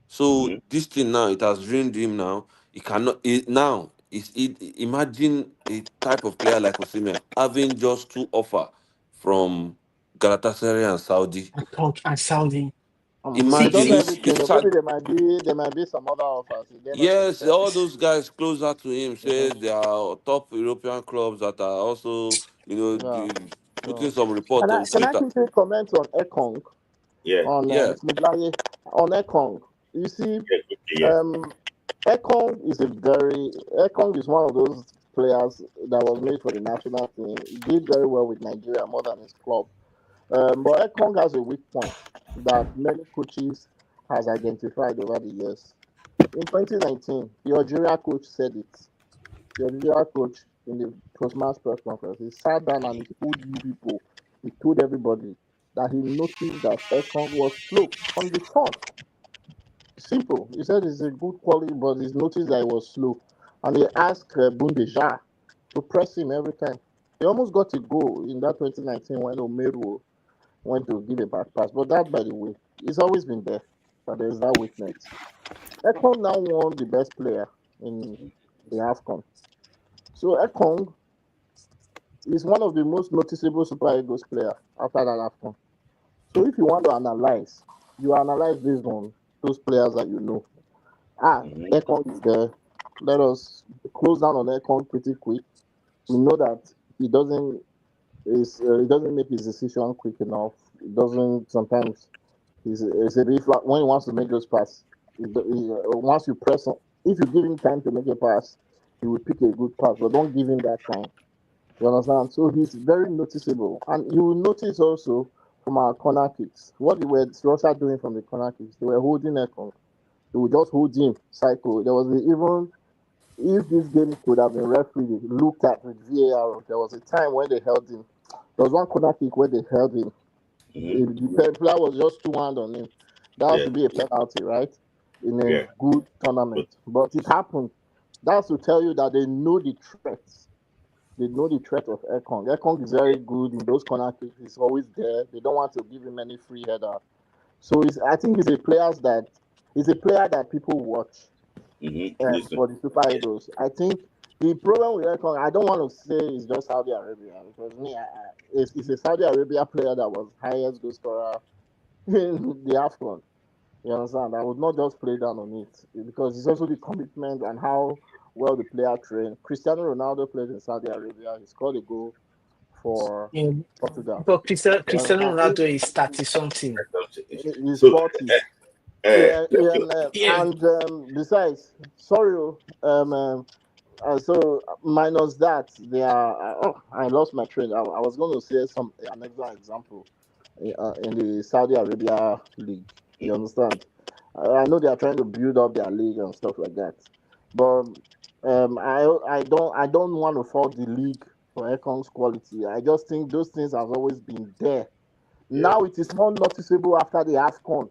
So Mm-hmm. this thing now, it has ruined him. Now he cannot. Now is it? Imagine a type of player like Osimhen having just 2 offers from Galatasaray and Saudi. And talk and sounding. They See, don't Imagine know see, everything. Or maybe there might be some other offers. You get what I'm yes, saying? all those guys closer to him Mhm. says they are top European clubs that are also, Yeah. putting So, some report on can I Twitter. quickly comment on Ekong Yeah. on Yeah, on Ekong? You see, Yeah. Yeah. um, Ekong is one of those players that was made for the national team. He did very well with Nigeria more than his club. But Ekong has a weak point that many coaches has identified over the years. In 2019, the Algeria coach said it. The Algeria coach in the post-match press conference, he sat down and he told you people, he told everybody that he noticed that Ekong was slow on the turn. Simple. He said it's a good quality, but he's noticed that he was slow. And he asked Bundeja to press him every time. He almost got a goal in that 2019 when Omeru went to give a back pass. But that, by the way, it's always been there. But there's that weakness. Ekong now won the best player in the AFCON. So Ekong is one of the most noticeable Super Eagles player after that AFCON. So if you want to analyze, you analyze based on those players that you know. Mm-hmm. Ekong is there. Let us close down on Ekong pretty quick. We know that he he doesn't make his decision quick enough. He doesn't sometimes. He's a bit flat when he wants to make those passes. Once you press on, if you give him time to make a pass, he will pick a good pass. But don't give him that time. You understand? So he's very noticeable, and you will notice also from our corner kicks what they were Russia doing from the corner kicks. They were holding Ekong. They would just hold him, cycle. There was even if this game could have been refereed, looked at with VAR, there was a time when they held him. There was one corner kick where they held him. Mm-hmm. The player was just 2 hand on him. That has Yeah. to be a penalty, right? In a Yeah. good But tournament. But it happened. That's to tell you that they know the threats. They know the threat of Ekong. Ekong is very good in those corner kicks. He's always there. They don't want to give him any free header. So I think he's a player that people watch listen. for the Super Yeah. Eagles. I think the problem with Ekong, I don't want to say it's just Saudi Arabia because it's a Saudi Arabia player that was highest goal scorer in the AFCON. You understand? I would not just play down on it because it's also the commitment and how well the player trained. Cristiano Ronaldo played in Saudi Arabia. He scored a goal for yeah, Portugal. but You Cristiano understand? Ronaldo is 30 something. He's So, 40. uh, Yeah, And besides, sorry, so minus that, they are. Oh, I lost my train. I was going to say another example in the Saudi Arabia league. You understand? I know they are trying to build up their league and stuff like that, but I don't want to fault the league for Ekong's quality. I just think those things have always been there. Now it is more noticeable after the AFCON.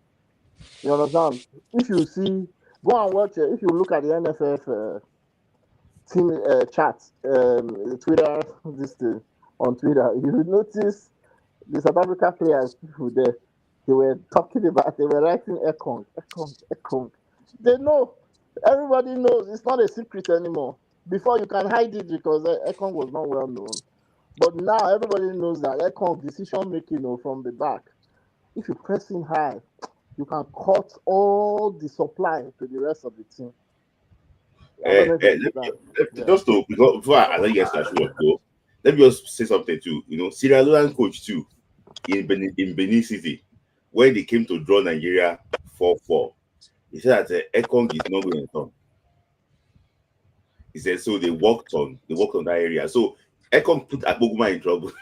You understand? If you see, go and watch. If you look at the NFF team chat, Twitter, this thing on Twitter, you will notice the South Africa players people there. They were talking about. They were writing Ekong, Ekong, Ekong. They know. Everybody knows. It's not a secret anymore. Before you can hide it because Ekong was not well known. But now everybody knows that Ekong decision making from the back. If you press him high, you can cut all the supply to the rest of the team. I don't know if you understand. Yeah. Just to before I let you guys go, let me just say something too. Sierra Leone coach too in Benin City when they came to draw Nigeria 4-4. He said that Ekong is not going to turn. He said so they worked on that area. So Ekong put Akpoguma in trouble.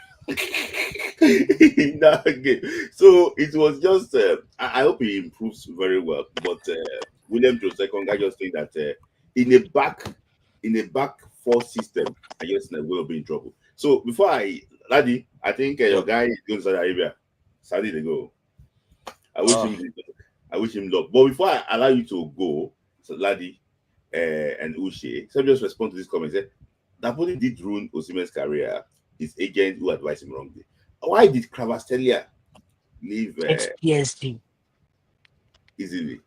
In that game. So it was just I hope he improves very well. But William Jose Ekong, I just think that in a back four system, I just will be in trouble. So before Laddie, I think your guy is going to Saudi Arabia. Saudi to go. I wish him luck. But before I allow you to go, so Laddie and Uche, so just respond to this comment. Say, Napoli did ruin Osimhen's career. His agent who advised him wrongly. Why did Kravastelia leave PSG. easily?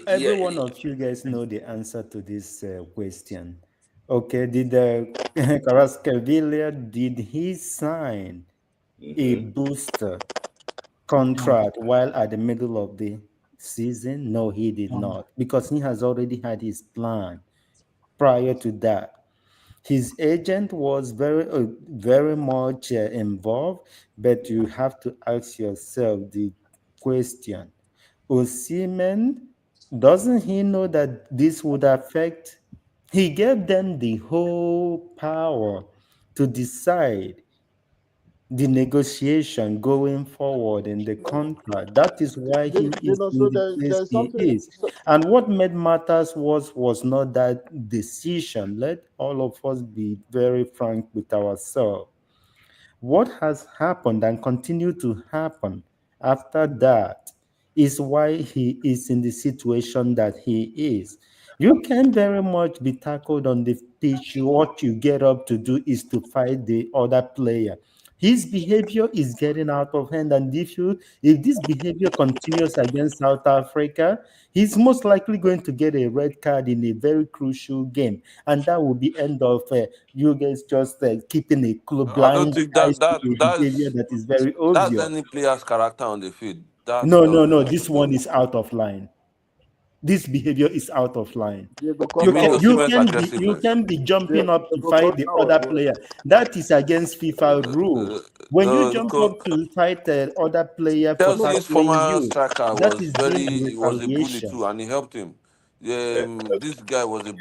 Every one of you guys know the answer to this question. Okay, did Carrasquevilla, did he sign a booster contract while at the middle of the season? No, he did not, because he has already had his plan prior to that. His agent was very much involved, but you have to ask yourself the question: Osimhen, doesn't he know that this would affect? He gave them the whole power to decide the negotiation going forward in the contract. That is why he is in So the place there's he something. is. And what made matters was not that decision. Let all of us be very frank with ourselves. What has happened and continue to happen after that is why he is in the situation that he is. You can very much be tackled on the pitch. What you get up to do is to fight the other player. His behavior is getting out of hand, and if this behavior continues against South Africa, he's most likely going to get a red card in a very crucial game, and that will be end of you guys just keeping a I don't blind think eyes to a behavior that is very that's obvious. any player's character on the field. That No. doesn't. This one is out of line. This behavior is out of line. Diego You Costa mean was You Osimhen's can be aggressiveness? jumping up to Diego fight the Costa was other worse. player. That is against FIFA rule. When you jump up to fight the other player for Chelsea's tackling former you, striker that is deemed was a bully retaliation. too, and he helped him. This guy was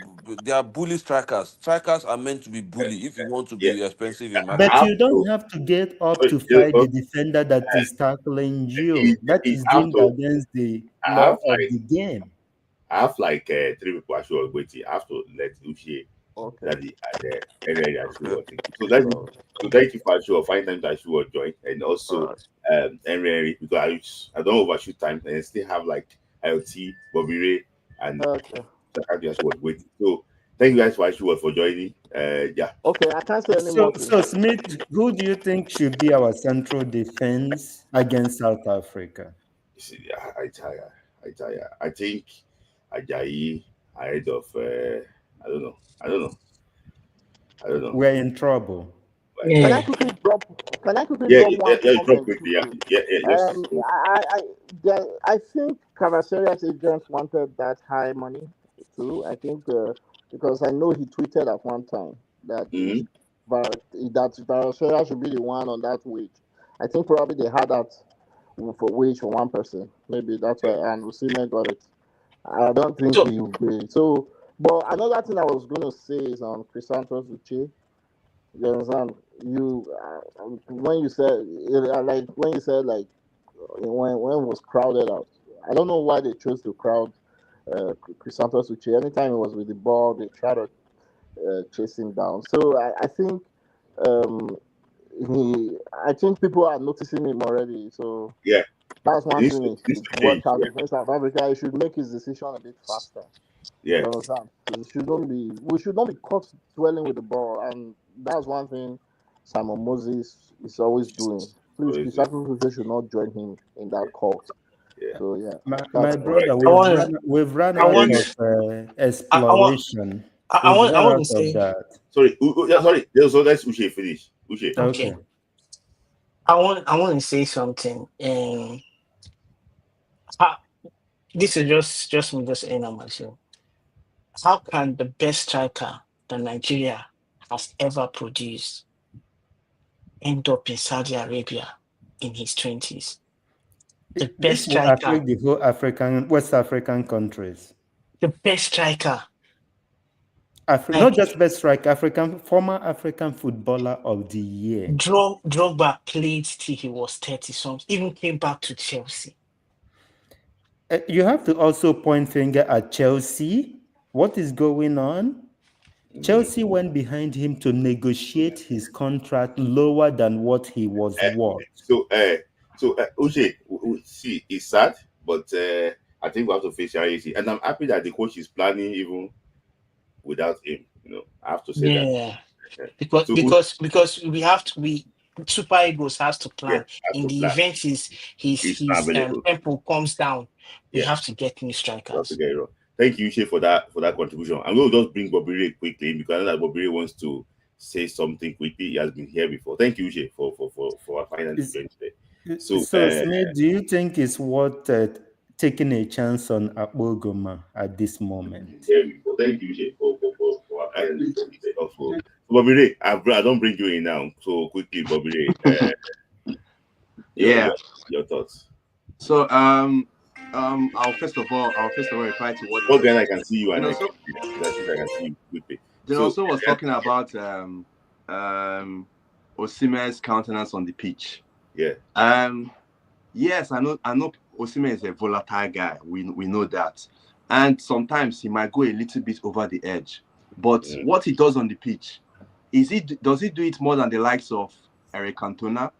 they are bully strikers. Strikers are meant to be bully if you want to Yeah, be expensive in I But marketing. have you don't to. have to get up uh, to fight uh, the defender that is tackling you. it, That it is have deemed to. against the I law have of like the game. three people I should waiting. I have to let Uche Okay. that the area I Okay. should. So that's it. So, So thank you for sure. Find time that should join, and All also right. Henry because I don't overshoot time and I still have like IoT, Bobby Ray, and okay. Sakadi as was waiting. So thank you guys for joining. Yeah. Okay, I can't say any more things. So Smith, who do you think should be our central defense against South Africa? See, I tire. I think Ajayi ahead of I don't know. I don't know. I don't know. We're in trouble. Can I Yeah. quickly drop? Can I quickly Yeah, drop yeah, one yeah, drop comment? quickly. Yeah, just I think Cavaseria's agent wanted that high money too. I think because I know he tweeted at one time that mhm. that Cavaseria should be the one on that wage. I think probably they had that for wage for one person. Maybe that's why, and Osimhen got it. I don't think So he will be. So, but another thing I was going to say is on Chrysanthus Uche. You understand? You when you said like when you said like when it was crowded out. I don't know why they chose to crowd Chrysanthus Uche. Anytime he was with the ball, they try to chase him down. So I think I think people are noticing him already. So yeah, that's one this thing he this should watch change. out Yeah, against South Africa. He should make his decision a bit faster. yeah, You understand? We should not be caught dwelling with the ball, and that's one thing Simon Moses is always doing. Please, always the do. South Africa should not join him in that cult. Yeah. So yeah, My that's All right. brother, I want we've run I out want of I want exploration. I We've want I run want to out of say that. Sorry. Yeah, sorry. So let's Uche finish. Uche. Okay. okay. I want to say something. How, this is just me just saying on myself. How can the best striker that Nigeria has ever produced end up in Saudi Arabia in his 20s? The This best will striker, affect the whole West African countries. the best striker. Not Like just best striker, former African footballer of the year. Drogba played till he was 30 something, even came back to Chelsea. You have to also point finger at Chelsea. What is going on? Chelsea went behind him to negotiate his contract lower than what he was worth. So Uche, see, it's sad, but I think we have to face reality, and I'm happy that the coach is planning even without him. I have to say that. Yeah. Because So because because we Super Eagles has to yeah, plan have in to the plan. event It's not his available. tempo comes down. We Yeah, have to get new we have to strikers. get it wrong. Thank you, Uche, for that contribution. I'm going to just bring Bobby Ray quickly because I know that Bobby Ray wants to say something quickly. He has been here before. Thank you, Uche, for finding the join today. So So, Smith, do you think it's worth taking a chance on Akpogoma at this moment? here we go. Thank you, Uche, for finding the join today. Also, so Bobby Ray, I don't bring you in now. So quickly, Bobby Ray, Yeah. your thoughts. So I'll first of all reply to what What then I can see you and I also can see you quickly. Then So also was talking about Osimhen's countenance on the pitch. yeah. Yes, I know Osimhen is a volatile guy. We know that. And sometimes he might go a little bit over the edge. But what he does on the pitch, does he do it more than the likes of Eric Cantona,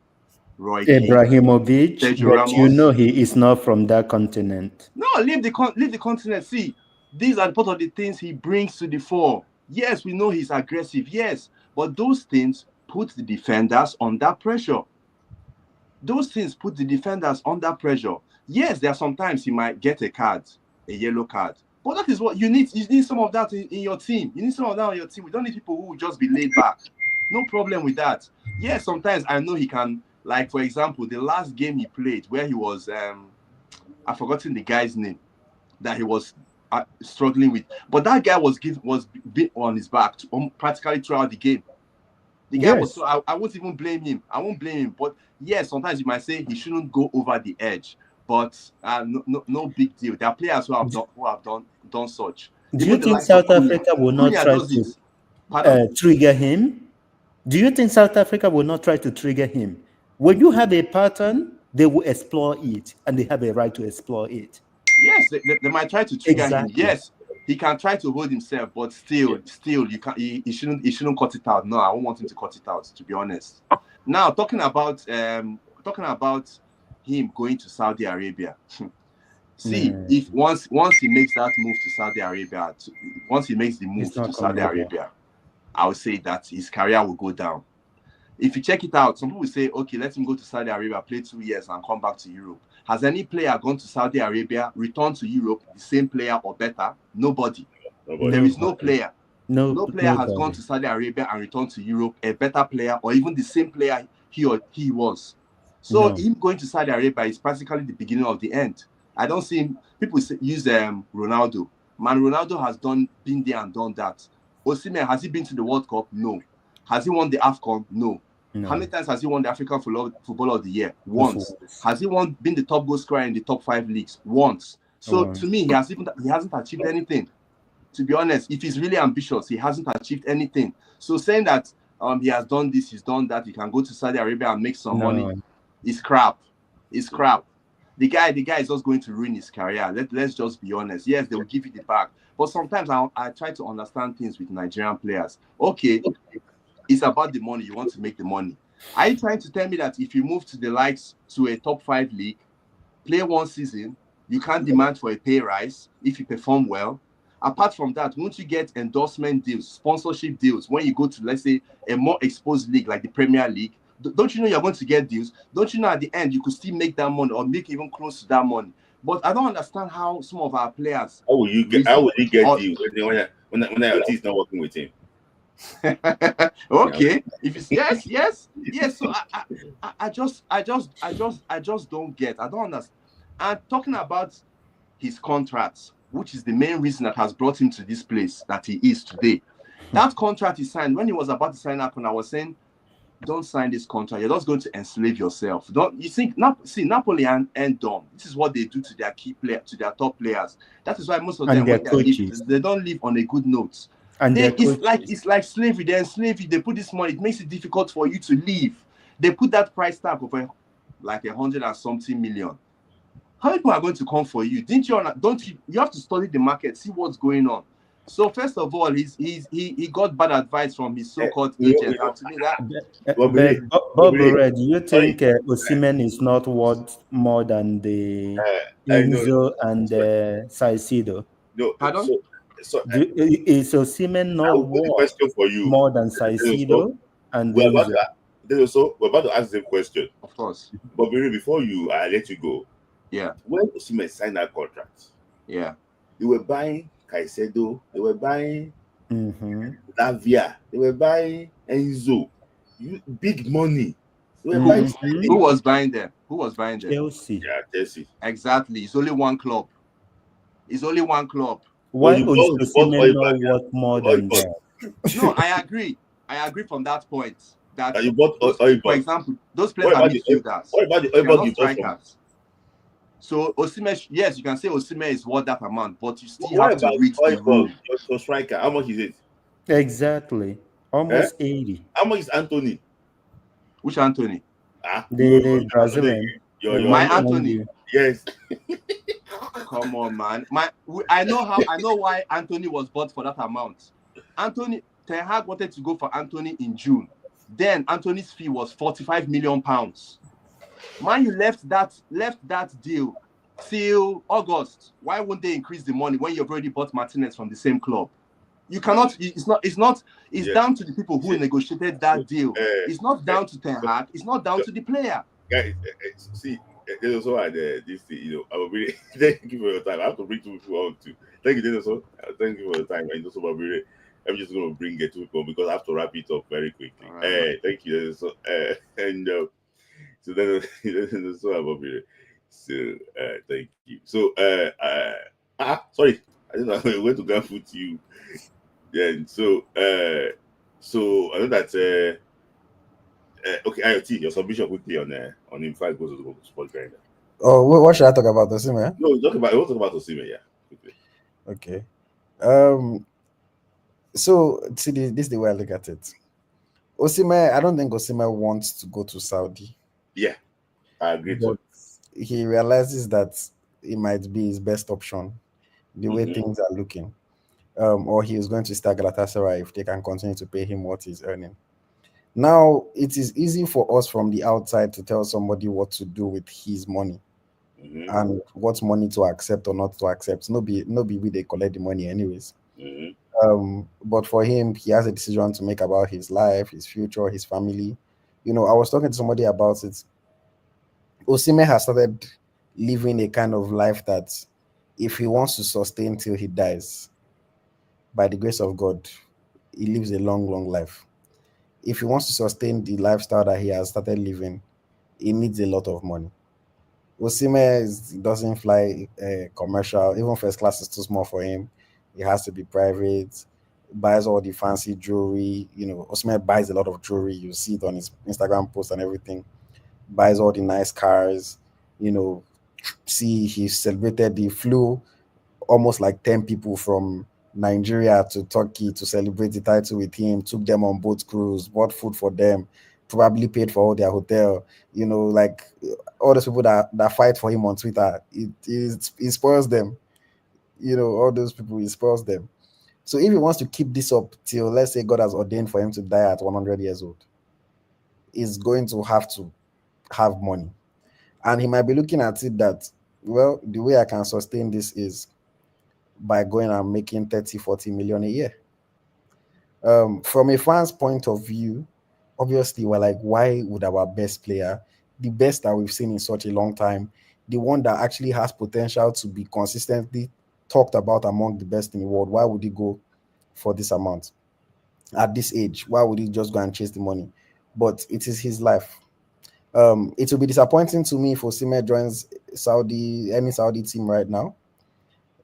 Roy Keane, Ibrahimovic, Sergio but you Ramos? know he is not from that continent. No, leave the continent. See, these are part of the things he brings to the fore. Yes, we know he's aggressive. Yes, but those things put the defenders under pressure. Yes, there are sometimes he might get a yellow card. But that is what you need. You need some of that in your team. You need some of that on your team. We don't need people who will just be laid back. No problem with that. Yes, sometimes I know he can, like, for example, the last game he played where he was, I've forgotten the guy's name that he was struggling with. But that guy was on his back practically throughout the game. The guy was, so I won't even blame him. I won't blame him. But yes, sometimes you might say he shouldn't go over the edge. But no big deal. There are players who have done such. Do you think South Africa will not try to trigger him? Do you think South Africa will not try to trigger him? When you have a pattern, they will explore it, and they have a right to explore it. Yes, they might try to trigger him. Yes, he can try to hold himself, but still, you can't. He shouldn't cut it out. No, I won't want him to cut it out. To be honest. Now talking about him going to Saudi Arabia. See, if once he makes that move to Saudi Arabia, once he makes the move to Saudi Arabia, I would say that his career will go down. If you check it out, some people say, okay, let him go to Saudi Arabia, play 2 years, and come back to Europe. Has any player gone to Saudi Arabia, returned to Europe, the same player or better? Nobody. There is no player. No player has gone to Saudi Arabia and returned to Europe, a better player, or even the same player he was. So him going to Saudi Arabia is practically the beginning of the end. I don't see him. People use Ronaldo. Man, Ronaldo has been there and done that. Osimhen, has he been to the World Cup? No. Has he won the AFCON? No. How many times has he won the African Footballer of the Year? Once. Has he been the top goal scorer in the top 5 leagues? Once. So to me, he hasn't achieved anything. To be honest, if he's really ambitious, he hasn't achieved anything. So saying that he has done this, he's done that, he can go to Saudi Arabia and make some money, is crap. It's crap. the guy is just going to ruin his career. Let's just be honest. Yes, they will give you the back, but sometimes I try to understand things with Nigerian players. Okay, it's about the money. You want to make the money. Are you trying to tell me that if you move to the likes to a top 5 league, play one season, you can't demand for a pay rise if you perform well? Apart from that, won't you get endorsement deals, sponsorship deals when you go to, let's say, a more exposed league like the Premier League? Don't you know you're going to get deals? Don't you know at the end you could still make that money or make even close to that money? But I don't understand how some of our players. How will you get deals when your team's not working with him? Okay, if it's yes. So I just don't get. I don't understand. And talking about his contracts, which is the main reason that has brought him to this place that he is today. That contract he signed when he was about to sign up, and I was saying, don't sign this contract. You're just going to enslave yourself. Don't you think? Napoli and Dom. This is what they do to their key player, to their top players. That is why most of them, when they leave, they don't leave on a good note. And it's like slavery. They enslave you. They put this money. It makes it difficult for you to leave. They put that price tag of like 100 and something million. How many people are going to come for you? You have to study the market, see what's going on. So first of all, he got bad advice from his so-called agent. And to me, Bob, do you think Osimhen is not worth more than the Enzo and Saicedo? No, pardon? Is Osimhen not worth more than Saicedo and Enzo? We're about to ask the question. Of course. But before I let you go. Yeah. When Osimhen signed that contract, yeah, they were buying Caicedo, they were buying Lavia, they were buying Enzo. Big money. They were buying. Who was buying them? Chelsea. Yeah, Chelsea. Exactly. It's only one club. Why is Osimhen not worth more than that? No, I agree from that point. That you bought for example, those players are midfielders. What about the not strikers? So Osimhen, yes, you can say Osimhen is worth that amount, but you still have to reach the room. Your striker, how much is it? Exactly, almost 80. How much is Anthony? Which Anthony? The Brazilian. My Anthony. Yes. Come on, man. I know why Anthony was bought for that amount. Ten Hag wanted to go for Anthony in June. Then Anthony's fee was £45 million. Man, you left that deal till August. Why won't they increase the money when you've already bought Martinez from the same club? You cannot. It's down to the people who negotiated that deal. It's not down to Ten Hag. It's not down to the player. Guys, see, there's also this thing. I will really thank you for your time. I have to bring two people on too. Thank you, Dennis. Thank you for your time. And also, I'm just going to bring it to people because I have to wrap it up very quickly. Right. Thank you. So then so thank you. So sorry, I don't know. I went to go foot you. Then so I know that okay, IoT, your submission quickly on in 5 goes to the sport grinder. Oh, what should I talk about, Osimhen? No, I want to talk about Osimhen, yeah. Quickly. Okay. So see, this is the way I look at it. Osimhen, I don't think Osimhen wants to go to Saudi. Yeah, I agree. But he realizes that it might be his best option, the way things are looking. Or he is going to start Galatasaray if they can continue to pay him what he's earning. Now, it is easy for us from the outside to tell somebody what to do with his money and what money to accept or not to accept. No be we they collect the money anyways. But for him, he has a decision to make about his life, his future, his family. I was talking to somebody about it. Osimhen has started living a kind of life that if he wants to sustain till he dies, by the grace of God, he lives a long, long life. If he wants to sustain the lifestyle that he has started living, he needs a lot of money. Osimhen doesn't fly commercial, even first class is too small for him. It has to be private, buys all the fancy jewelry. Osimhen buys a lot of jewelry. You see it on his Instagram post and everything. Buys all the nice cars. See, he celebrated, he flew almost like 10 people from Nigeria to Turkey to celebrate the title with him, took them on boat cruise, bought food for them, probably paid for all their hotel. You know, like all those people that fight for him on Twitter, it spoils them. You know, all those people, it spoils them. So if he wants to keep this up till, let's say, God has ordained for him to die at 100 years old, he's going to have money. And he might be looking at it that, well, the way I can sustain this is by going and making 30, 40 million a year. From a fan's point of view, obviously, we're like, why would our best player, the best that we've seen in such a long time, the one that actually has potential to be consistently talked about among the best in the world, why would he go for this amount at this age? Why would he just go and chase the money? But it is his life. It will be disappointing to me if Osimhen joins any Saudi team right now.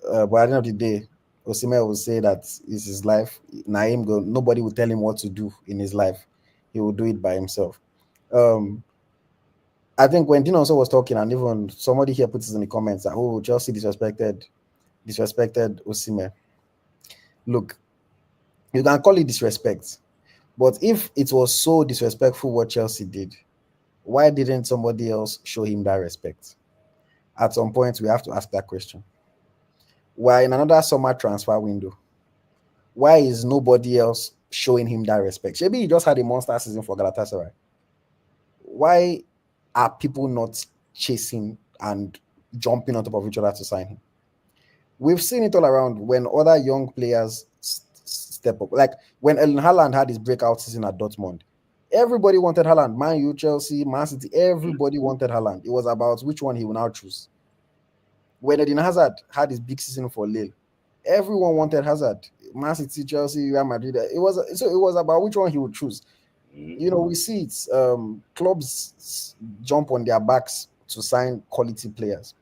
But at the end of the day, Osimhen will say that it's his life. Nobody will tell him what to do in his life. He will do it by himself. I think when Dino also was talking, and even somebody here puts this in the comments that, oh, Chelsea disrespected Osimhen. Look, you can call it disrespect, but if it was so disrespectful what Chelsea did, why didn't somebody else show him that respect? At some point, we have to ask that question. We're in another summer transfer window. Why is nobody else showing him that respect? Maybe he just had a monster season for Galatasaray. Why are people not chasing and jumping on top of each other to sign him? We've seen it all around when other young players step up. Like when Erling Haaland had his breakout season at Dortmund, everybody wanted Haaland. Man U, Chelsea, Man City, everybody wanted Haaland. It was about which one he will now choose. When Eden Hazard had his big season for Lille, everyone wanted Hazard. Man City, Chelsea, Real Madrid. It was about which one he would choose. You know, we see it. Clubs jump on their backs to sign quality players.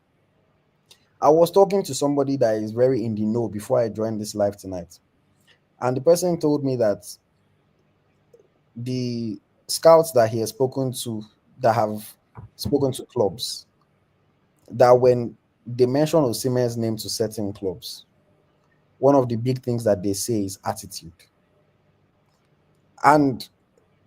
I was talking to somebody that is very in the know before I joined this live tonight, and the person told me that the scouts that he has spoken to, that have spoken to clubs, that when they mention Osimhen's name to certain clubs, one of the big things that they say is attitude. And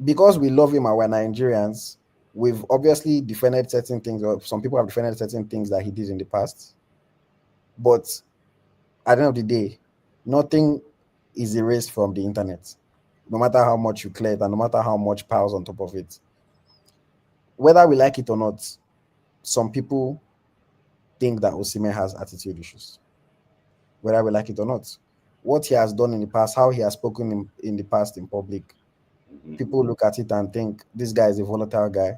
because we love him and we're Nigerians, we've obviously defended certain things, or some people have defended certain things that he did in the past. But at the end of the day, nothing is erased from the internet, no matter how much you clear it and no matter how much piles on top of it. Whether we like it or not, some people think that Osimhen has attitude issues. Whether we like it or not, what he has done in the past, how he has spoken in the past in public, people look at it and think this guy is a volatile guy.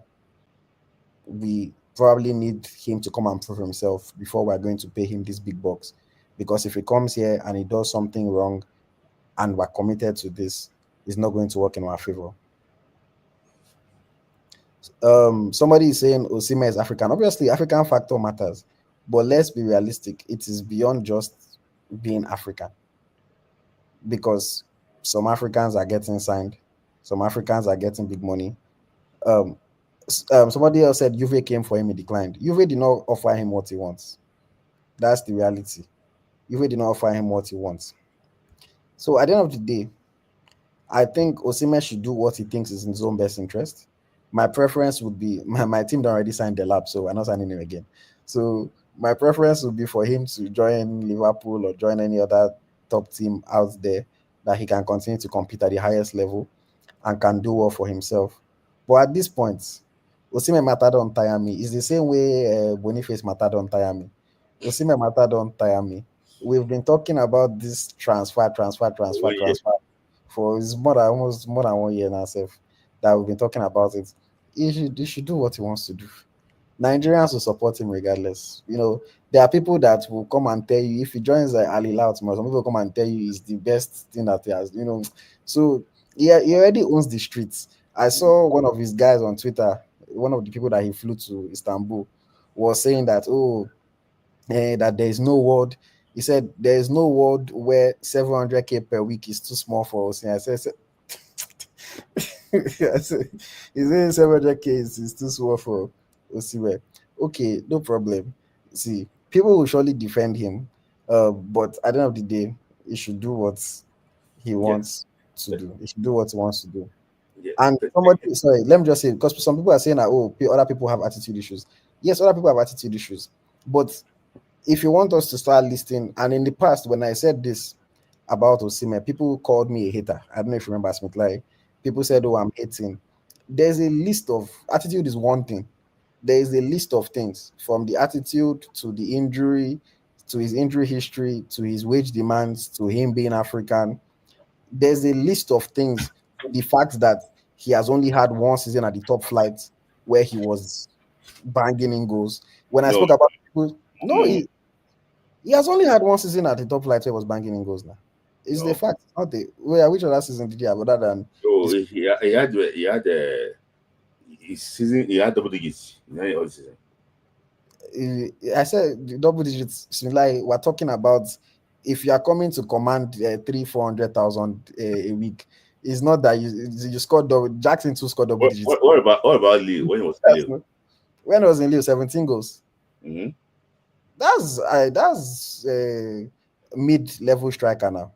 We probably need him to come and prove himself before we're going to pay him this big bucks. Because if he comes here and he does something wrong and we're committed to this, it's not going to work in our favor. Somebody is saying Osimhen is African. Obviously, African factor matters, but let's be realistic. It is beyond just being African, because some Africans are getting signed, some Africans are getting big money. Somebody else said Juve came for him, he declined. Juve did not offer him what he wants. That's the reality. Juve did not offer him what he wants. So at the end of the day, I think Osimhen should do what he thinks is in his own best interest. My preference would be, my team already signed the lab, so I'm not signing him again. So my preference would be for him to join Liverpool or join any other top team out there that he can continue to compete at the highest level and can do well for himself. But at this point, Osimhen matter don't tire me. It's the same way Boniface matter don't tire me. Osimhen matter don't tire me. We've been talking about this transfer for almost more than 1 year now, that we've been talking about it. He should do what he wants to do. Nigerians will support him regardless. You know, there are people that will come and tell you if he joins Al Hilal tomorrow, some people will come and tell you it's the best thing that he has, you know. So yeah, he already owns the streets. I saw one of his guys on Twitter, one of the people that he flew to Istanbul, was saying that that there is no world. He said there is no world where 700k per week is too small for us. And I said, he's saying 700k is too small for Osimhen. Okay, no problem. See, people will surely defend him, but at the end of the day, he should do what he wants to do. He should do what he wants to do. Yeah. And somebody, sorry, let me just say, because some people are saying that, oh, other people have attitude issues. Yes, other people have attitude issues. But if you want us to start listing, and in the past, when I said this about Osimhen, people called me a hater. I don't know if you remember Smith. Like, people said, oh, I'm hating. There's a list of attitude is one thing. There is a list of things from the attitude to the injury, to his injury history, to his wage demands, to him being African. There's a list of things. The fact that he has only had one season at the top flight where he was banging in goals. When I No, spoke about people, no, no, he has only had one season at the top flight where he was banging in goals now. It's the no. fact, not the where which other season did he have other than So this? he had his season. He had double digits in any other season. I said the double digits. Like we're talking about if you are coming to command 300,000-400,000 a week, it's not that you scored double. Jackson too scored double What, digits. what, what about Lille when he was in That's Lille? when I was in Lille, 17 goals. Mm-hmm. That's a mid-level striker now.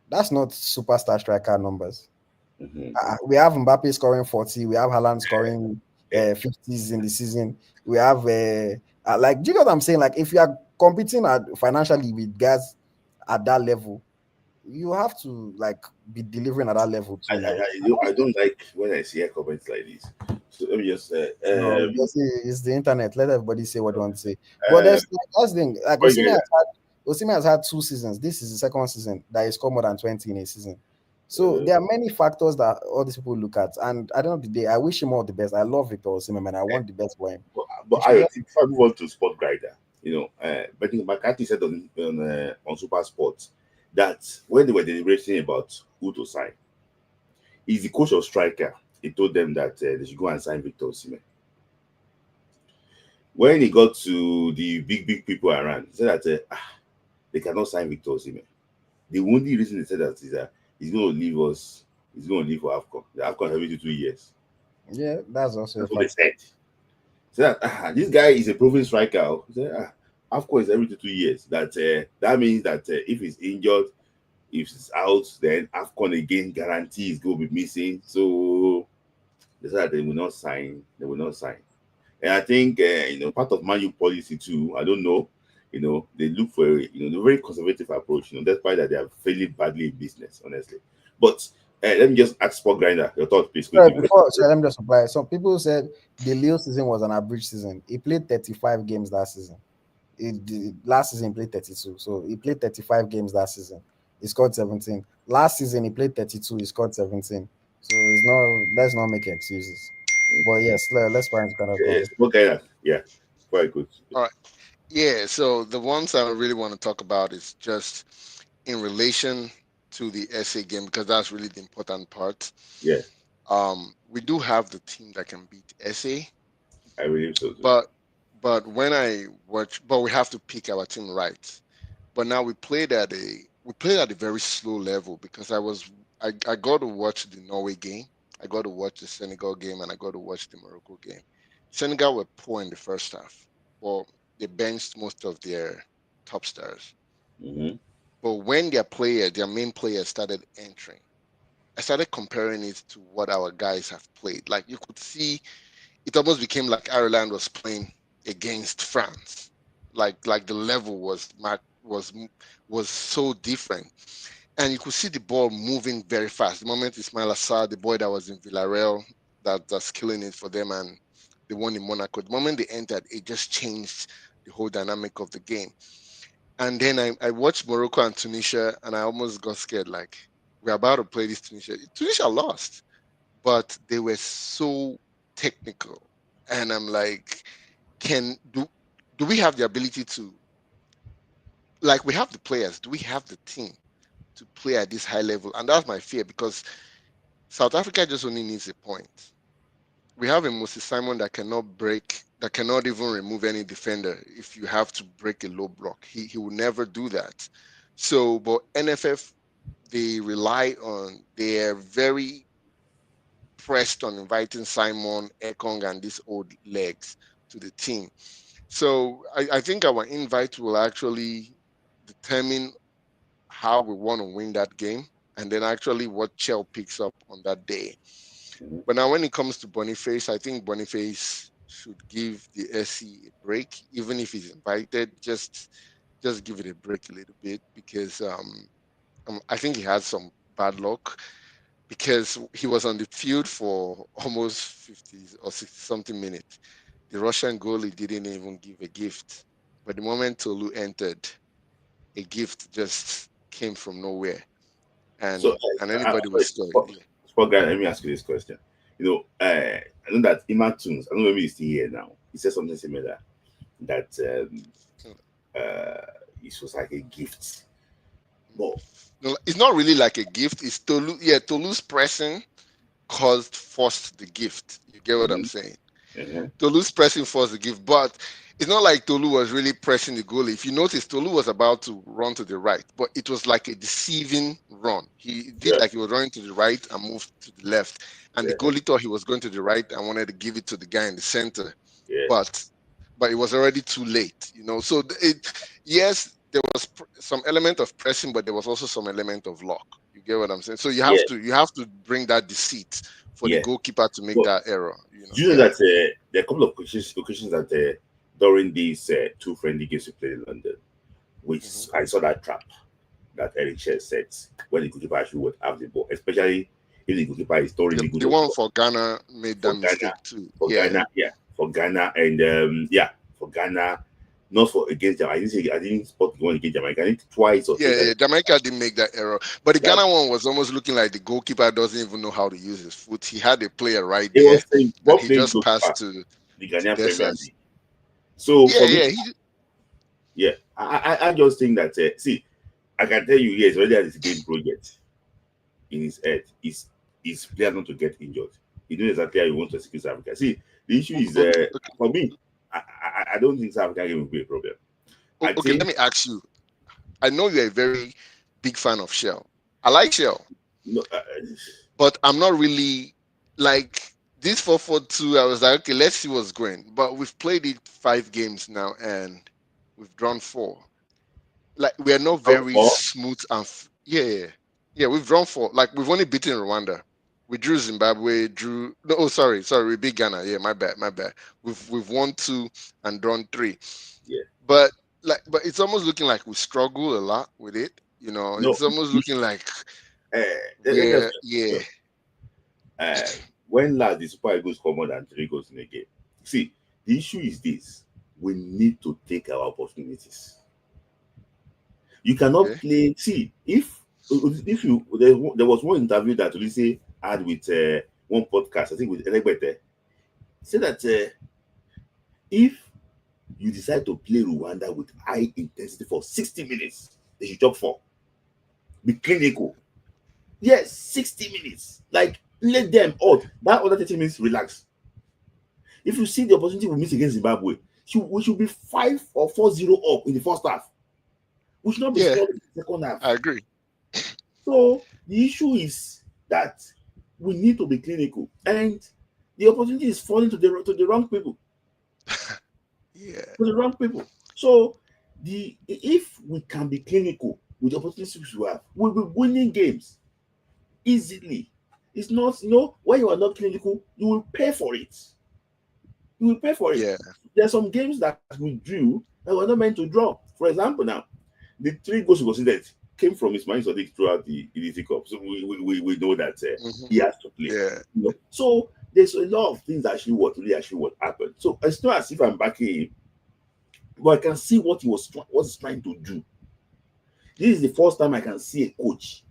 That's not superstar striker numbers. Mm-hmm. We have Mbappe scoring 40. We have Haaland scoring Yeah. 50s in the season. We have like, do you know what I'm saying? Like, if you are competing financially with guys at that level, you have to like be delivering at that level I, too I, now. I don't like when I see comments like this. So let me just No, just it's the internet. Let everybody say what they want to say. But uh, there's like that's the thing. Like before you get Osimhen has had 2 seasons. This is the second season that he scored more than 20 in a season. So that, there are many factors that all these people look at. And at the end of the day, I wish him all the best. I love Victor Osimhen and I want the best for him. but He I should just before I move on to sport grinder, I think McCarthy said on Super Sports that when they were deliberating about who to sign, he's the coach of striker. He told them that they should go and sign Victor Osimhen. When he got to the big people around, he said that they cannot sign Victor Osimhen. The only reason they said that is that he's going to leave us. He's going to leave for AFCON. The AFCON is every 2 years. yeah, that's also a That's what they fact. said. So that this guy is a proven striker. He said, AFCON is every 2 years. That means that if he's injured, if he's out, then AFCON again guarantees going to be missing. So they said that they will not sign. They will not sign. And I think part of Man U policy too. I don't know. They look for a very conservative approach. Despite that they are failing badly in business, honestly. But let me just ask Sport Grinder your thoughts, please, quickly. Let me just reply. Some people said the Lille season was an average season. He played 35 games that season. Last season he played 32. So he played 35 games that season. He scored 17. Last season he played 32. He scored 17. So let's not make excuses. But yes, let's try and kind of go. Sport Grinder, yeah, quite good. All right. Yeah. So the ones I really want to talk about is just in relation to the SA game because that's really the important part. Yeah, We do have the team that can beat SA, I believe so too. but when I watch, but we have to pick our team right. But now we played at a very slow level because I got to watch the Norway game, I got to watch the Senegal game, and I got to watch the Morocco game. Senegal were poor in the first half. Well, they benched most of their top stars. Mm-hmm. But when their main players started entering, I started comparing it to what our guys have played. Like you could see, it almost became like Ireland was playing against France. Like the level was so different, and you could see the ball moving very fast. The moment Ismail Assar, the boy that was in Villarreal, that's killing it for them, and they won in Monaco. The moment they entered, it just changed the whole dynamic of the game. And then I watched Morocco and Tunisia, and I almost got scared. Like we're about to play this Tunisia. Tunisia lost, but they were so technical, and I'm like, can do we have the ability to, like, we have the players, do we have the team to play at this high level? And that's my fear because South Africa just only needs a point. We have a Moses Simon that cannot even remove any defender if you have to break a low block. He will never do that. So, but NFF, they're very pressed on inviting Simon, Ekong, and these old legs to the team. So I think our invite will actually determine how we want to win that game. and then actually what Chell picks up on that day. But now when it comes to Boniface, I think Boniface should give the SC a break, even if he's invited. Just give it a break a little bit, because I think he had some bad luck, because he was on the field for almost 50 or 60 something minutes. The Russian goalie didn't even give a gift. But the moment Tolu entered, a gift just came from nowhere. And So, anybody was scared. Sport guy, let me ask you this question. I know that Ima Tunes, I don't know if he's still here now. He said something similar, that it was like a gift. But no, it's not really like a gift. It's Tolu. Yeah, Tolu's pressing forced the gift. You get what I'm saying? Tolu's pressing forced the gift, but it's not like Tolu was really pressing the goalie. If you notice, Tolu was about to run to the right, but it was like a deceiving run. He did like he was running to the right and moved to the left, and the goalie thought he was going to the right and wanted to give it to the guy in the center, but it was already too late. So yes, there was some element of pressing, but there was also some element of luck. You get what I'm saying? So you have to bring that deceit for the goalkeeper to make that error. Do you know that there are a couple of occasions that during these two friendly games we played in London, which I saw that trap that Eric Scher sets when the goalkeeper actually would have the ball, especially if the goalkeeper is still really good. The one for Ghana made that mistake too. For Ghana, and for Ghana. Not for against Jamaica. I didn't spot the one against Jamaica. I think twice or Jamaica didn't make that error. But the Ghana one was almost looking like the goalkeeper doesn't even know how to use his foot. He had a player right there, and he just passed to the Ghanaian Premier League. So for me, I just think that see, I can tell you, yes, already has this game project in his head. His player not to get injured. He knows exactly how he wants to execute South Africa. See, the issue is for me. I don't think South Africa will be a problem. Let me ask you. I know you're a very big fan of Shell. I like Shell. But I'm not really like this 4-4-2. I was like, okay, let's see what's going. But we've played it 5 games now and we've drawn 4. Like we are not very smooth and we've drawn 4. Like we've only beaten Rwanda. We drew Zimbabwe, we beat Ghana. Yeah, my bad. We've won 2 and drawn 3. Yeah. But it's almost looking like we struggle a lot with it. It's almost looking like when last the Super Eagles come on and 3 goals in a game. See, the issue is this: we need to take our opportunities. You cannot play. See, if you there was one interview that Ulysses had with one podcast, I think with Elegbete, said that if you decide to play Rwanda with high intensity for 60 minutes, they should drop 4. Be clinical. Yes, 60 minutes. Like, let them out. That other 30 minutes, relax. If you see the opportunity we miss against Zimbabwe, we should be 5 or 4-0 up in the first half. We should not be scored in the second half. I agree. So the issue is that we need to be clinical, and the opportunity is falling to the wrong people. To the wrong people. So if we can be clinical with the opportunities we have, we'll be winning games easily. It's not, when you are not clinical, you will pay for it. You will pay for it. Yeah. There are some games that we drew that were not meant to draw. For example, now the 3 goals we conceded came from Ismail Sadiq throughout the Elite Cup. So we know that he has to play. Yeah. So there's a lot of things that what happened. So it's not as if I'm backing him, but I can see what he's trying to do. This is the first time I can see a coach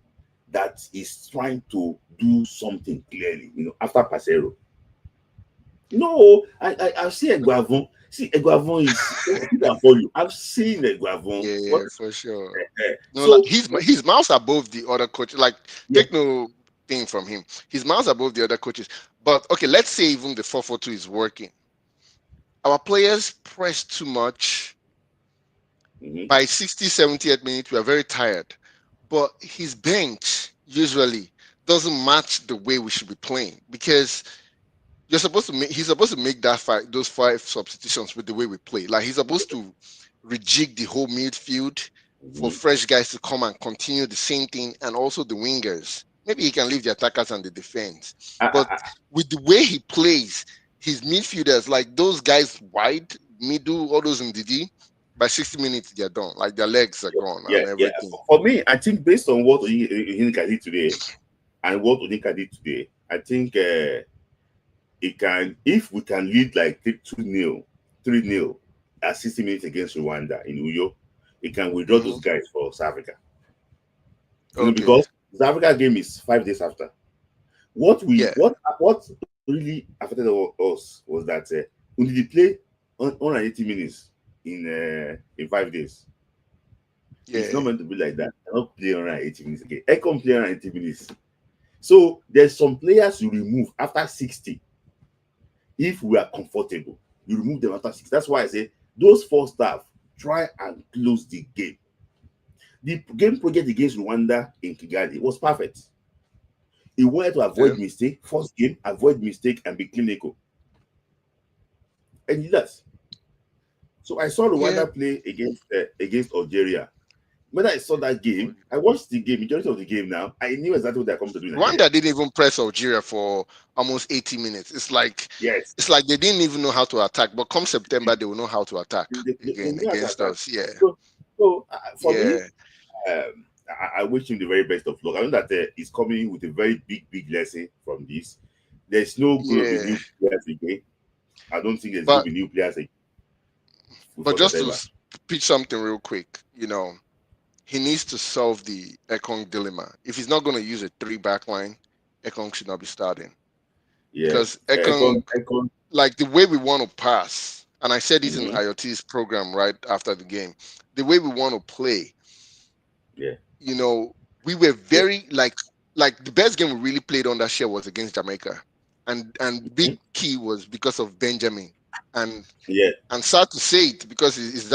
that is trying to do something clearly, after Pasero. No, I've seen Eguavon. See, Eguavon is for you. I've seen Eguavon. Yeah, for sure. So his miles above the other coaches. Like, take no thing from him. His miles above the other coaches. But okay, let's say even the 4-4-2 is working. Our players press too much. By 60, 70th minute, we are very tired. But his bench usually doesn't match the way we should be playing, because he's supposed to make those 5 substitutions with the way we play. Like, he's supposed to rejig the whole midfield for fresh guys to come and continue the same thing, and also the wingers. Maybe he can leave the attackers and the defense. But with the way he plays, his midfielders, like those guys wide, middle, all those in DD, by 60 minutes they're done. Like their legs are gone and everything. For me, I think based on what Onyeka did today and what Onyeka did today, I think it can, if we can lead like 2-0, 3-0 at 60 minutes against Rwanda in Uyo, it can withdraw those guys for South Africa. You know, because the South Africa game is 5 days after. What really affected us was that we did play 180 minutes in 5 days. It's not meant to be like that. I don't play 180 minutes again. Ekong play 180 minutes. So there's some players you remove after 60. If we are comfortable, you remove them after 60. That's why I say those 4 staff try and close the game. The game project against Rwanda in Kigali was perfect. He wanted to avoid mistake. First game, avoid mistake and be clinical. And he does. So I saw Rwanda play against Algeria. When I saw that game, I watched the game, majority of the game now. I knew exactly what they're coming to do. Rwanda didn't even press Algeria for almost 80 minutes. It's like it's like they didn't even know how to attack. But come September, they will know how to attack against us. So for me, I wish him the very best of luck. I know that he's coming with a very big lesson from this. There's no going to be new players again. I don't think there's going to be new players again. But just to pitch something real quick, you know, he needs to solve the Ekong dilemma. If he's not going to use a 3-back line, Ekong should not be starting. Because Ekong, like the way we want to pass, and I said this in IoT's program right after the game, the way we want to play, you know, we were very like the best game we really played on that share was against Jamaica, and big key was because of Benjamin, and sad to say it because he's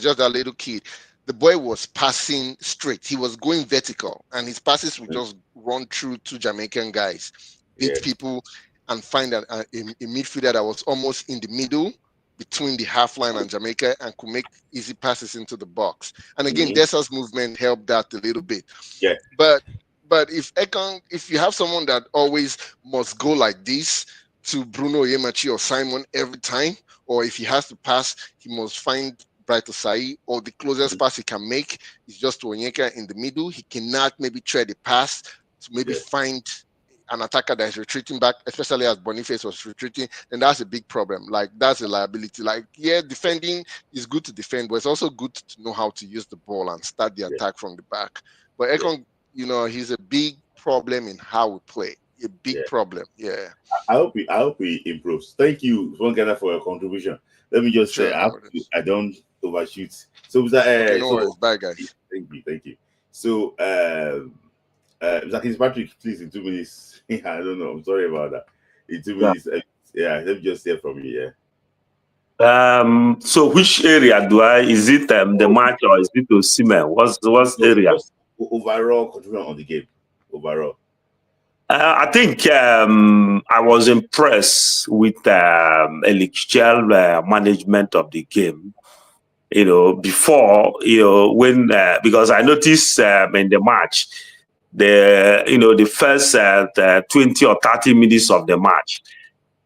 just that little kid. The boy was passing straight. He was going vertical, and his passes would just run through 2 Jamaican guys, beat people, and find a midfielder that was almost in the middle between the half line and Jamaica and could make easy passes into the box. And again, Desa's movement helped that a little bit. But if you have someone that always must go like this to Bruno Yemachi or Simon every time, or if he has to pass, he must find Bright Osai, or the closest pass he can make is just to Onyeka in the middle. He cannot maybe trade a pass to maybe find an attacker that is retreating back, especially as Boniface was retreating, then that's a big problem. Like, that's a liability. Like, defending is good to defend, but it's also good to know how to use the ball and start the attack from the back. But Ekong, you know, he's a big problem in how we play. A big problem. I hope he improves. Thank you, Ghana, for your contribution. Let me just say, I don't overshoot. So, no worries. Bye, guys. Thank you. So, Mr. Patrick, please, in 2 minutes. I don't know. I'm sorry about that. In 2 minutes, let me just hear from you. So, which area is it the match or is it Osimhen? What's area? Overall contribution on the game. Overall. I think I was impressed with Elichel management of the game. You know, before, you know, when because I noticed in the match, the first 20 or 30 minutes of the match,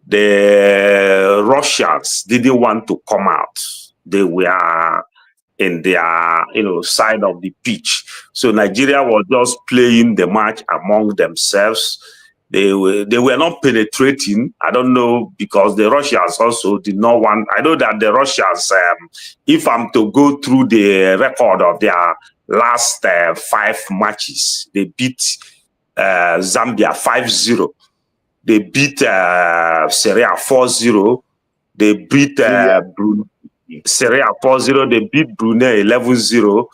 the Russians didn't want to come out. They were in their side of the pitch. So Nigeria was just playing the match among themselves. They were not penetrating. I don't know, because the Russians also did not want. I know that the Russians, if I'm to go through the record of their last 5 matches, they beat Zambia 5-0. They beat Syria 4-0. They beat Syria 4-0. They beat Brunei 11-0.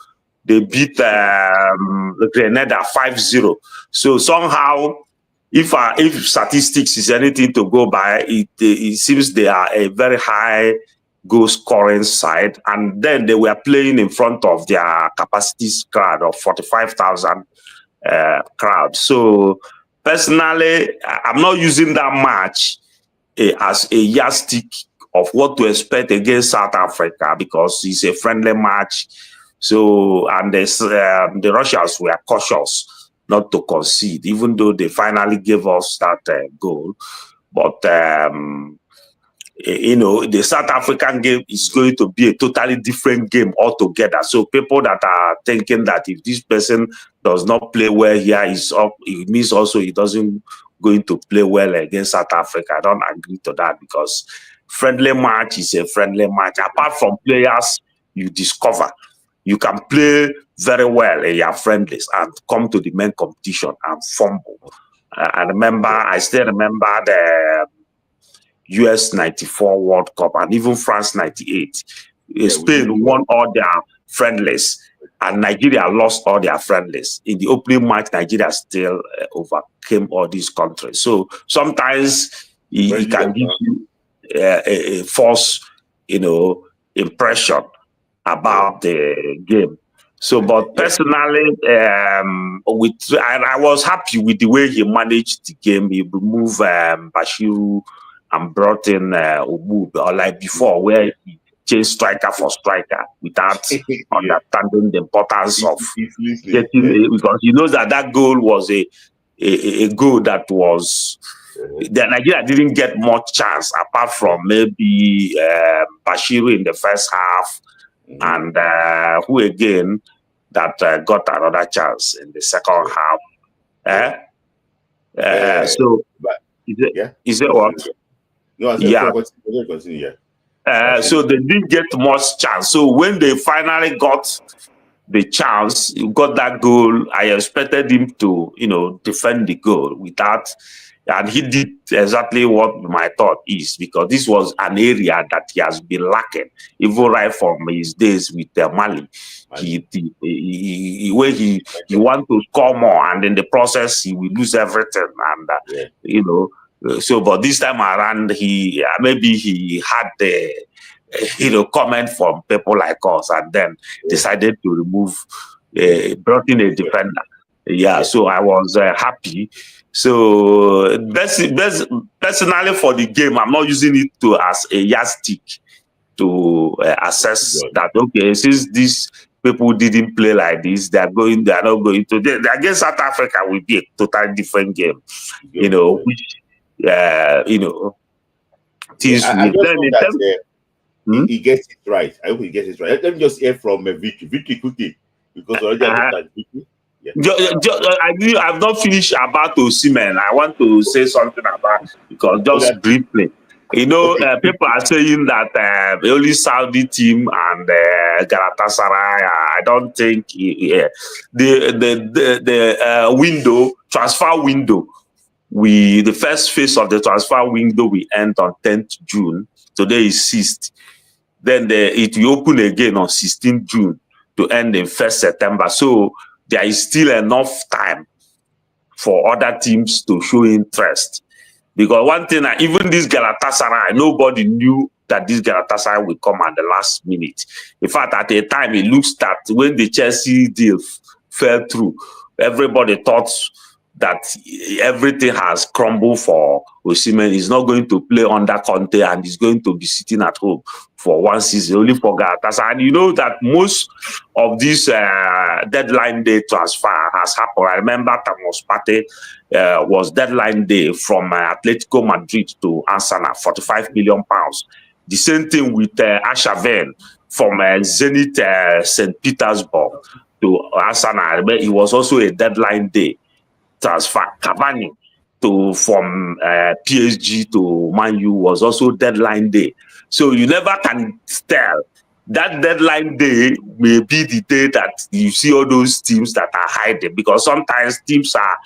They beat Grenada 5-0. So somehow, if statistics is anything to go by, it seems they are a very high goal scoring side. And then they were playing in front of their capacity crowd of 45,000 crowd. So personally, I'm not using that match as a yardstick of what to expect against South Africa, because it's a friendly match. So, and the Russians were cautious not to concede, even though they finally gave us that goal. But, the South African game is going to be a totally different game altogether. So people that are thinking that if this person does not play well here, it means also he doesn't going to play well against South Africa. I don't agree to that, because friendly match is a friendly match. Apart from players you discover, you can play very well in your friendlies and come to the main competition and fumble. I still remember the US 94 World Cup and even France 98. Spain won all their friendlies and Nigeria lost all their friendlies. In the opening match, Nigeria still overcame all these countries. So sometimes it can give you a false, impression about the game. So, but personally, I was happy with the way he managed the game. He removed Bashiru and brought in Ubub, or like before, where he changed striker for striker without understanding the importance of getting, because he knows that goal was a goal that was, the Nigeria didn't get much chance apart from maybe Bashiru in the first half, and who again that got another chance in the second half. So, is it what? No, I said continue. So they didn't get much chance. So when they finally got the chance, got that goal, I expected him to, defend the goal without, and he did exactly what my thought is, because this was an area that he has been lacking, even right from his days with Mali. He want to score more, and in the process he will lose everything, and so, but this time around, maybe he had the comment from people like us, and then decided to remove, brought in a defender. So I was happy. So personally for the game, I'm not using it as a yardstick to assess that, okay, since these people didn't play like this, they're not going to, against South Africa will be a totally different game, which, things he gets it right. I hope he gets it right. Let me just hear from Vicky quickly, because already I've not finished about Osimhen. I want to say something about, because just briefly, people are saying that the only Saudi team and Galatasaray. I don't think the transfer window. The first phase of the transfer window we end on 10th June. Today is 6th. Then it will open again on 16th June to end in 1st September. So there is still enough time for other teams to show interest. Because one thing, even this Galatasaray, nobody knew that this Galatasaray will come at the last minute. In fact, at a time, it looks that when the Chelsea deal fell through, everybody thought that everything has crumbled for Osimhen. He's not going to play under Conte and he's going to be sitting at home for one season, only for Galatasaray. And you know that most of this deadline day transfer has happened. I remember Thomas Partey was deadline day from Atletico Madrid to Arsenal, £45 million. The same thing with Ashaven from Zenit St. Petersburg to Arsenal. It was also a deadline day transfer. Cavani from PSG to Man U was also deadline day. So you never can tell. That deadline day may be the day that you see all those teams that are hiding, because sometimes teams are,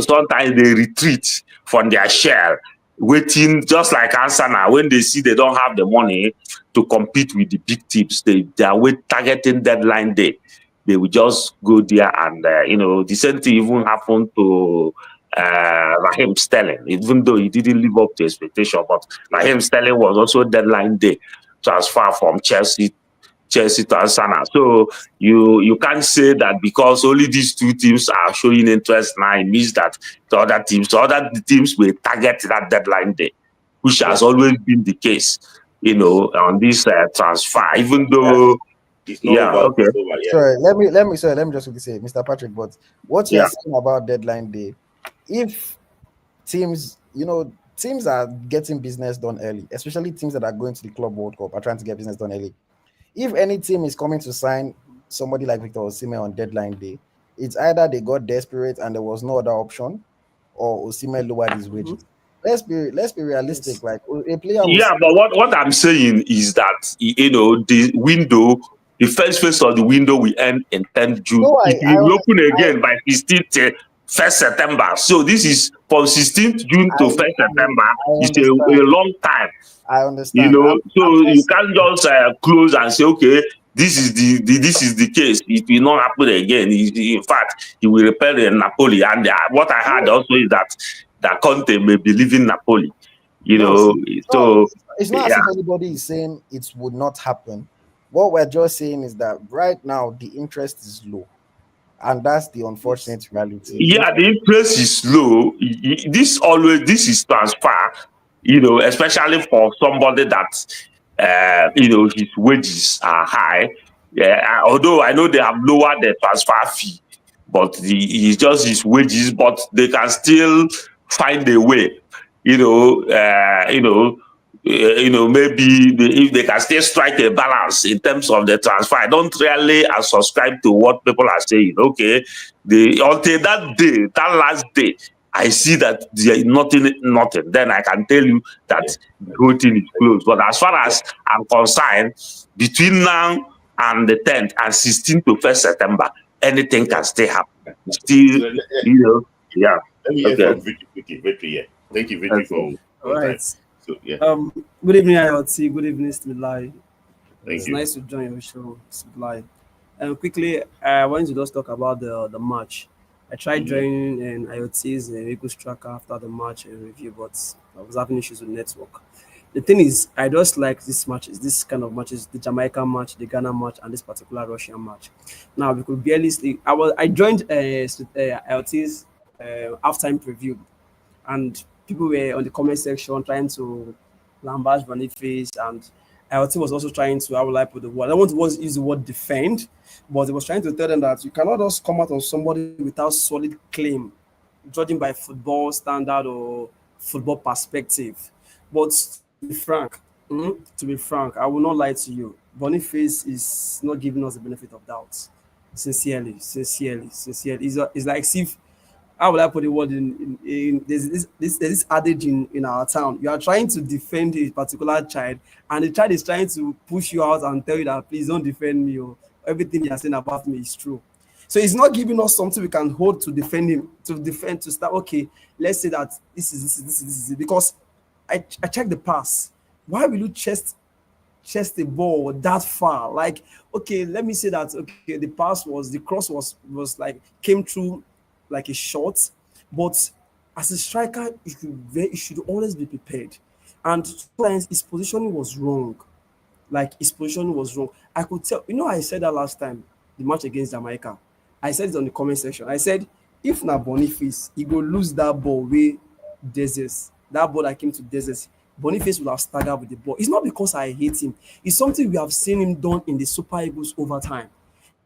sometimes they retreat from their shell, waiting, just like Arsenal, when they see they don't have the money to compete with the big teams, they are targeting deadline day. They will just go there and, the same thing even happened to Raheem Sterling, even though he didn't live up to expectation, but Raheem Sterling was also deadline day transfer from Chelsea to Arsenal. So you can't say that because only these two teams are showing interest now, it means that the other teams will target that deadline day, which has always been the case, on this transfer, even though It's not over. Okay. It's over. Yeah. Sorry, let me just quickly say, Mr. Patrick, but what you're saying about deadline day, if teams, teams are getting business done early, especially teams that are going to the Club World Cup are trying to get business done early. If any team is coming to sign somebody like Victor Osimhen on deadline day, it's either they got desperate and there was no other option, or Osimhen lowered his wages. Let's be realistic. Yes. Like a player will Yeah, but what I'm saying is that the window, the first phase of the window will end in 10th June. No, It will open again by 16th 1st September. So this is from 16th June to 1st September. It's a long time. I understand. So you can't just close and say, okay, this is the case. It will not happen again. In fact, he will repel in Napoli. And what I heard also is that Conte may be leaving Napoli. It's not as if anybody is saying it would not happen. What we're just saying is that right now the interest is low, and that's the unfortunate reality. Yeah, the interest is low. This is transfer, especially for somebody that his wages are high. Yeah, although I know they have lowered the transfer fee, but it's just his wages, but they can still find a way. Maybe if they can still strike a balance in terms of the transfer. I don't really subscribe to what people are saying. Okay, until that day, that last day, I see that there is nothing. Then I can tell you that the whole thing is closed. But as far as I'm concerned, between now and the 10th and 16th to 1st September, anything can still happen. Still, yeah. Let me hear from Victory. Yeah. Thank you, Victory, for all right. So, yeah. Good evening, IoT. Good evening, Smilai. It's you. nice to join your show, Smilai. Quickly, I wanted to just talk about the match. I tried joining IoT's Eagles tracker after the match review, but I was having issues with network. The thing is, I just like this kind of matches, the Jamaica match, the Ghana match, and this particular Russian match. Now, we could barely sleep. I joined IoT's halftime preview, and people were on the comment section trying to lambaste Boniface, and IoT was also trying to, how will I put the word? I don't want to use the word defend, but it was trying to tell them that you cannot just come out on somebody without solid claim, judging by football standard or football perspective. But to be frank, I will not lie to you. Boniface is not giving us the benefit of doubt. Sincerely. It's like if, how will I put the word in there's this adage in our town. You are trying to defend a particular child, and the child is trying to push you out and tell you that please don't defend me, or everything you are saying about me is true. So it's not giving us something we can hold to defend him, to start, okay, let's say that this is because I checked the pass. Why will you chest the ball that far? Like, okay, let me say that, okay, the cross was like, came through like a shot, but as a striker, you should always be prepared. And sometimes his positioning was wrong. I could tell, I said that last time, the match against Jamaica. I said it on the comment section. I said, if na Boniface, he go lose that ball that ball that came to Deserts. Boniface will have staggered with the ball. It's not because I hate him. It's something we have seen him done in the Super Eagles over time.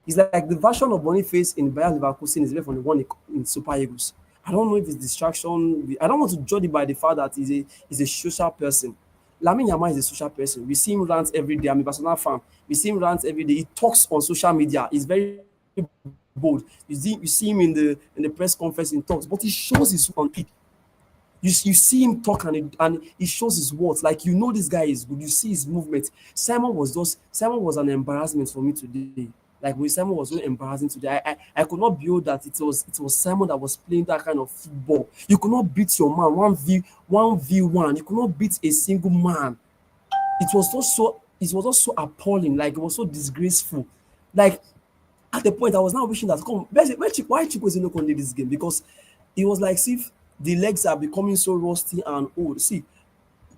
It's like the version of Boniface in Bayer Leverkusen is different from the one in Super Eagles. I don't know if it's distraction. I don't want to judge it by the fact that he's a social person. Lamine Yamal is a social person. We see him rant every day. I'm a Barcelona fan. We see him rant every day. He talks on social media. He's very bold. You see him in the press conference in talks, but he shows his on it. You see him talk and he shows his words. Like, this guy is good. You see his movement. Simon was an embarrassment for me today. Like, when Simon was so embarrassing today, I could not build that it was Simon that was playing that kind of football. You could not beat your man 1v1. You could not beat a single man. It was also so appalling. Like, it was so disgraceful. Like, at the point I was now wishing that, why Chico is not going to do this game? Because it was like, see, if the legs are becoming so rusty and old. See,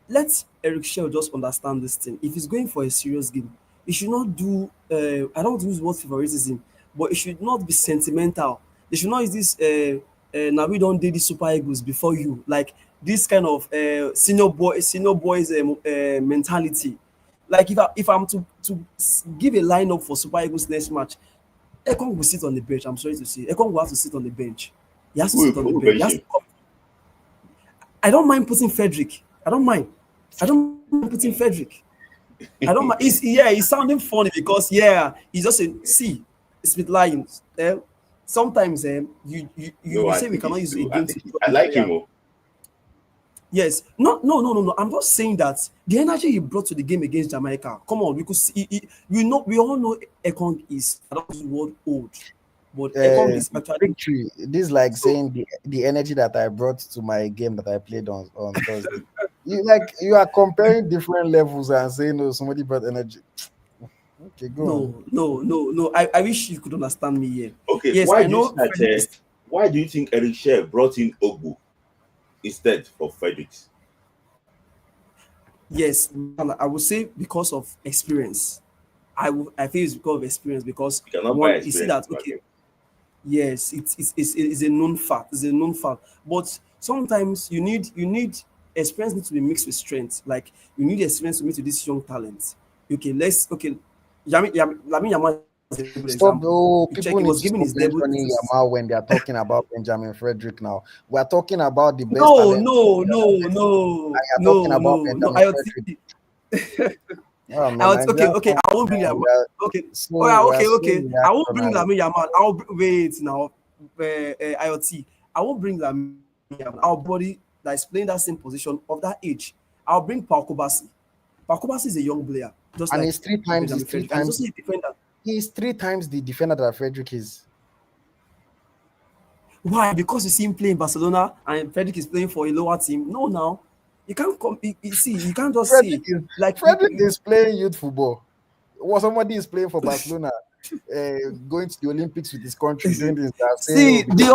let Eric Shell just understand this thing. If he's going for a serious game, he should not do, I don't want to use the word favoritism, but it should not be sentimental. They should not use this, now we don't do the Super Eagles before you. Like, this kind of senior boys mentality. Like if I'm to give a lineup for Super Eagles next match, Ekong will sit on the bench. I'm sorry to say, Ekong will have to sit on the bench. He has to sit on the bench. He has to come. I don't mind putting Frederick. I don't mind putting Frederick. I don't mind. He's sounding funny because he's just it's with lions. Sometimes you say we cannot use it against. I like him. Yes. No. I'm just saying that the energy he brought to the game against Jamaica. Come on, we could see. We all know Ekong is, I don't use the word old, but Ekong is actually victory. This is like saying the energy that I brought to my game that I played on Thursday. You are comparing different levels and saying, "No, somebody brought energy." Okay, go on. No. I wish you could understand me here. Okay, yes, I know. Why do you think Eric Sher brought in Ogbu instead of Fredericks? Yes, I would say because of experience. I feel it's because of experience because you see that yes, it's a known fact. It's a known fact. But sometimes you need experience needs to be mixed with strength. Like you need experience to meet with this young talent. Lamine Yamal is a good example. People need to mentioning Yamal when they are talking about Benjamin Frederick now. We are talking about the best talent. Okay. I won't bring Yamal. Okay. I won't bring Lamine Yamal. Wait now. IoT. I won't bring Lamine Yamal. Our body that is playing that same position of that age. I'll bring Paul Kobasi. Paul Kobasi is a young player. And he's three times the defender that Frederick is. Why? Because you see him play in Barcelona and Frederick is playing for a lower team. No, now you can't come. You can't just say like Frederick is playing youth football. Or somebody is playing for Barcelona, going to the Olympics with his country. They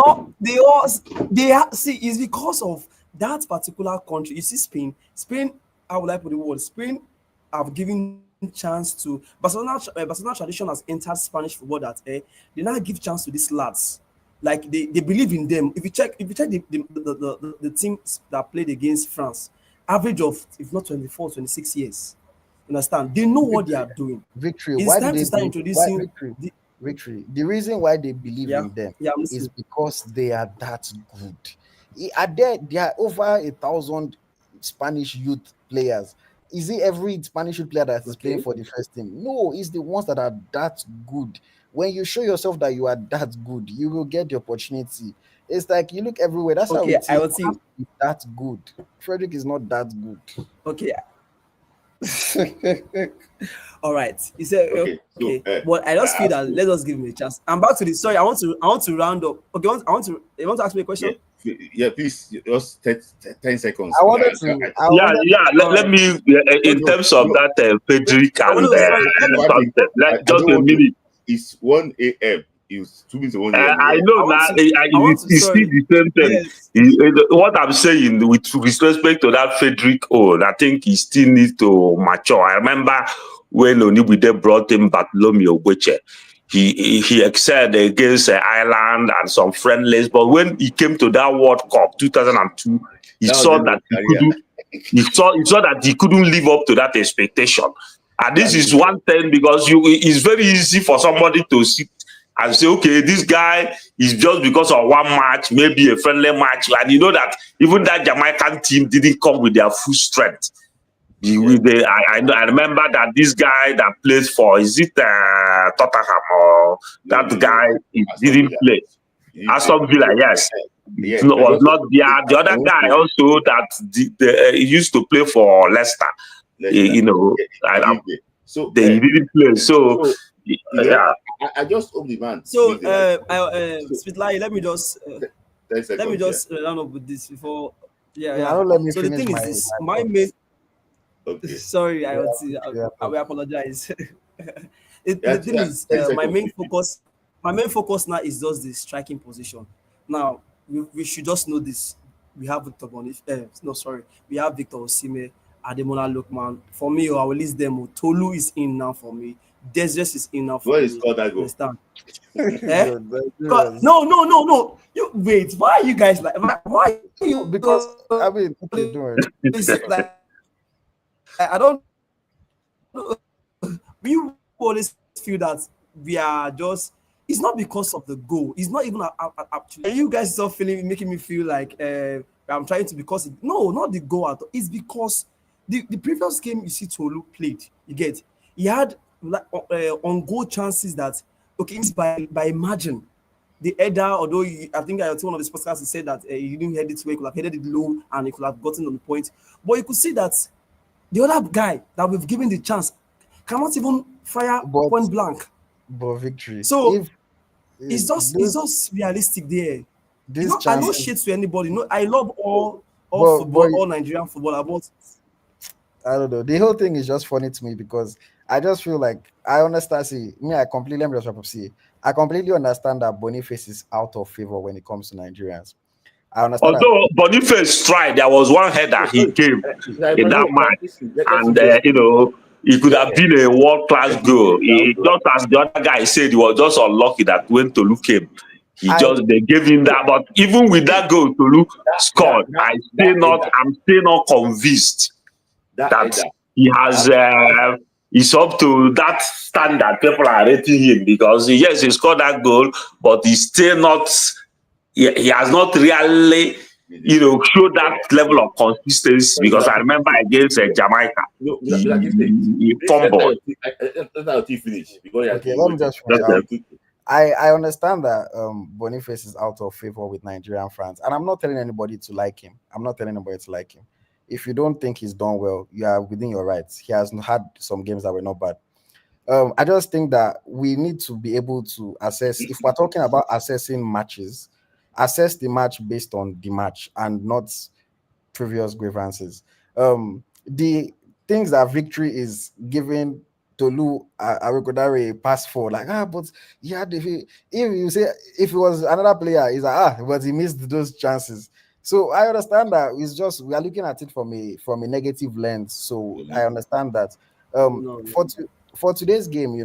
all see. It's because of that particular country. You see, Spain. How would I put the word? Spain have given chance to Barcelona. Barcelona tradition has entered Spanish football that they now give chance to these lads. Like they believe in them. If you check the teams that played against France, average of if not 24, 26 years. Understand? They know what they are doing. Victory. It's time to start introducing Victory. The reason why they believe in them is because they are that good. There are over 1,000 Spanish youth players. Is it every Spanish youth player that is playing for the first team? No, it's the ones that are that good. When you show yourself that you are that good, you will get the opportunity. It's like you look everywhere. That's how I will see that good. Frederick is not that good. Okay. All right. You said okay. But I just feel that let us give him a chance. I'm back to the story. I want to round up. Okay, you want to ask me a question? Yeah, please, just 10 seconds. I wanted to. Let me, in terms of that Frederick and just a minute. It's 1 a.m. It's 2 minutes. I know now. It's still the same thing. Yes. What I'm saying with respect to that Frederick, I think he still needs to mature. I remember when Onibide brought him Bartholomew Obeche. He excelled against Ireland and some friendlies, but when he came to that World Cup 2002, he saw that he couldn't live up to that expectation. And this is one thing because it's very easy for somebody to sit and say, okay, this guy is just because of one match, maybe a friendly match, and you know that even that Jamaican team didn't come with their full strength. I remember that this guy that plays for, is it Tottenham or that guy, he didn't play. Aston Villa, yes. It was not the other guy also that he used to play for Leicester. He didn't play. So I just hope the man. So Spitlai, let me just round up with this before. Don't let me so the thing is this, my main. Okay. Sorry, I will apologize. The thing is, my main focus now is just the striking position. Now we should just know this. We have Victor Boniface. We have Victor Osimhen, Ademola Lookman. For me, I will list them. Tolu is in now for me. Desiree is in now for me. Where is called that goal? No. You wait. Why are you guys like? Why? Because I mean, I don't we always feel that we are just. It's not because of the goal. It's not even actually. And you guys start making me feel like I'm trying to because no, not the goal at all. It's because the previous game you see Tolu played. You get he had like on goal chances that okay by margin. The header, although I think I one of the podcasters said that he didn't head it well, he could have headed it low and he could have gotten on the point. But you could see that the other guy that we've given the chance cannot even fire point blank. But victory. So If it's just realistic there. This I no shit to anybody. No, I love all football, all Nigerian football. But I don't know. The whole thing is just funny to me because I just feel like I understand. See, me, I completely I completely understand that Boniface is out of favor when it comes to Nigerians. I understand. Although Boniface tried, there was one header he gave in that match, and it could have been a world-class goal. Just as the other guy said, he was just unlucky that when Tolu came, they gave him that. But even with that goal, Tolu scored. I'm still not convinced that he has. He's up to that standard. People are rating him because yes, he scored that goal, but he's still not. He has not really, showed that level of consistency because I remember against Jamaica, he fumbled. Okay, let me just finish. I understand that Boniface is out of favor with Nigerian fans, and I'm not telling anybody to like him. If you don't think he's done well, you are within your rights. He has had some games that were not bad. I just think that we need to be able to assess, if we're talking about assessing matches, assess the match based on the match and not previous grievances. The things that victory is giving Tolu Arokodare a pass for, like, but yeah, if you say if it was another player, he's like, but he missed those chances. So I understand that it's just we are looking at it from a negative lens. So I understand that. For today's game,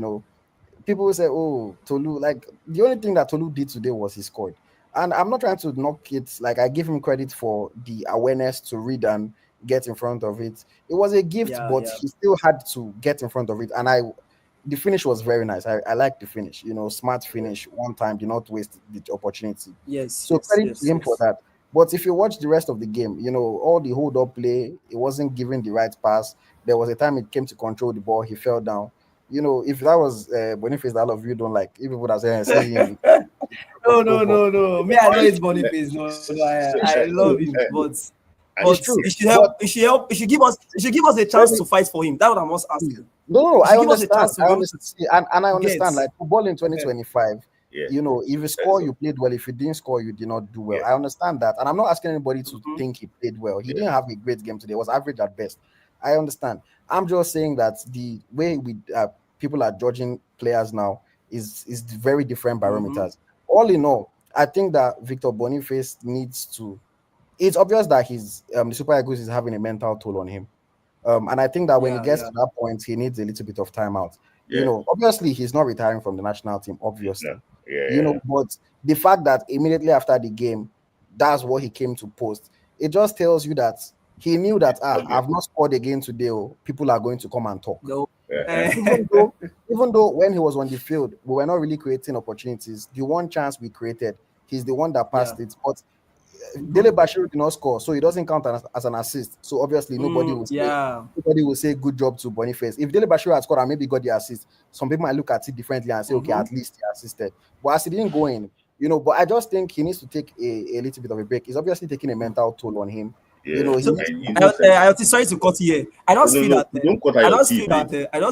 people will say, oh, Tolu, like the only thing that Tolu did today was he scored. And I'm not trying to knock it, like I give him credit for the awareness to read and get in front of it. It was a gift, but he still had to get in front of it. And the finish was very nice. I like the finish, smart finish, one time, did not waste the opportunity. So credit to him for that. But if you watch the rest of the game, all the hold-up play, it wasn't giving the right pass. There was a time it came to control the ball, he fell down. If that was Boniface that all of you don't like, if people would have said him. No. Me, I know it's Boniface. No, I love him, but it should help. It should give us a chance to fight for him. That's what I must ask you. No, I understand. I understand. Like football in 2025. If you score, you played well. If you didn't score, you did not do well. I understand that, and I'm not asking anybody to think he played well. He didn't have a great game today. It was average at best. I understand. I'm just saying that the way people are judging players now is very different barometers. All in all, I think that Victor Boniface needs to. It's obvious that the Super Eagles is having a mental toll on him, and I think that when he gets to that point, he needs a little bit of time out. Obviously he's not retiring from the national team. Obviously, but the fact that immediately after the game, that's what he came to post. It just tells you that he knew that I've not scored again today. People are going to come and talk. No. Even though when he was on the field, we were not really creating opportunities. The one chance we created, he's the one that passed it. But Dele Bashiru did not score, so it doesn't count as an assist. So obviously nobody will say good job to Boniface. If Dele Bashiru had scored and maybe got the assist, some people might look at it differently and say, okay, at least he assisted. But as he didn't go in, but I just think he needs to take a little bit of a break. He's obviously taking a mental toll on him. I sorry to cut you here. I don't feel that. I don't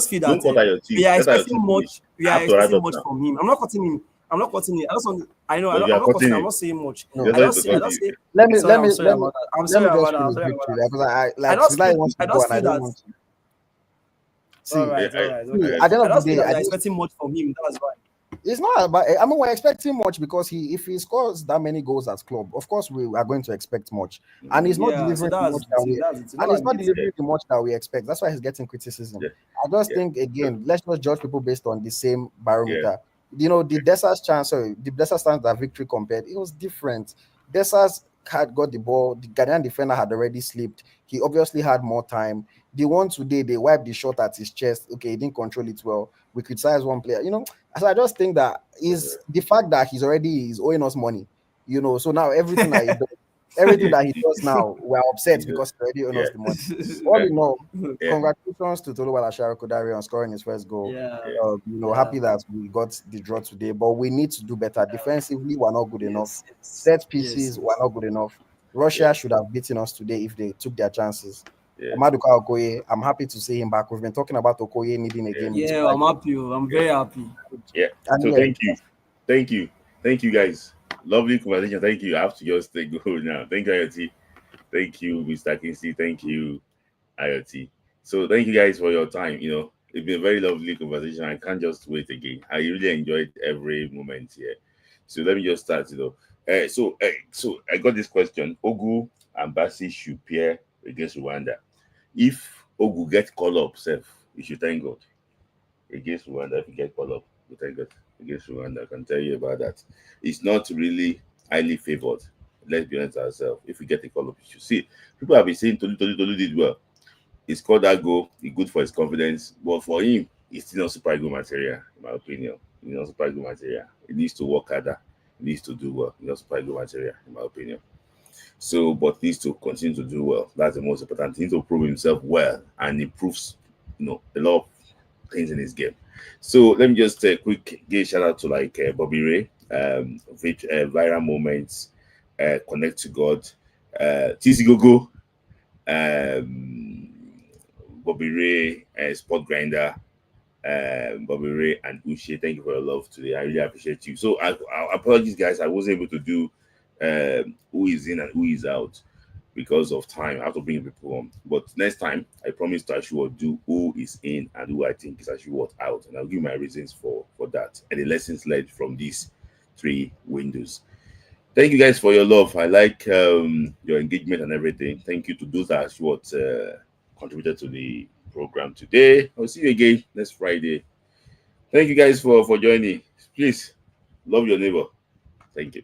feel that. We are expecting much. We are expecting much from him. I'm not cutting him. I'm not cutting it. I'm not saying much. Let me sorry about that. I don't feel that. See, all right. At the end of the day, I'm expecting much from him. That's why. It's not about. I mean, we're expecting much because if he scores that many goals at club, of course we are going to expect much. And he's not delivering the much that we expect. That's why he's getting criticism. I just think again, let's not judge people based on the same barometer. The Dessas chance, the Dessas chance that victory compared, it was different. Dessas had got the ball, the Ghanaian defender had already slipped. He obviously had more time. The one today, they wipe the shot at his chest. Okay, he didn't control it well. We criticize one player. So I just think that is the fact that he's owing us money. So now everything that he does, now, we're upset because he's already owing us the money. All in all, congratulations to Toluwala Kodari on scoring his first goal. Happy that we got the draw today, but we need to do better. Defensively, we're not good enough. Set pieces, we're not good enough. Russia should have beaten us today if they took their chances. Maduka Okoye, I'm happy to see him back. We've been talking about Okoye needing a game. Yeah, I'm happy. I'm very happy. Yeah. So thank you, guys. Lovely conversation. Thank you. I have to just go now. Thank you, IoT. Thank you, Mr. Kinsey. Thank you, IoT. So thank you guys for your time. It's been a very lovely conversation. I can't just wait again. I really enjoyed every moment here. So let me just start. So I got this question. Ogu and Basi should pair against Rwanda. If Ogu gets called up, you should thank God. Against Rwanda, if you get called up, you thank God. Against Rwanda, I can tell you about that. It's not really highly favored. Let's be honest ourselves. If we get a call up, you should see. People have been saying Tolu did well. He scored that goal. He's good for his confidence. But for him, it's still not super good material, in my opinion. He's not super good material. He needs to work harder. He needs to do well. He's not super good material, in my opinion. So, but needs to continue to do well. That's the most important. He needs to prove himself well, and he proves, a lot of things in his game. So let me just quick give a shout out to Bobby Ray, viral moments, connect to God, TC Gogo, Bobby Ray, Sport Grinder, Bobby Ray and Uche. Thank you for your love today. I really appreciate you. So I apologize, guys. I wasn't able to do who is in and who is out because of time. I have to bring people on. But next time, I promise to actually do who is in and who I think is actually out. And I'll give my reasons for that and the lessons learned from these 3 windows. Thank you guys for your love. I like your engagement and everything. Thank you to those that actually contributed to the program today. I'll see you again next Friday. Thank you guys for joining. Please love your neighbor. Thank you.